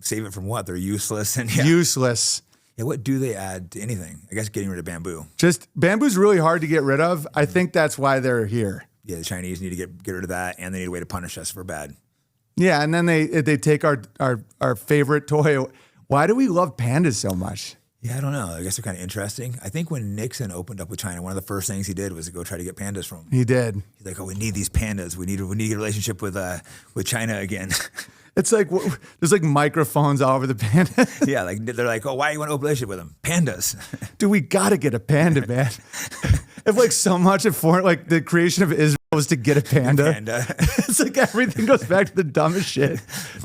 Save it from what? They're useless and Useless. Yeah, what do they add to anything? I guess getting rid of bamboo. Just bamboo's really hard to get rid of. I think that's why they're here. Yeah, the Chinese need to get rid of that, and they need a way to punish us for bad. Yeah, and then they take our favorite toy. Why do we love pandas so much? Yeah, I don't know. I guess they're kind of interesting. I think when Nixon opened up with China, one of the first things he did was to go try to get pandas from them. He did. He's like, "Oh, we need these pandas. We need to get a relationship with China again." It's like there's like microphones all over the panda. Yeah, like they're like, "Oh, why do you want to open a relationship with them? Pandas." Dude, we gotta get a panda, man. If like so much of foreign, like the creation of Israel was to get a panda. It's like everything goes back to the dumbest shit.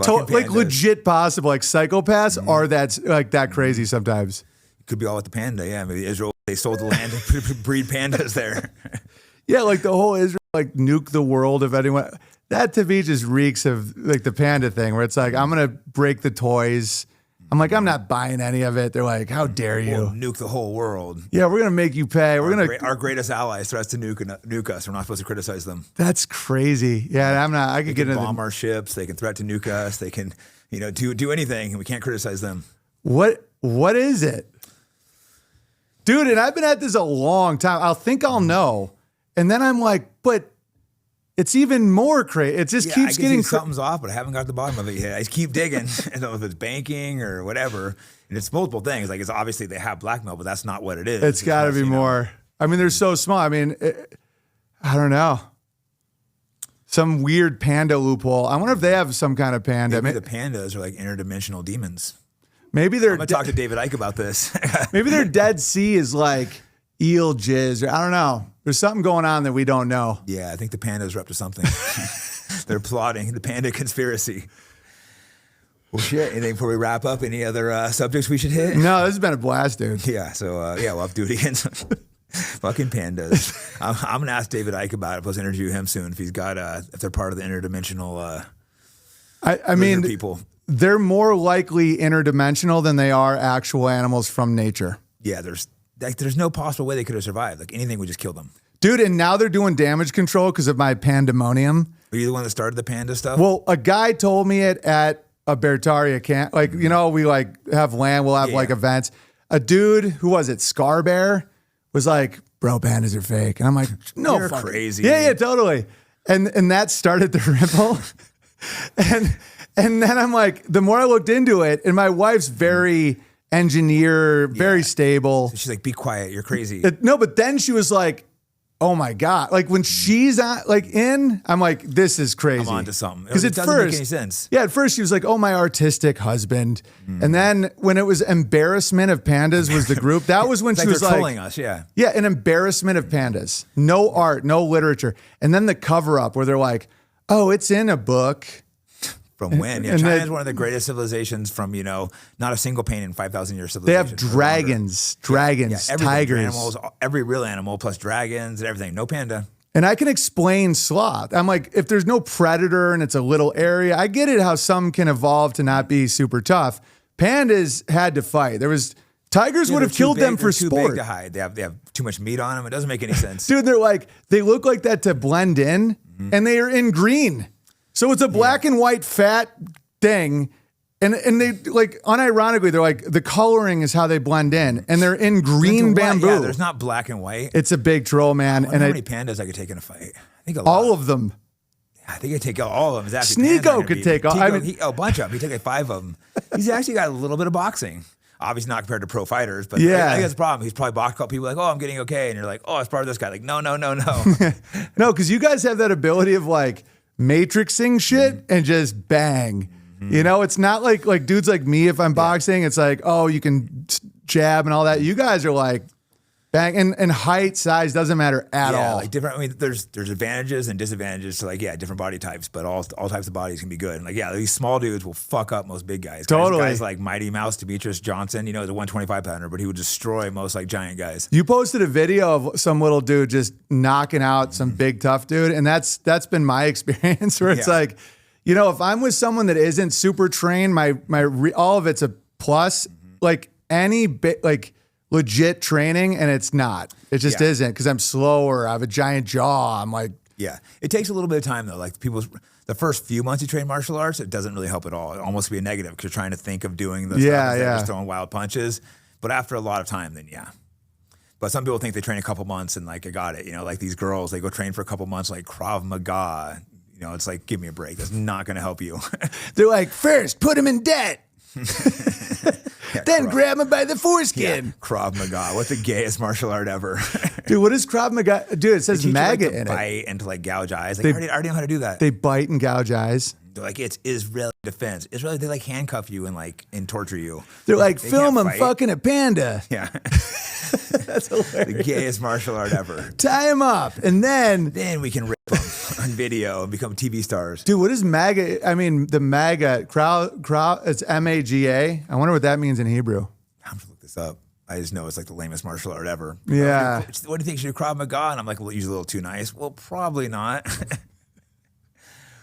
Like legit possible. Like psychopaths are that crazy sometimes. Could be all with the panda. Yeah, maybe Israel, they sold the land to breed pandas there. Yeah, like the whole Israel like nuke the world if anyone. That to me just reeks of like the panda thing where it's like, I'm going to break the toys. I'm like, I'm not buying any of it. They're like, how dare you? We'll nuke the whole world. Yeah, we're going to make you pay. Our greatest ally threats to nuke us. We're not supposed to criticize them. That's crazy. Yeah, I'm not. I could get into bomb our ships. They can threat to nuke us. They can, do anything, and we can't criticize them. What is it? Dude, and I've been at this a long time. I'll know. And then I'm like, but it's even more crazy. It just keeps getting something's off, but I haven't got to the bottom of it yet. I just keep digging. I don't know if it's banking or whatever. And it's multiple things. Like it's obviously they have blackmail, but that's not what it is. It's got to be more. I mean, they're so small. I mean, I don't know. Some weird panda loophole. I wonder if they have some kind of panda. Maybe the pandas are like interdimensional demons. Maybe they're. I'm gonna talk to David Icke about this. Maybe their Dead Sea is like eel jizz. Or I don't know. There's something going on that we don't know. Yeah, I think the pandas are up to something. They're plotting the panda conspiracy. Well, shit. Anything before we wrap up? Any other subjects we should hit? No, this has been a blast, dude. Yeah. So we'll have to do it again. Fucking pandas. I'm gonna ask David Icke about it. Plus, interview him soon if he's got if they're part of the interdimensional. I mean, people. They're more likely interdimensional than they are actual animals from nature. Yeah, there's no possible way they could have survived. Like anything would just kill them. Dude, and now they're doing damage control because of my pandemonium. Are you the one that started the panda stuff? Well, a guy told me it at a Bertaria camp. Like, we like have land, we'll have like events. A dude, who was it, Scar Bear, was like, bro, pandas are fake. And I'm like, no, you're crazy. Yeah, totally. And that started the ripple. And then I'm like, the more I looked into it, and my wife's very engineer, very stable. So she's like, be quiet, you're crazy. No, but then she was like, oh my God. Like when she's I'm like, this is crazy. I'm onto something. Because it doesn't make any sense. Yeah, at first she was like, oh, my artistic husband. And then when it was Embarrassment of Pandas was the group, that was when she was like, trolling us, yeah. Yeah, an embarrassment of pandas. No art, no literature. And then the cover up where they're like, oh, it's in a book. From when? Yeah, China is one of the greatest civilizations from, not a single painting in 5,000 year civilization. They have dragons, tigers. Animals, every real animal plus dragons and everything. No panda. And I can explain sloth. I'm like, if there's no predator and it's a little area, I get it how some can evolve to not be super tough. Pandas had to fight. Tigers would have killed them for sport. Too big to hide. They have too much meat on them. It doesn't make any sense. Dude, they look like that to blend in, and they are in green. So it's a black and white fat thing. And they like unironically, they're like the coloring is how they blend in, and they're in green bamboo. Yeah, there's not black and white. It's a big troll, man. I wonder how many pandas I could take in a fight. I think all of them. Yeah, I think I take all of them. Sneeko could take all. A bunch of them. He took like 5 of them. He's actually got a little bit of boxing. Obviously not compared to pro fighters, but yeah. I think that's the problem. He's probably boxed a couple people like, oh, I'm getting okay, and you're like, oh, it's part of this guy. Like, no. No, because you guys have that ability of like matrixing shit and just bang. You know, it's not like dudes like me, if I'm boxing, it's like, oh, you can jab and all that. You guys are like bang, and height, size doesn't matter at all. Like different. I mean, there's advantages and disadvantages to different body types, but all types of bodies can be good. And these small dudes will fuck up most big guys. Totally. Guys like Mighty Mouse Demetrius Johnson, is a 125 pounder, but he would destroy most giant guys. You posted a video of some little dude just knocking out some big tough dude, and that's been my experience where it's like, if I'm with someone that isn't super trained, all of it's a plus. Like any legit training, and it's not. It just isn't, because I'm slower. I have a giant jaw. I'm like, it takes a little bit of time though. Like the first few months you train martial arts, it doesn't really help at all. It almost be a negative because you're trying to think of doing the stuff instead of just throwing wild punches. But after a lot of time, then But some people think they train a couple months and I got it. Like these girls, they go train for a couple months like Krav Maga. It's like, give me a break. That's not going to help you. They're like, first put him in debt. Then grab him by the foreskin. Krav Maga. What's the gayest martial art ever? Dude, what is Krav Maga? Dude, it says MAGA in it. Bite and to gouge eyes. I already know how to do that. They bite and gouge eyes. They're like, it's Israeli defense. Israeli, they handcuff you and torture you. They're like, film him fucking a panda. Yeah. That's hilarious. The gayest martial art ever. Tie him up, and then we can rip them on video and become TV stars. Dude, what is MAGA? I mean, the MAGA crowd. It's MAGA. I wonder what that means in Hebrew. I'm gonna look this up. I just know it's the lamest martial art ever. Yeah. What do you think? Should you Krav Maga? And I'm like, well, usually a little too nice. Well, probably not.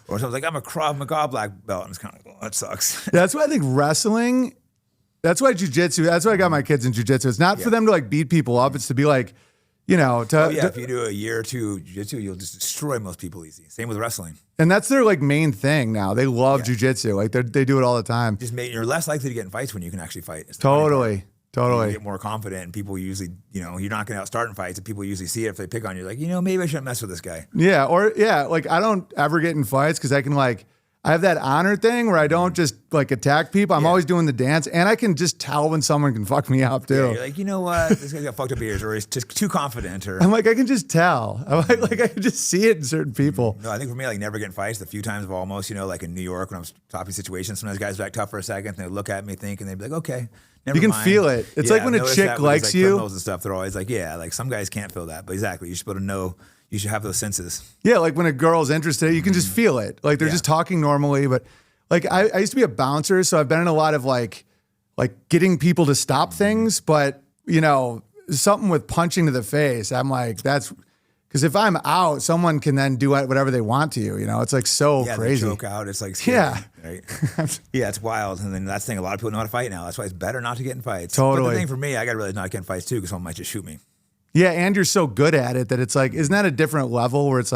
Or someone's like, I'm a Krav Maga black belt. And it's kind of like, oh, that sucks. That's why I think wrestling. That's why jiu-jitsu. That's why I got my kids in jiu-jitsu. It's not for them to beat people up. It's to be like, if you do a year or two jiu-jitsu, you'll just destroy most people easy. Same with wrestling. And that's their main thing now. They love jiu-jitsu. They do it all the time. You're less likely to get in fights when you can actually fight. Totally. You get more confident, and people usually, you're not going to start in fights, and people usually see it if they pick on you. Like, maybe I shouldn't mess with this guy. Yeah, I don't ever get in fights because I can I have that honor thing where I don't just attack people. I'm always doing the dance, and I can just tell when someone can fuck me up too. Yeah, you're like, you know what, this guy got fucked up ears, or he's just too confident, or I'm like, I can just tell. I'm like I can just see it in certain people. No, I think for me, never get in fights. The few times of almost, in New York when I was topping situations, sometimes guys back tough for a second, and they look at me, think, and they'd be like, okay. Never you can mind. feel it. It's like when a chick likes you. And stuff, they're always some guys can't feel that. But exactly, you should be able to know. You should have those senses. Yeah, when a girl's interested, you can just feel it. They're just talking normally. But I used to be a bouncer, so I've been in a lot of getting people to stop things. But something with punching to the face, I'm like, that's because if I'm out, someone can then do whatever they want to you. It's so crazy. Choke out. It's scary, right? Yeah, it's wild. And then that's the thing. A lot of people know how to fight now. That's why it's better not to get in fights. Totally. But the thing for me, I got to really not get in fights too, because someone might just shoot me. Yeah, and you're so good at it that it's isn't that a different level where it's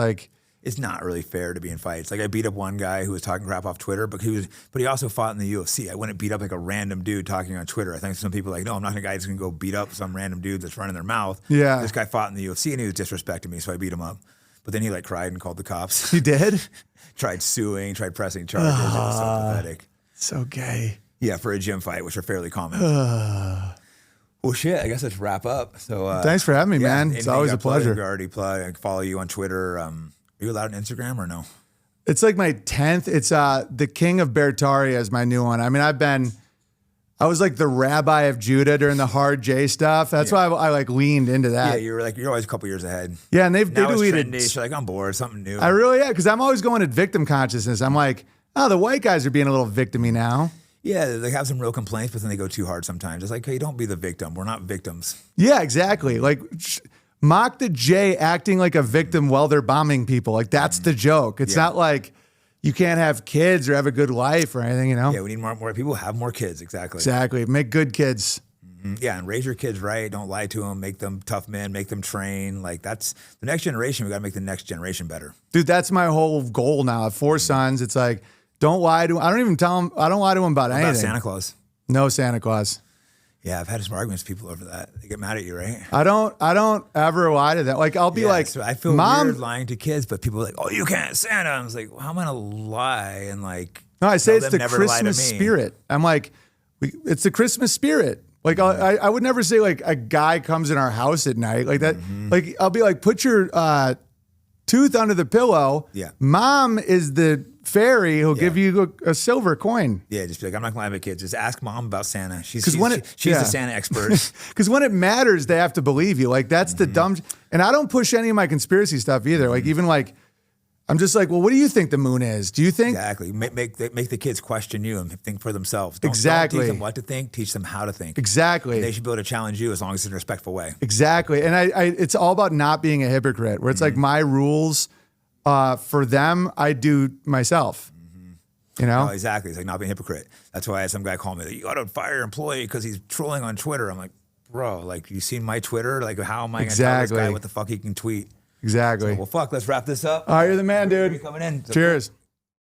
it's not really fair to be in fights. I beat up one guy who was talking crap off Twitter, but he also fought in the UFC. I wouldn't beat up a random dude talking on Twitter. I think some people are no, I'm not a guy that's gonna go beat up some random dude that's running their mouth. Yeah. This guy fought in the UFC and he was disrespecting me, so I beat him up. But then he cried and called the cops. He did? Tried suing, tried pressing charges. It was so pathetic. So gay. Yeah, for a gym fight, which are fairly common. Well, shit, I guess let's wrap up. So thanks for having me, man. It's always a pleasure. We already plug. I can follow you on Twitter. Are you allowed on Instagram or no? It's my 10th. It's the King of Bertaria is my new one. I mean, I was the rabbi of Judah during the hard J stuff. That's why I leaned into that. Yeah, you're always a couple years ahead. Yeah, and they now deleted. It's trendy. You're I'm bored, something new. I really because I'm always going at victim consciousness. I'm like, oh, the white guys are being a little victim-y now. Yeah, they have some real complaints, but then they go too hard sometimes. It's hey, don't be the victim. We're not victims. Yeah, exactly. Mock the J acting like a victim while they're bombing people. That's the joke. It's not you can't have kids or have a good life or anything, Yeah, we need more people have more kids. Exactly. Exactly. Make good kids. Mm-hmm. Yeah, and raise your kids right. Don't lie to them. Make them tough men. Make them train. That's the next generation. We got to make the next generation better. Dude, that's my whole goal now. I have 4 sons. It's don't lie to them. I don't even tell them. I don't lie to them about anything. About Santa Claus. No Santa Claus. Yeah, I've had some arguments with people over that. They get mad at you, right? I don't ever lie to them. I'll be so I feel Mom, weird lying to kids, but people are oh, you can't Santa. I was well, how am I gonna lie and No, I say it's the Christmas spirit. I'm it's the Christmas spirit. I would never say a guy comes in our house at night like that. Mm-hmm. I'll be put your tooth under the pillow. Yeah. Mom is the fairy who'll give you a silver coin. Yeah, just be like, I'm not going to have kids. Just ask mom about Santa. She's she's the Santa expert. Because when it matters, they have to believe you. Like that's the dumb. And I don't push any of my conspiracy stuff either. Like even like, I'm just like, well, what do you think the moon is? Do you think exactly make the kids question you and think for themselves? Don't teach them what to think. Teach them how to think. Exactly. And they should be able to challenge you as long as it's in a respectful way. Exactly. And I it's all about not being a hypocrite. Where it's like my rules for them, I do myself. You know? Oh, exactly. It's like not being a hypocrite. That's why I had some guy call me, you got to fire your employee because he's trolling on Twitter. I'm like, bro, like you seen my Twitter? Like how am I going to tell this guy what the fuck he can tweet? Exactly. So, well, fuck, let's wrap this up. All right, you're the man, dude. Coming in. Cheers.